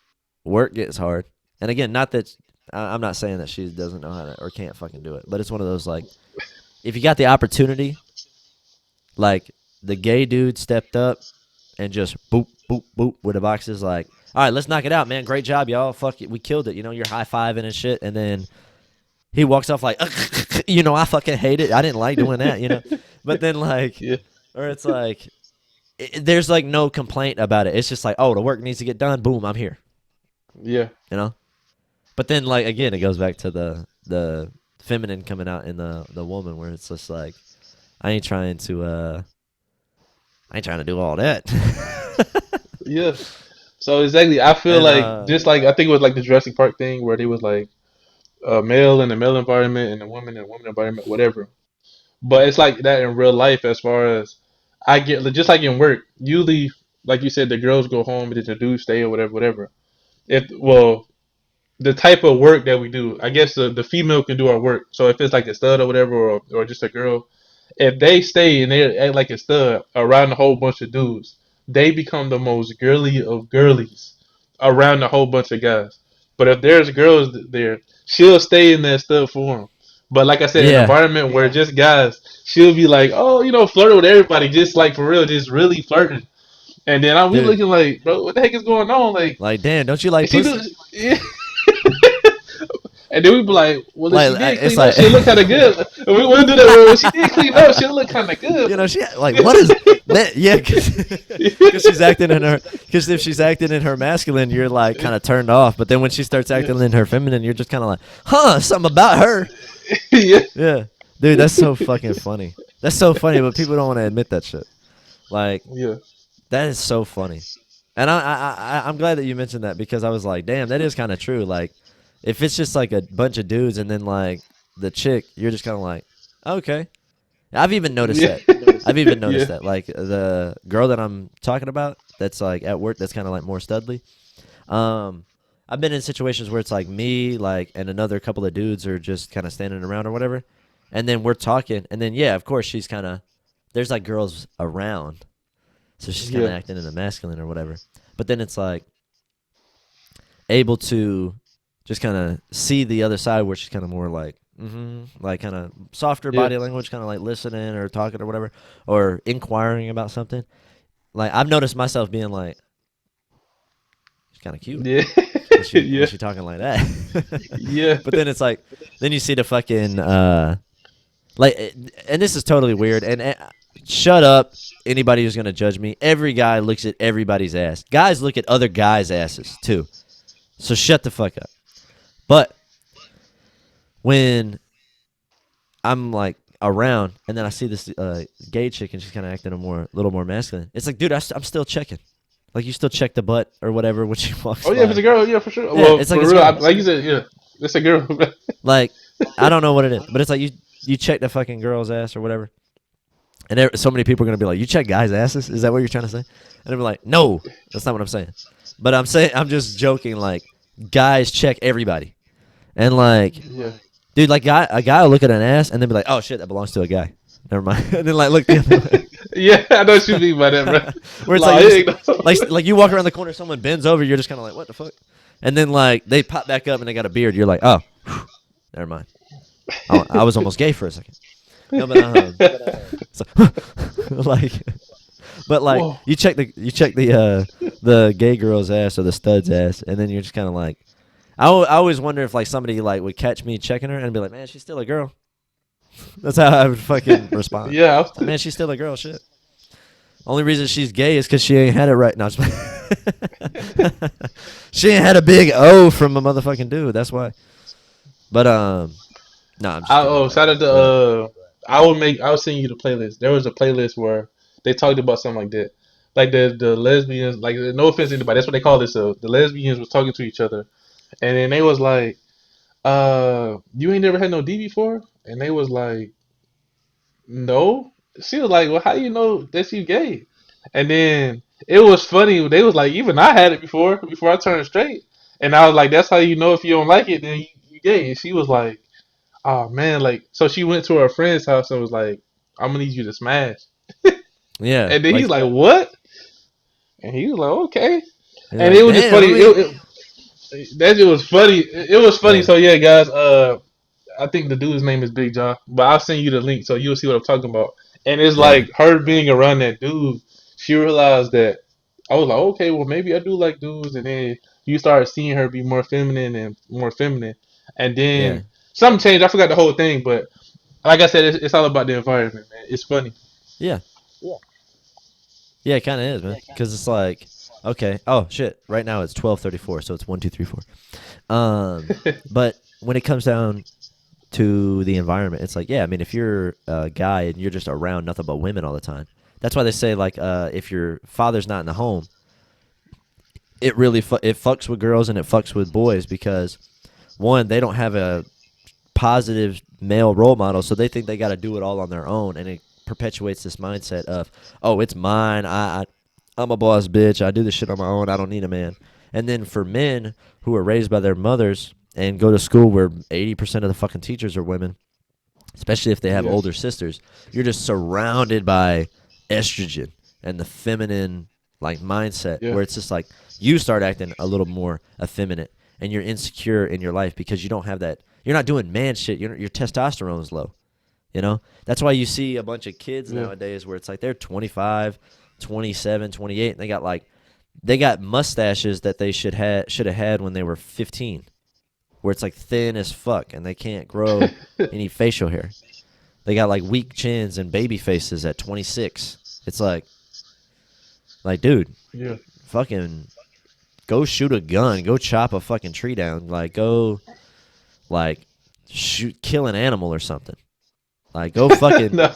work gets hard, and again, not that I'm not saying that she doesn't know how to or can't fucking do it, but it's one of those like if you got the opportunity, like the gay dude stepped up and just boop boop boop with the boxes, like, all right, let's knock it out, man. Great job, y'all. Fuck it, we killed it. You're high fiving and shit, and then he walks off like, I fucking hate it. I didn't like doing that. But then like, Yeah. or it's like there's like no complaint about it. It's just like, oh, the work needs to get done. Boom, I'm here. Yeah. You know. But then like again, it goes back to the feminine coming out in the woman, where it's just like, I ain't trying to do all that. Yeah. So exactly, I feel And like just like I think it was like the Jurassic Park thing where they was like a male in the male environment and a woman in the woman environment, whatever. But it's like that in real life as far as I get just like in work. Usually, like you said, the girls go home and then the dudes stay or whatever, whatever. If well, the type of work that we do, I guess the female can do our work. So if it's like a stud or whatever, or just a girl, if they stay and they act like a stud around a whole bunch of dudes, they become the most girly of girlies around a whole bunch of guys. But if there's girls there, she'll stay in that stud form. But like I said, in an yeah, environment where just guys, she'll be like, oh, flirting with everybody, just like for real, just really flirting. And then we dude. looking like, bro, what the heck is going on? Like, Like, damn, don't you like is she pussy? do? Yeah. And then we be like, well, if she did It's clean up, like, she'll look kind of good. And we'll do that. Well, when she did clean up, she'll look kind of good. she like, what is that? Yeah, because she's acting in her. Because if she's acting in her masculine, you're like kind of turned off. But then when she starts acting in her feminine, you're just kind of like, huh, something about her. Yeah. Yeah, dude, that's so fucking funny. That's so funny, but people don't want to admit that shit. Like, Yeah. that is so funny. And I'm glad that you mentioned that, because I was like, damn, that is kind of true. Like, if it's just like a bunch of dudes and then like the chick, you're just kind of like, okay. I've even noticed Yeah. that. I've even Yeah. noticed that. Like the girl that I'm talking about, that's like at work, that's kind of like more studly. I've been in situations where it's like me, like, and another couple of dudes are just kind of standing around or whatever, and then we're talking, and then yeah, of course she's kind of there's like girls around, so she's kind of Yeah. acting in the masculine or whatever. But then it's like able to just kind of see the other side where she's kind of more like, like kind of softer Yeah. body language, kind of like listening or talking or whatever, or inquiring about something. Like, I've noticed myself being like, she's kind of cute Yeah. when she Yeah. when she talking like that. Yeah. But then it's like, then you see the fucking like, and this is totally weird. And shut up, anybody who's gonna judge me. Every guy looks at everybody's ass. Guys look at other guys' asses too. So shut the fuck up. But when I'm like around, and then I see this gay chick, and she's kind of acting a little more masculine. It's like, dude, I'm still checking. Like, you still check the butt or whatever when she walks Oh by. yeah, if it's a girl, yeah, for sure. Yeah, Well, it's like for it's a real, girl. like you said, yeah, it's a girl. Like, I don't know what it is, but it's like you check the fucking girl's ass or whatever, and so many people are gonna be like, "You check guys' asses? Is that what you're trying to say?" And they'll be like, "No, that's not what I'm saying." But I'm just joking. Like, guys check everybody, and like, Yeah. dude, like a guy will look at an ass and then be like, "Oh shit, that belongs to a guy." Never mind. And then like look the other way. Yeah, I know what you mean by that, bro. Where it's like, Like, like you walk around the corner, someone bends over, you're just kind of like, "What the fuck?" And then like they pop back up and they got a beard. You're like, "Oh, whew, never mind." I was almost gay for a second. No, but so, like, but like whoa. the gay girl's ass or the stud's ass, and then you're just kind of like, I always wonder if like somebody like would catch me checking her and be like, "Man, she's still a girl." That's how I would fucking respond. Yeah. Like, man, she's still a girl. Shit. Only reason she's gay is because she ain't had it right now. She ain't had a big O from a motherfucking dude. That's why. But no, I'm just kidding. Oh, shout out to But, I will send you the playlist. There was a playlist where they talked about something like that. Like the lesbians, like no offense to anybody, that's what they call this. The lesbians was talking to each other, and then they was like, you ain't never had no D before?" And they was like, "No." She was like, "Well, how you know that you gay?" And then it was funny. They was like, "Even I had it before I turned straight." And I was like, "That's how you know if you don't like it, then you gay." And she was like, "Oh man," like so she went to her friend's house and was like, "I'm gonna need you to smash." yeah, And then like he's like, "What?" And he was like, "Okay." you're And like, it was just damn. funny. I mean, That it was funny. It was funny. yeah, So yeah, guys. I think the dude's name is Big John, but I'll send you the link so you'll see what I'm talking about. And it's yeah, like her being around that dude. She realized that I was like, okay, well maybe I do like dudes, and then you start seeing her be more feminine and more feminine, and yeah, then something changed. I forgot the whole thing, but like I said, it's all about the environment, man. It's funny. yeah, yeah. It kind of is, man. Because it's like, okay, oh shit. Right now it's 12:34, so it's 1, 2, 3, 4. But when it comes down to the environment, it's like, yeah, I mean, if you're a guy and you're just around nothing but women all the time, that's why they say like, if your father's not in the home, it really it fucks with girls and it fucks with boys because one, they don't have a positive male role model, so they think they got to do it all on their own, and it perpetuates this mindset of, oh, it's mine. I'm a boss bitch. I do this shit on my own. I don't need a man. And then for men who are raised by their mothers and go to school where 80% of the fucking teachers are women, especially if they have Yeah, older sisters, you're just surrounded by estrogen and the feminine like mindset yeah, where it's just like you start acting a little more effeminate and you're insecure in your life because you don't have that. You're not doing man shit. Your testosterone is low. You know? That's why you see a bunch of kids yeah. nowadays where it's like they're 25, 27, 28, and they got mustaches that they should have had when they were 15, where it's like thin as fuck and they can't grow any facial hair. They got like weak chins and baby faces at 26. It's like dude, Yeah. fucking go shoot a gun, go chop a fucking tree down, like go like kill an animal or something. Like go fucking No,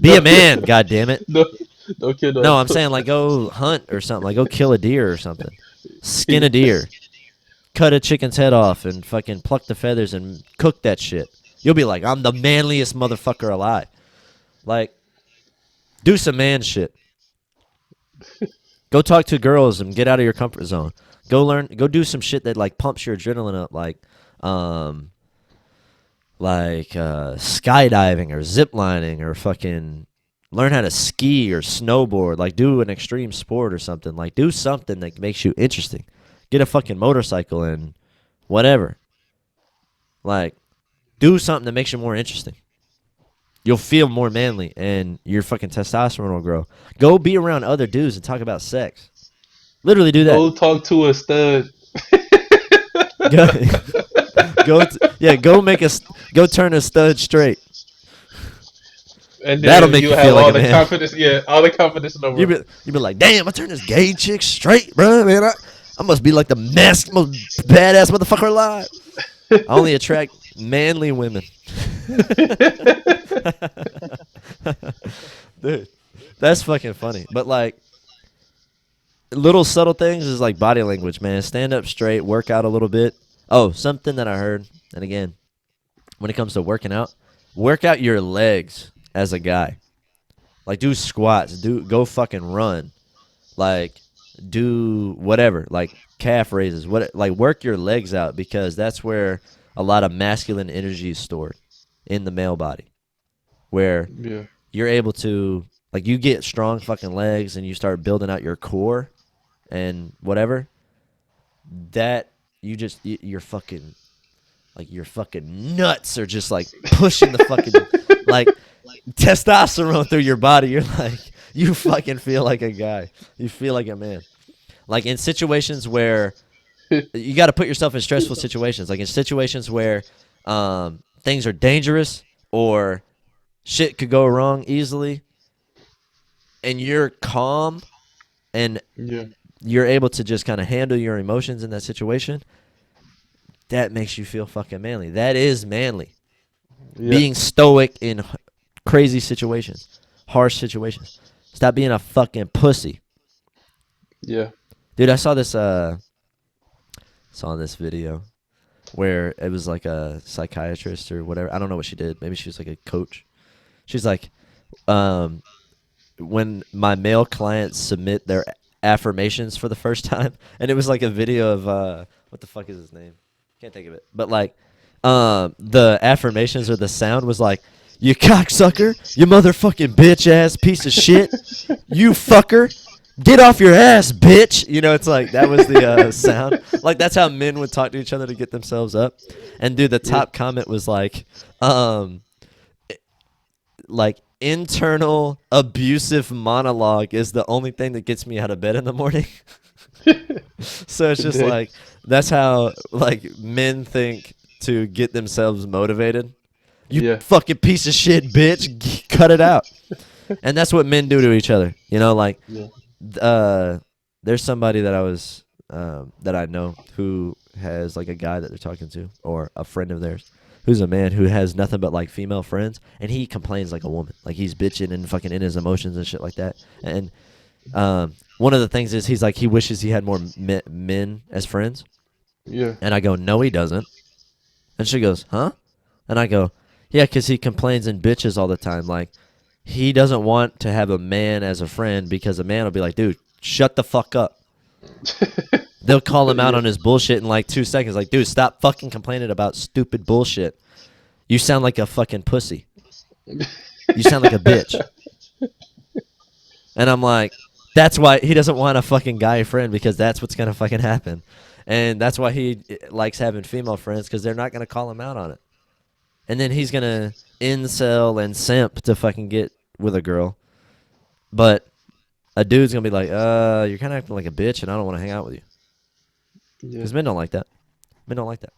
be a no, man, god damn it. no, no kid. No, I'm saying like go hunt or something. Like go kill a deer or something. Skin a deer. Cut a chicken's head off and fucking pluck the feathers and cook that shit. You'll be like, I'm the manliest motherfucker alive. Like, do some man shit. Go talk to girls and get out of your comfort zone. Go do some shit that like pumps your adrenaline up, um, skydiving or zip lining or fucking learn how to ski or snowboard. Like do an extreme sport or something. Like do something that makes you interesting. Get a fucking motorcycle and whatever. Like do something that makes you more interesting. You'll feel more manly and your fucking testosterone will grow. Go be around other dudes and talk about sex. Literally do that. Go talk to a stud. Go, go turn a stud straight. And That'll then make you you have feel like all a the man. confidence. Yeah, all the confidence in the You world. be like, damn, I turned this gay chick straight, bro. Man, I must be like the most badass motherfucker alive. I only attract manly women. Dude, that's fucking funny. But like little subtle things is like body language, man. Stand up straight, work out a little bit. Oh, something that I heard, and again, when it comes to working out, Work out your legs as a guy. Like do squats, go fucking run. Like do whatever, like calf raises, what like work your legs out because that's where a lot of masculine energy is stored in the male body. Where Yeah. you're able to like you get strong fucking legs and you start building out your core and whatever, that you're fucking like your fucking nuts are just like pushing the fucking like testosterone through your body. You're like you fucking feel like a guy. You feel like a man. Like in situations where you got to put yourself in stressful situations, like in situations where things are dangerous or shit could go wrong easily, and you're calm and Yeah. you're able to just kind of handle your emotions in that situation. That makes you feel fucking manly. That is manly. Yeah. Being stoic in crazy situations, harsh situations. Stop being a fucking pussy. Yeah. Dude, I saw this video where it was like a psychiatrist or whatever. I don't know what she did. Maybe she was like a coach. She's like, um, when my male clients submit their affirmations for the first time, and it was like a video of what the fuck is his name? Can't think of it. But like, the affirmations or the sound was like, "You cocksucker, you motherfucking bitch ass piece of shit, you fucker." Get off your ass, bitch. You know, it's like that was the sound. Like that's how men would talk to each other to get themselves up. And dude, the top comment was um, like internal abusive monologue is the only thing that gets me out of bed in the morning. So it's just Today. like that's how like men think to get themselves motivated. You Yeah. fucking piece of shit, bitch. Cut it out. And that's what men do to each other. You know, like Yeah. there's somebody that that I know who has like a guy that they're talking to or a friend of theirs who's a man who has nothing but like female friends and he complains like a woman, like he's bitching and fucking in his emotions and shit like that. And one of the things is he's like he wishes he had more men as friends. Yeah. And I go, no, he doesn't. And she goes, huh? And I go, yeah, because he complains and bitches all the time. Like, he doesn't want to have a man as a friend because a man will be like, dude, shut the fuck up. They'll call him out Yeah. on his bullshit in like 2 seconds. Like, dude, stop fucking complaining about stupid bullshit. You sound like a fucking pussy. You sound like a bitch. And I'm like, that's why he doesn't want a fucking guy friend because that's what's going to fucking happen. And that's why he likes having female friends because they're not going to call him out on it. And then he's going to incel and simp to fucking get with a girl. But a dude's going to be like, you're kind of acting like a bitch and I don't want to hang out with you. Yeah. Because men don't like that. Men don't like that.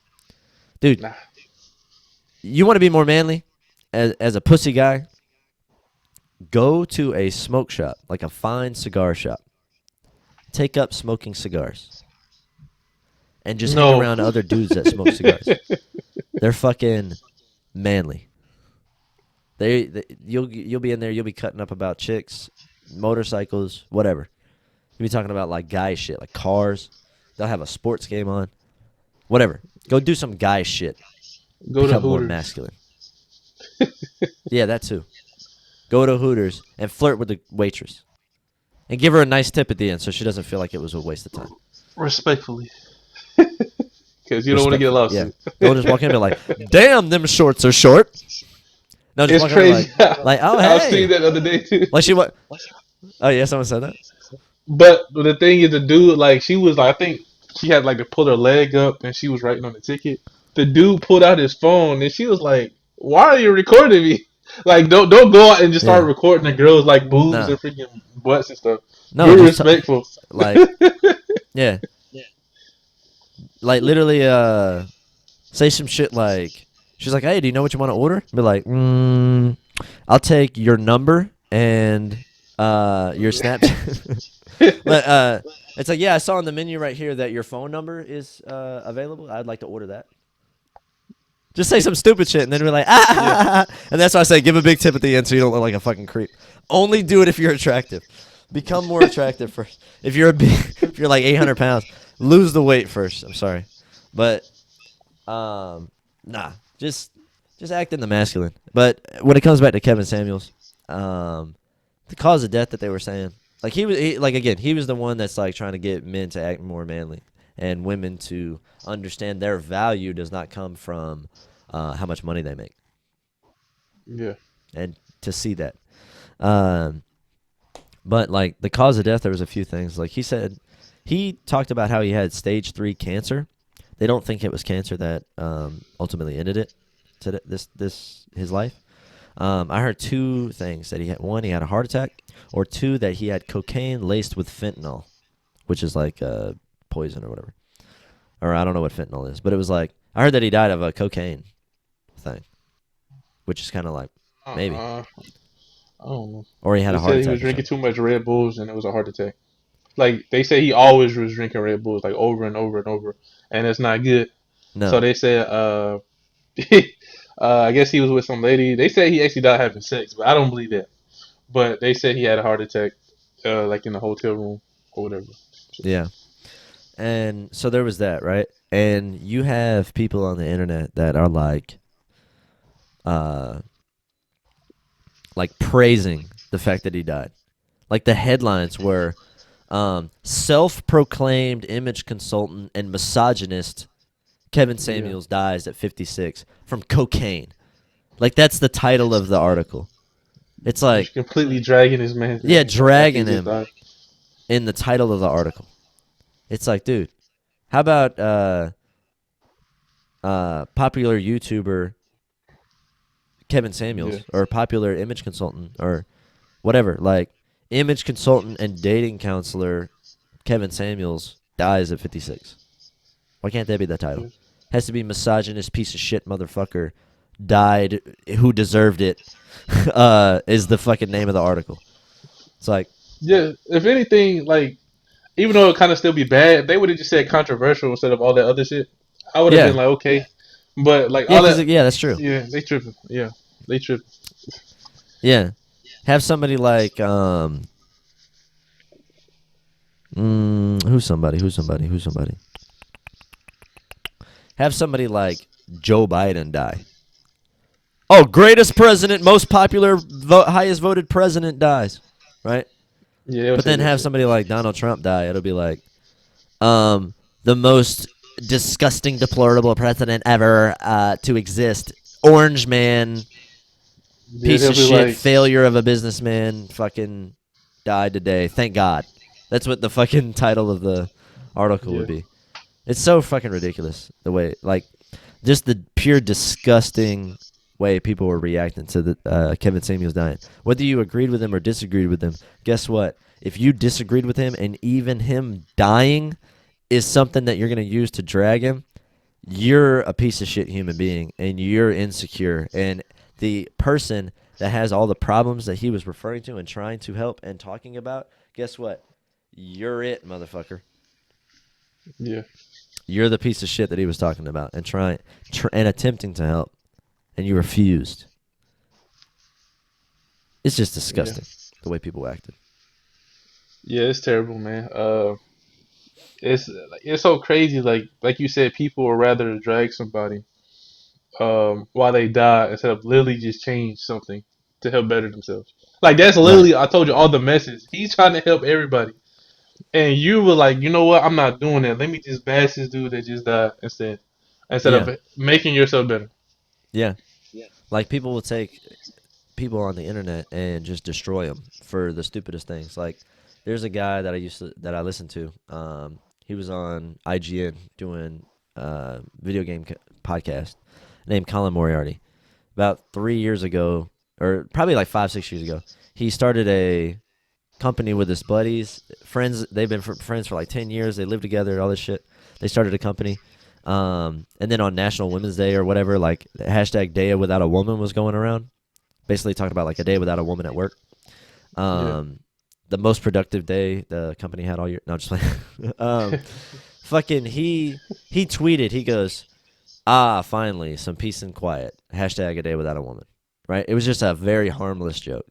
Dude, Nah. you want to be more manly as a pussy guy? Go to a smoke shop, like a fine cigar shop. Take up smoking cigars. And just hang No. around other dudes that smoke cigars. They're fucking manly. You'll be in there. You'll be cutting up about chicks, motorcycles, whatever. You'll be talking about like guy shit, like cars. They'll have a sports game on, whatever. Go do some guy shit. Go to Become more Hooters. masculine. Yeah, that too. Go to Hooters and flirt with the waitress, and give her a nice tip at the end so she doesn't feel like it was a waste of time. Respectfully. Because you don't want to get a Respectfully, yeah. lawsuit. Don't just walk in and be like, "Damn, them shorts are short." No, just It's walk in and be crazy. like, "Oh I was seeing hey." that the other day too. Like she what? Oh yeah, someone said that. But the thing is, the dude, like, she was like, I think she had like to pull her leg up and she was writing on the ticket. The dude pulled out his phone and she was like, "Why are you recording me? Like, don't go out and just start Yeah. recording the girls like boobs No. and freaking butts and stuff. No, Be just respectful." like yeah, like literally say some shit like she's like, "Hey, do you know what you want to order?" Be like, "I'll take your number and your Snapchat." But it's like, "Yeah, I saw on the menu right here that your phone number is available. I'd like to order that." Just say some stupid shit and then we're like, and that's why I say give a big tip at the end so you don't look like a fucking creep. Only do it if you're attractive. Become more attractive first. If you're if you're like 800 pounds, lose the weight first. I'm sorry, but nah, just just acting the masculine. But when it comes back to Kevin Samuels, the cause of death that they were saying, like like again, he was the one that's like trying to get men to act more manly and women to understand their value does not come from how much money they make, Yeah. and to see that. Um, but like the cause of death, there was a few things. Like he said, he talked about how he had stage 3 cancer. They don't think it was cancer that ultimately ended it to this his life. I heard two things that he had. One, he had a heart attack, or two, that he had cocaine laced with fentanyl, which is like poison or whatever. Or I don't know what fentanyl is, but it was like I heard that he died of a cocaine thing, which is kind of like maybe, Uh, I don't know. or he had They a heart said he was attack or drinking something. too much Red Bulls and it was a heart attack. Like they say he always was drinking Red Bulls like over and over and over, and it's not good. So No, they said, I guess he was with some lady. They said he actually died having sex, but I don't believe that. But they said he had a heart attack, like in the hotel room or whatever. yeah, and so there was that, right? And you have people on the internet that are uh, like praising the fact that he died. Like the headlines were self-proclaimed image consultant and misogynist Kevin Yeah, Samuels dies at 56 from cocaine. Like that's the title of the article. It's like, just completely dragging his man's yeah, name like after he dragging just him died. in the title of the article. It's like, dude, how about popular YouTuber Kevin Yeah, Samuels or popular image consultant or whatever, like image consultant and dating counselor Kevin Samuels dies at 56. Why can't that be the title? yeah, Has to be misogynist piece of shit motherfucker died who deserved it. Is the fucking name of the article. It's like, yeah. If anything, like even though it kind of still be bad, if they would have just said controversial instead of all that other shit, I would have been yeah, like, okay. But like yeah, all because that, yeah, that's true. yeah, they tripping. Yeah, they tripping. Yeah, have somebody like who's somebody. Have somebody like Joe Biden die. Oh, greatest president, most popular, highest voted president dies, right? Yeah, they would But say then that have shit. somebody like Donald Trump die. It'll be like, um, the most disgusting, deplorable president ever to exist. Orange man, Yeah, piece they'll of be shit, like, failure of a businessman, fucking died today. Thank God. That's what the fucking title of the article yeah, would be. It's so fucking ridiculous the way, like, just the pure disgusting way people were reacting to the Kevin Samuels dying. Whether you agreed with him or disagreed with him, guess what? If you disagreed with him and even him dying is something that you're going to use to drag him, you're a piece of shit human being and you're insecure. And the person that has all the problems that he was referring to and trying to help and talking about, guess what? You're it, motherfucker. yeah, You're the piece of shit that he was talking about and and attempting to help, and you refused. It's just yeah, disgusting the way people acted. yeah. It's terrible, man. It's so crazy. Like you said, people would rather drag somebody while they die instead of literally just change something to help better themselves. Like that's Right. literally I told you all the message. He's trying to help everybody, and you were like, you know what? I'm not doing that. Let me just bash this dude that just died instead of Yeah. making yourself better. Yeah. Like people will take people on the internet and just destroy them for the stupidest things. Like there's a guy that I listened to. He was on IGN doing video game podcast named Colin Moriarty. About 3 years ago, or probably like 5 6 years ago, he started a company with his buddies, friends. They've been friends for like 10 years. They live together, all this shit. They started a company. And then on National Women's Day or whatever, like hashtag Day Without a Woman was going around, basically talking about like a day without a woman at work. Yeah, Um, the most productive day the company had all year. No, just like, fucking he tweeted. He goes, finally some peace and quiet. Hashtag a day without a woman. Right? It was just a very harmless joke,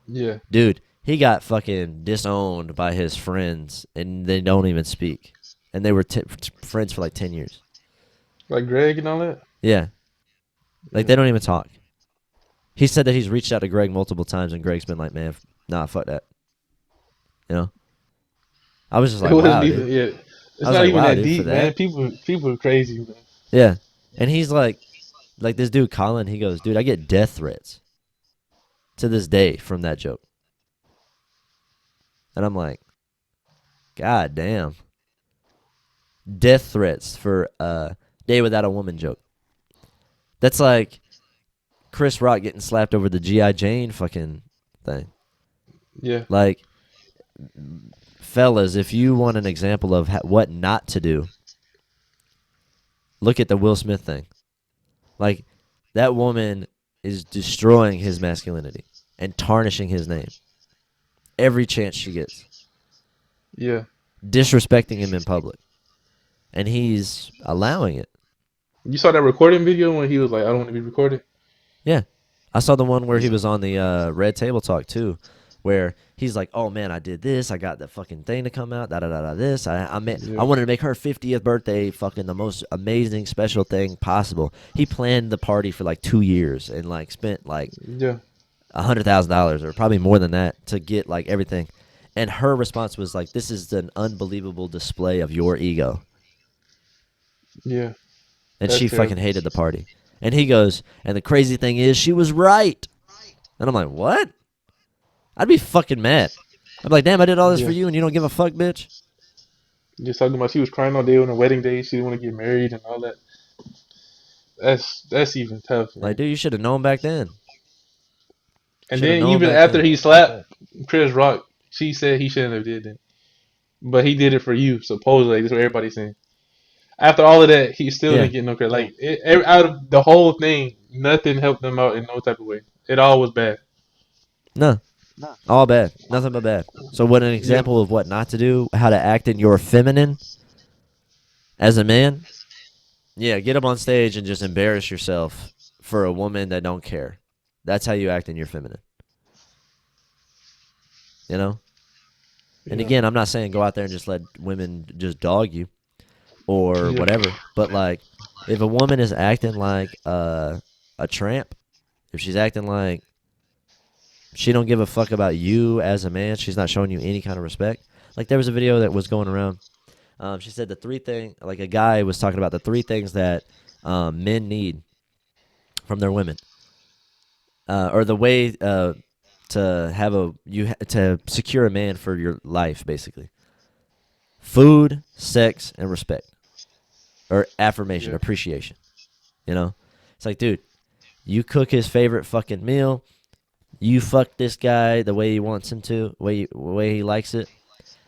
yeah. dude. He got fucking disowned by his friends, and they don't even speak. And they were friends for like 10 years. Like Greg and all that. Yeah, Like Yeah. they don't even talk. He said that he's reached out to Greg multiple times, and Greg's been like, "Man, nah, fuck that." You know, I was just It like, wasn't "Wow, even. dude." Yeah. I It's was not like, even "Wow, that dude, for deep, man. that." People are crazy, man. Yeah, and he's like this dude Colin. He goes, "Dude, I get death threats to this day from that joke," and I'm like, "God damn, death threats for a day without a woman joke." That's like Chris Rock getting slapped over the GI Jane fucking thing. Yeah. Like, fellas, if you want an example of what not to do, look at the Will Smith thing. Like, that woman is destroying his masculinity and tarnishing his name every chance she gets, Yeah. disrespecting him in public, and he's allowing it. You saw that recording video when he was like, "I don't want to be recorded." Yeah. I saw the one where he Yeah. was on the Red Table Talk too, where he's like, "Oh man, I did this. I got the fucking thing to come out. Da da da da. This. I Yeah. wanted to make her 50th birthday fucking the most amazing special thing possible." He planned the party for like 2 years and like spent like Yeah. $100,000 or probably more than that to get like everything. And her response was like, "This is an unbelievable display of your ego." Yeah. And That's she fucking terrible. hated the party. And he goes, "And the crazy thing is, she was right." And I'm like, "What?" I'd be fucking mad. I'm like, "Damn, I did all this for Yeah. you and you don't give a fuck, bitch." Just talking about she was crying all day on her wedding day. She didn't want to get married and all that. That's even tough, Like, man. dude, you should have known back then. And Should have then known even back after then. he slapped Chris Rock, she said he shouldn't have did that, but he did it for you. Supposedly, that's what everybody's saying. After all of that, he still Yeah. didn't get no credit. Like out of the whole thing, nothing helped them out in no type of way. It all was bad. No. All bad. Nothing but bad. So what an Yeah, example of what not to do, how to act in your feminine as a man. Yeah, get up on stage and just embarrass yourself for a woman that don't care. That's how you act in your feminine. You know? And yeah, again, I'm not saying go out there and just let women just dog you or yeah, whatever, but like if a woman is acting like a tramp, if she's acting like she don't give a fuck about you as a man, she's not showing you any kind of respect. Like there was a video that was going around. She said the three thing, like a guy was talking about the three things that men need from their women, or the way to have to secure a man for your life, basically. Food, sex, and respect, or affirmation, yeah, appreciation. You know, it's like, dude, you cook his favorite fucking meal. You fuck this guy the way he wants him to, way he likes it,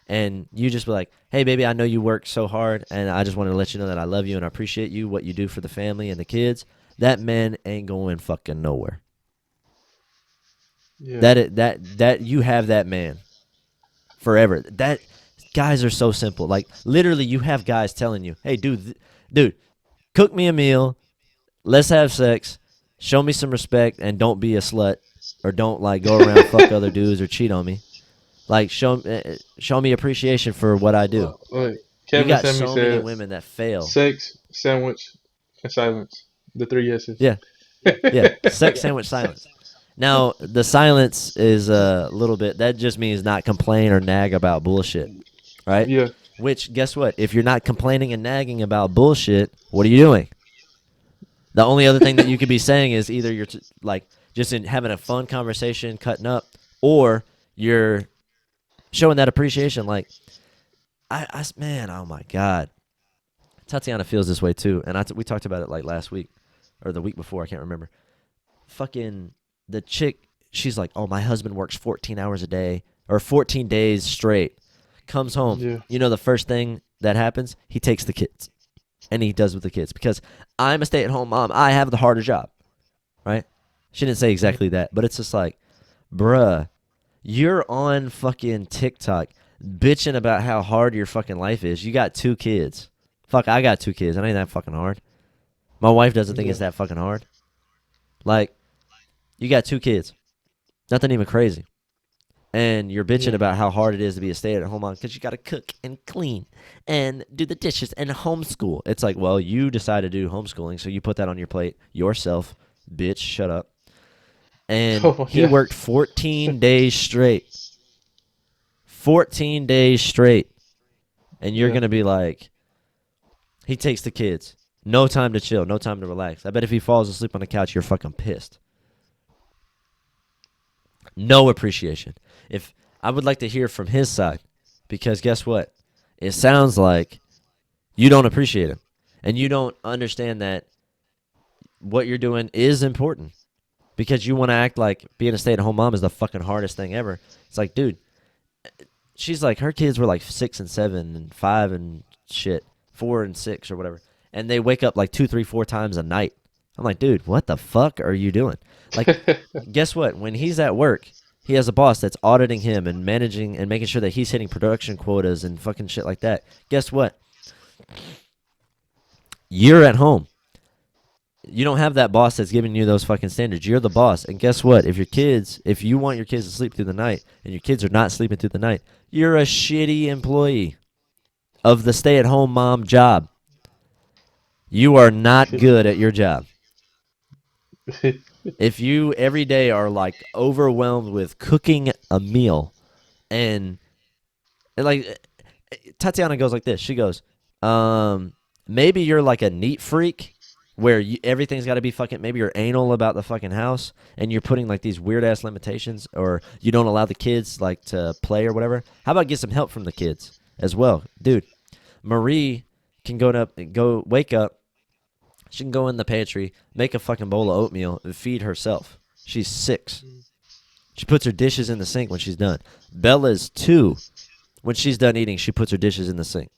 and you just be like, "Hey, baby, I know you work so hard, and I just wanted to let you know that I love you and I appreciate you, what you do for the family and the kids." That man ain't going fucking nowhere. yeah, That you have that man forever. That guys are so simple. Like literally, you have guys telling you, "Hey, dude, cook me a meal. Let's have sex. Show me some respect, and don't be a slut, or don't like go around fuck other dudes or cheat on me. Like show me appreciation for what I do." Like You Kevin got Samuels so many said, women that fail. sex, sandwich, and silence. The three yeses. Yeah, yeah. Sex, sandwich, silence. Now the silence is a little bit. That just means not complain or nag about bullshit, right? Yeah, Which guess what? If you're not complaining and nagging about bullshit, what are you doing? The only other thing that you could be saying is either you're like just in having a fun conversation, cutting up, or you're showing that appreciation. Like man, oh my god, Tatiana feels this way too, and we talked about it like last week or the week before. I can't remember. Fucking the chick, she's like, "Oh, my husband works 14 hours a day or 14 days straight. Comes home. yeah, You know the first thing that happens? He takes the kids, and he does with the kids because I'm a stay-at-home mom. I have the harder job, right?" She didn't say yeah, exactly that, but it's just like, bruh, you're on fucking TikTok bitching about how hard your fucking life is. You got two kids. Fuck, I got two kids. It ain't that fucking hard. My wife doesn't think yeah, it's that fucking hard. Like, you got two kids. Nothing even crazy. and you're bitching Yeah. about how hard it is to be a stay-at-home mom because you got to cook and clean and do the dishes and homeschool. It's like, well, you decided to do homeschooling, so you put that on your plate yourself, bitch. Shut up. And Oh he yeah. worked 14 days straight. 14 days straight. And you're Yeah. going to be like, he takes the kids. No time to chill, no time to relax. I bet if he falls asleep on the couch, you're fucking pissed. No appreciation. If I would like to hear from his side, because guess what? It sounds like you don't appreciate him, and you don't understand that what you're doing is important because you want to act like being a stay-at-home mom is the fucking hardest thing ever. It's like, dude, she's like, her kids were like 6 and 7 and 5 and shit, 4 and 6 or whatever, and they wake up like 2, 3, 4 times a night. I'm like, dude, what the fuck are you doing? Like, guess what? When he's at work, he has a boss that's auditing him and managing and making sure that he's hitting production quotas and fucking shit like that. Guess what? You're at home. You don't have that boss that's giving you those fucking standards. You're the boss. And guess what? If you want your kids to sleep through the night and your kids are not sleeping through the night, you're a shitty employee of the stay-at-home mom job. You are not good at your job. If you every day are like overwhelmed with cooking a meal and like Tatiana goes like this. She goes, maybe you're like a neat freak where everything's got to be fucking. Maybe you're anal about the fucking house and you're putting like these weird ass limitations, or you don't allow the kids like to play or whatever. How about get some help from the kids as well, dude? Marie can go wake up. She can go in the pantry, make a fucking bowl of oatmeal, and feed herself. She's 6. She puts her dishes in the sink when she's done. Bella's 2. When she's done eating, she puts her dishes in the sink.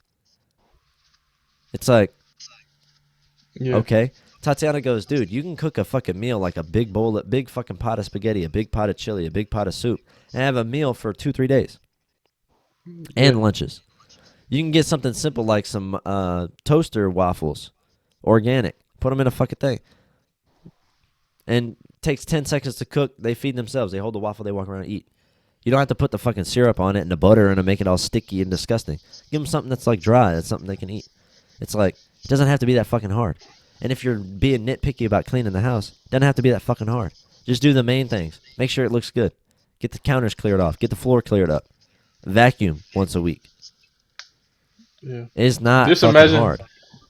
It's like, Yeah. okay. Tatiana goes, dude, you can cook a fucking meal like a big fucking pot of spaghetti, a big pot of chili, a big pot of soup, and have a meal for 2, 3 days. Yeah. And lunches. You can get something simple like some toaster waffles, organic. Put them in a fucking thing. And it takes 10 seconds to cook. They feed themselves. They hold the waffle, they walk around and eat. You don't have to put the fucking syrup on it and the butter and make it all sticky and disgusting. Give them something that's like dry. That's something they can eat. It's like, it doesn't have to be that fucking hard. And if you're being nitpicky about cleaning the house, it doesn't have to be that fucking hard. Just do the main things. Make sure it looks good. Get the counters cleared off. Get the floor cleared up. Vacuum once a week. Yeah. It's not Just fucking imagine hard.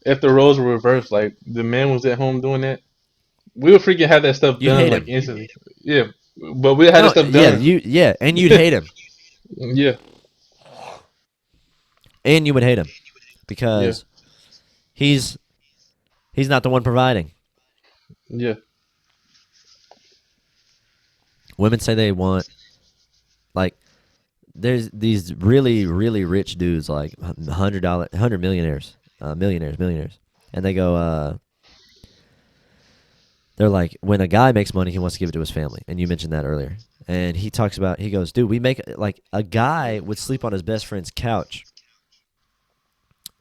if the roles were reversed, like the man was at home doing that, we would freaking have that stuff You'd done hate like him. instantly. Yeah, but we had that No, stuff yeah, done. and you'd hate him. Yeah, And you would hate him yeah, because he's he's not the one providing. yeah, Women say they want like there's these really really rich dudes like $100 millionaires, millionaires, and they go they're like, when a guy makes money, he wants to give it to his family, and you mentioned that earlier. And he talks about, he goes, dude, we make like a guy would sleep on his best friend's couch.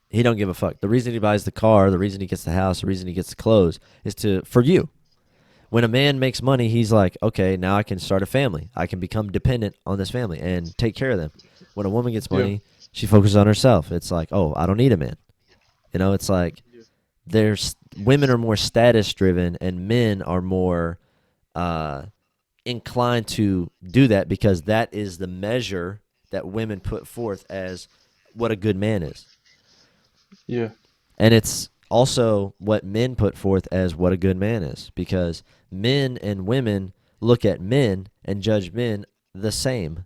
He don't give a fuck. The reason he buys the car, the reason he gets the house, the reason he gets the clothes is for you. When a man makes money, he's like, okay, now I can start a family. I can become dependent on this family and take care of them. When a woman gets yeah, money, she focuses on herself. It's like, oh, I don't need a man. It's like there's women are more status driven and men are more inclined to do that because that is the measure that women put forth as what a good man is. yeah, And it's also what men put forth as what a good man is because men and women look at men and judge men the same,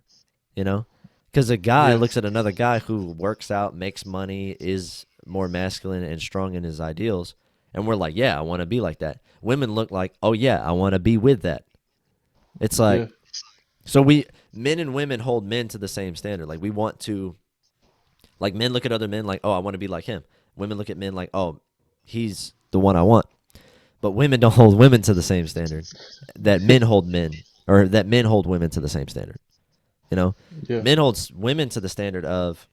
you know? Because a guy yeah, looks at another guy who works out, makes money, is more masculine and strong in his ideals, and we're like, yeah, I want to be like that. Women look like, oh, yeah, I want to be with that. It's like, yeah, so men and women hold men to the same standard. Like, we want to, like, men look at other men like, oh, I want to be like him. Women look at men like, oh, he's the one I want. But women don't hold women to the same standard that men hold men, or that men hold women to the same standard. yeah, Men holds women to the standard of,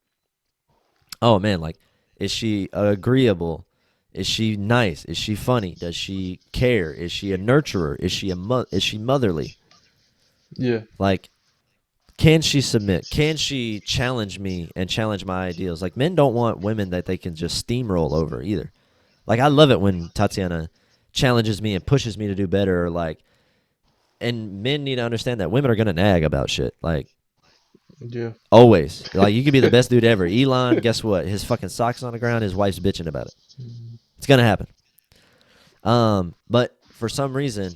oh man, like, is she agreeable? Is she nice? Is she funny? Does she care? Is she a nurturer? Is she is she motherly? yeah, Like, Can she submit? Can she challenge me and challenge my ideals? Like, men don't want women that they can just steamroll over either. Like, I love it when Tatiana challenges me and pushes me to do better. Or like, and men need to understand that women are gonna nag about shit. Like, Yeah. always. Like, you could be the best dude ever. Elon, guess what? His fucking socks on the ground. His wife's bitching about it. It's gonna happen. But for some reason,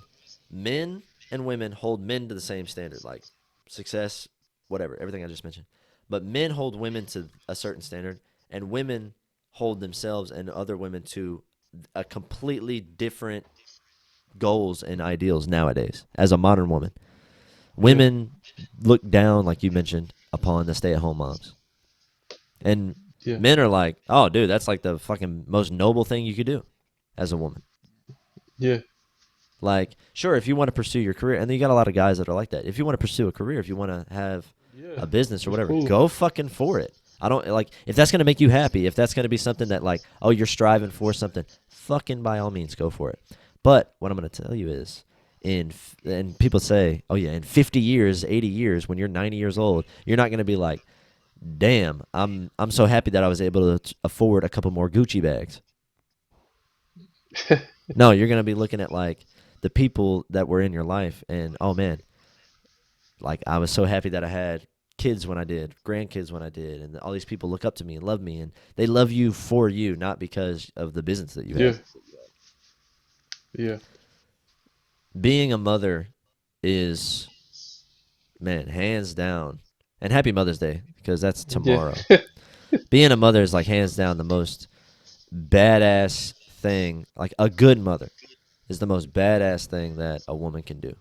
men and women hold men to the same standard, like success, whatever, everything I just mentioned. But men hold women to a certain standard, and women hold themselves and other women to a completely different goals and ideals nowadays. As a modern woman, Yeah. women look down, like you mentioned, upon the stay-at-home moms, and Yeah. men are like, "Oh, dude, that's like the fucking most noble thing you could do as a woman." Yeah. Like, sure, if you want to pursue your career, and then you got a lot of guys that are like that. If you want to pursue a career, if you want to have Yeah. a business or It's whatever, cool. go fucking for it. I don't like if that's gonna make you happy. If that's gonna be something that like, oh, you're striving for something, fucking by all means, go for it. But what I'm gonna tell you is, and people say, oh yeah, in 50 years, 80 years, when you're 90 years old, you're not gonna be like, damn, I'm so happy that I was able to afford a couple more Gucci bags. No, you're gonna be looking at like the people that were in your life, and oh man, like I was so happy that I had kids when I did, grandkids when I did, and all these people look up to me and love me, and they love you for you, not because of the business that you Yeah. have. Yeah. Being a mother is, man, hands down, and happy Mother's Day because that's Yeah. tomorrow. Being a mother is like hands down the most badass thing. Like a good mother is the most badass thing that a woman can do.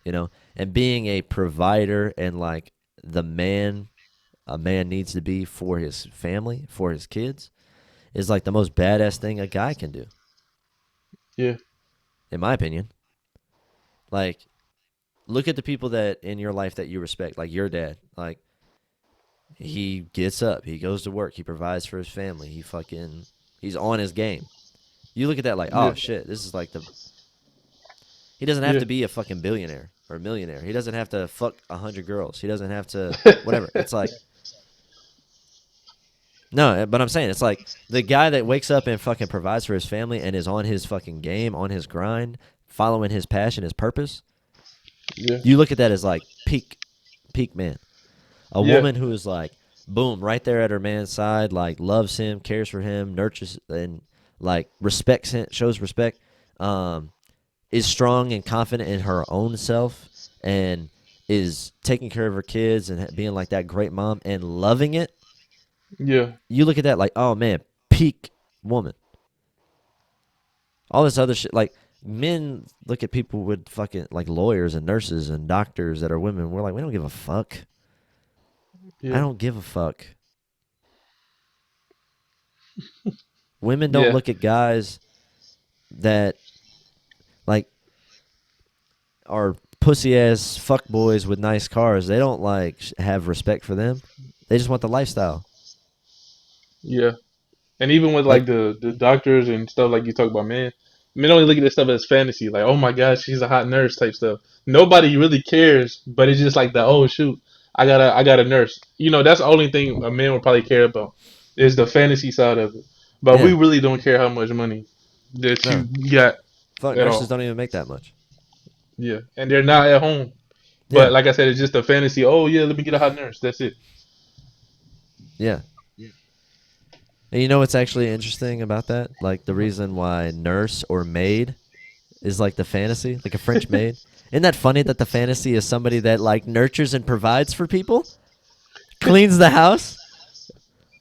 You know, and being a provider and like the man a man needs to be for his family, for his kids, is like the most badass thing a guy can do, Yeah. in my opinion. Like, look at the people that in your life that you respect, like your dad. Like, he gets up, he goes to work, he provides for his family, he's on his game. You look at that like, Yeah. oh shit, this is like the. He doesn't have Yeah. to be a fucking billionaire or a millionaire. He doesn't have to fuck 100 girls. He doesn't have to whatever. It's like, no, but I'm saying it's like the guy that wakes up and fucking provides for his family and is on his fucking game, on his grind, following his passion, his purpose. Yeah. You look at that as like peak man. A Yeah. woman who is like, boom, right there at her man's side, like loves him, cares for him, nurtures and like respects him, shows respect, is strong and confident in her own self, and is taking care of her kids and being like that great mom and loving it. Yeah. You look at that like, oh man, peak woman. All this other shit, like men look at people with fucking like lawyers and nurses and doctors that are women. We're like, we don't give a fuck. I Yeah. don't give a fuck. Women don't Yeah. look at guys that like are pussy ass fuck boys with nice cars. They don't like have respect for them. They just want the lifestyle. Yeah. And even with Like, like the doctors and stuff like you talk about, man, men only look at this stuff as fantasy, like, oh my gosh, she's a hot nurse type stuff. Nobody really cares, but it's just like the oh shoot, I got a nurse. That's the only thing a man would probably care about is the fantasy side of it. But we yeah, really don't care how much money that you no, got fuck, at nurses all. don't even make that much. Yeah. And they're not at home. But Yeah, like I said, it's just a fantasy. Oh yeah, let me get a hot nurse. That's it. yeah. And you know what's actually interesting about that? Like the reason why nurse or maid is like the fantasy, like a French maid. Isn't that funny that the fantasy is somebody that like nurtures and provides for people, cleans the house?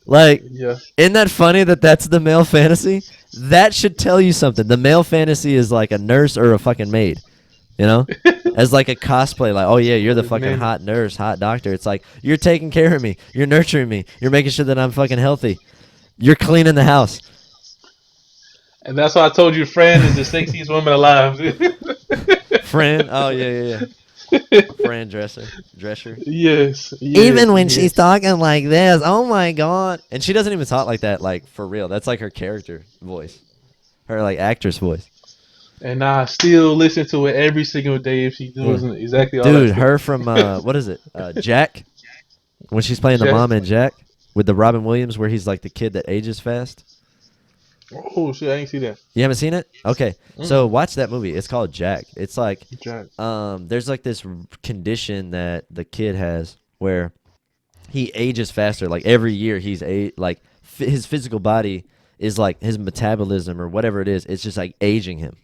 Like, Yeah. isn't that funny that that's the male fantasy? That should tell you something. The male fantasy is like a nurse or a fucking maid, you know? As like a cosplay, like, oh yeah, you're the Or fucking nanny. hot nurse, hot doctor. It's like, you're taking care of me. You're nurturing me. You're making sure that I'm fucking healthy. You're cleaning the house. And that's why I told you Fran is the sexiest woman alive. Fran, oh yeah. Fran Drescher. Yes, yes, Even when she's yes. talking like this, oh my god. And she doesn't even talk like that, like for real. That's like her character voice, her like actress voice. And I still listen to it every single day if she Yeah, does exactly all that dude, stuff. her from what is it? Jack, when she's playing the Jack. mom in Jack with the Robin Williams, where he's like the kid that ages fast. Oh shit, I ain't see that. You haven't seen it? Okay, so Mm-mm. watch that movie. It's called Jack. It's like, Jack. there's like this condition that the kid has where he ages faster. Like every year, like his physical body is like his metabolism or whatever it is. It's just like aging him.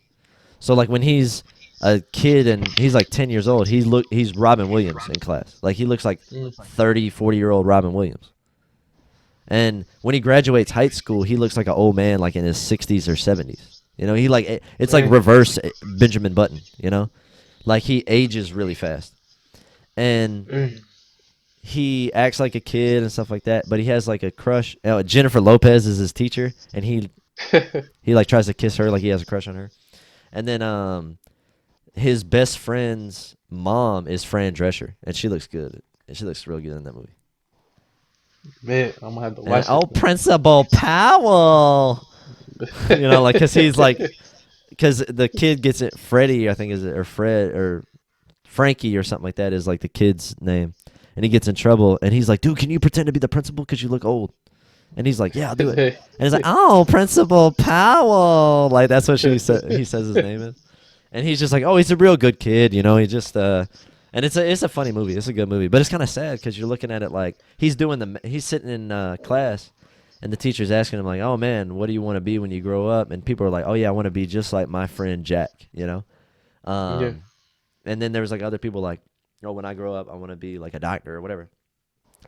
So like when he's a kid and he's like 10 years old, he's Robin Williams in class. Like he looks like Mm. 30, 40-year-old Robin Williams. And when he graduates high school, he looks like an old man, like in his 60s or 70s. You know, it's like Man. reverse Benjamin Button. You know, like he ages really fast, and Mm. he acts like a kid and stuff like that. But he has like a crush. Jennifer Lopez is his teacher, and he like tries to kiss her, like he has a crush on her. And then his best friend's mom is Fran Drescher, and she looks good. And she looks real good in that movie. Man, I'm gonna have to And watch this Principal Powell. You know, like, because the kid gets it. Freddie, I think, is it, or Fred, or Frankie, or something like that is like the kid's name. And he gets in trouble, and he's like, "Dude, can you pretend to be the principal because you look old?" And he's like, "Yeah, I'll do it." And he's like, "Oh, Principal Powell." Like that's what he says his name is. And he's just like, "Oh, he's a real good kid," you know. He just and it's a funny movie. It's a good movie, but it's kind of sad because you're looking at it like he's sitting in class, and the teacher's asking him like, "Oh man, what do you want to be when you grow up?" And people are like, "Oh yeah, I want to be just like my friend Jack," you know. Yeah. Um, and then there was like other people like, "Oh, when I grow up, I want to be like a doctor or whatever."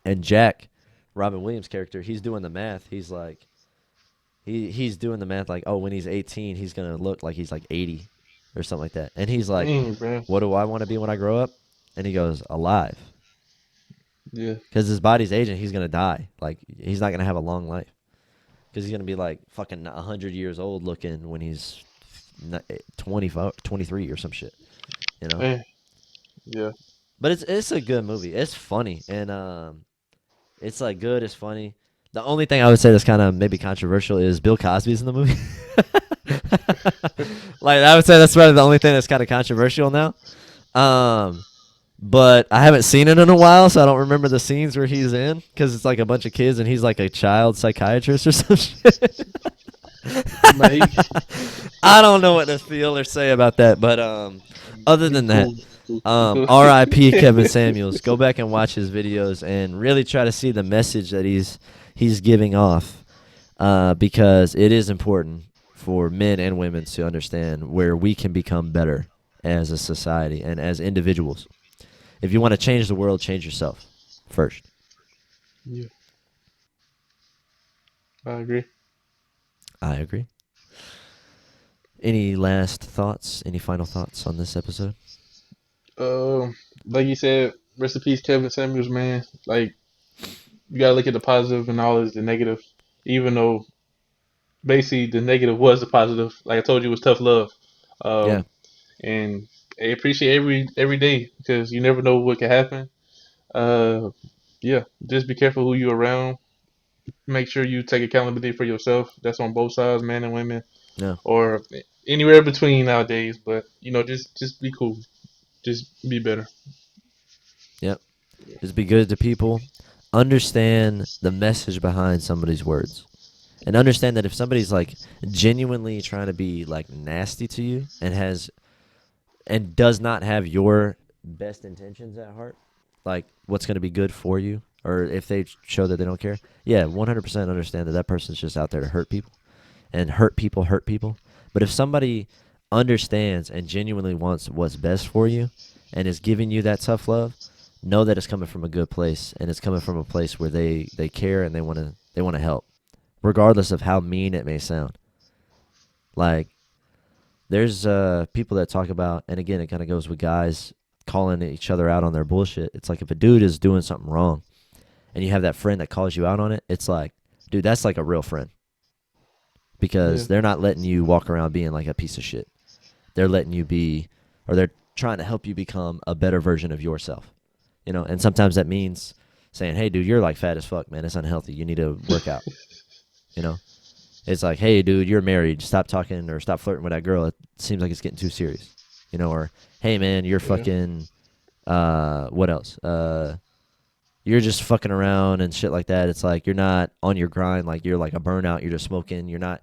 And Jack, Robin Williams' character, he's doing the math. He's like, he's doing the math like, "Oh, when he's 18, he's gonna look like he's like 80 or something like that." And he's like, Bro. "What do I want to be when I grow up?" And he goes, "Alive," Yeah. because his body's aging. He's gonna die. Like he's not gonna have a long life because he's gonna be like fucking 100 years old looking when he's 25, 23 or some shit. You know. Man. Yeah. But it's a good movie. It's funny and it's like good. It's funny. The only thing I would say that's kind of maybe controversial is Bill Cosby's in the movie. Like I would say that's probably the only thing that's kind of controversial now. Um, but I haven't seen it in a while, so I don't remember the scenes where he's in because it's like a bunch of kids and he's like a child psychiatrist or some shit. Nah, he, I don't know what to feel or say about that, but other he than that, cool. He cool. R.I.P. Kevin Samuels. Go back and watch his videos and really try to see the message that he's giving off, because it is important for men and women to understand where we can become better as a society and as individuals. If you want to change the world, change yourself first. Yeah. I agree. I agree. Any last thoughts? Any final thoughts on this episode? Like you said, rest in peace, Kevin Samuels, man. Like you gotta look at the positive and all is the negative, even though basically the negative was the positive. Like I told you, it was tough love. Yeah. Um, and I appreciate every day because you never know what can happen. Uh, yeah, just be careful who you around. Make sure you take accountability for yourself. That's on both sides, men and women, No. or anywhere between nowadays. But just be cool. Just be better. Yep. Just be good to people. Understand the message behind somebody's words. And understand that if somebody's like genuinely trying to be like nasty to you and does not have your best intentions at heart, like what's going to be good for you, or if they show that they don't care, yeah, 100% understand that that person's just out there to hurt people, and hurt people hurt people. But if somebody understands and genuinely wants what's best for you and is giving you that tough love, know that it's coming from a good place, and it's coming from a place where they care and they want to help, regardless of how mean it may sound. Like there's people that talk about, and again, it kind of goes with guys calling each other out on their bullshit. It's like if a dude is doing something wrong and you have that friend that calls you out on it, it's like, dude, that's like a real friend Yeah, because they're not letting you walk around being like a piece of shit. They're letting you be, or they're trying to help you become a better version of yourself. You know, and sometimes that means saying, hey, dude, you're like fat as fuck, man. It's unhealthy. You need to work out, you know? It's like, hey, dude, you're married. Stop talking or stop flirting with that girl. It seems like it's getting too serious, or hey, man, you're Yeah. fucking. What else? You're just fucking around and shit like that. It's like you're not on your grind. Like you're like a burnout. You're just smoking. You're not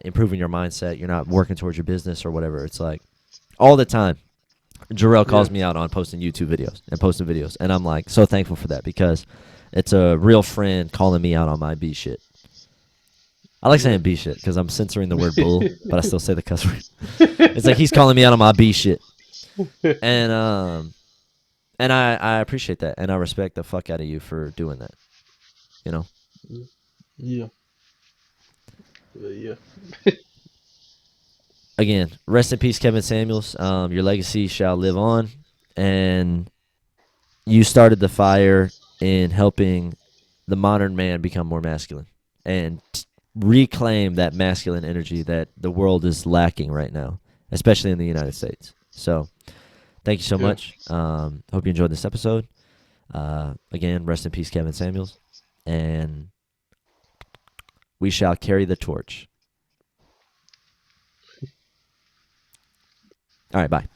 improving your mindset. You're not working towards your business or whatever. It's like all the time. Jarrell Yeah. calls me out on posting YouTube videos and posting videos, and I'm like so thankful for that because it's a real friend calling me out on my B shit. I like Yeah. saying B shit because I'm censoring the word bull, but I still say the cuss word. It's like he's calling me out on my B shit, and I appreciate that, and I respect the fuck out of you for doing that. You know. Yeah. Yeah. Again, rest in peace, Kevin Samuels. Your legacy shall live on, and you started the fire in helping the modern man become more masculine and reclaim that masculine energy that the world is lacking right now, especially in the United States. So, thank you so Yeah. much. Hope you enjoyed this episode. Again, rest in peace, Kevin Samuels, and we shall carry the torch. All right, bye.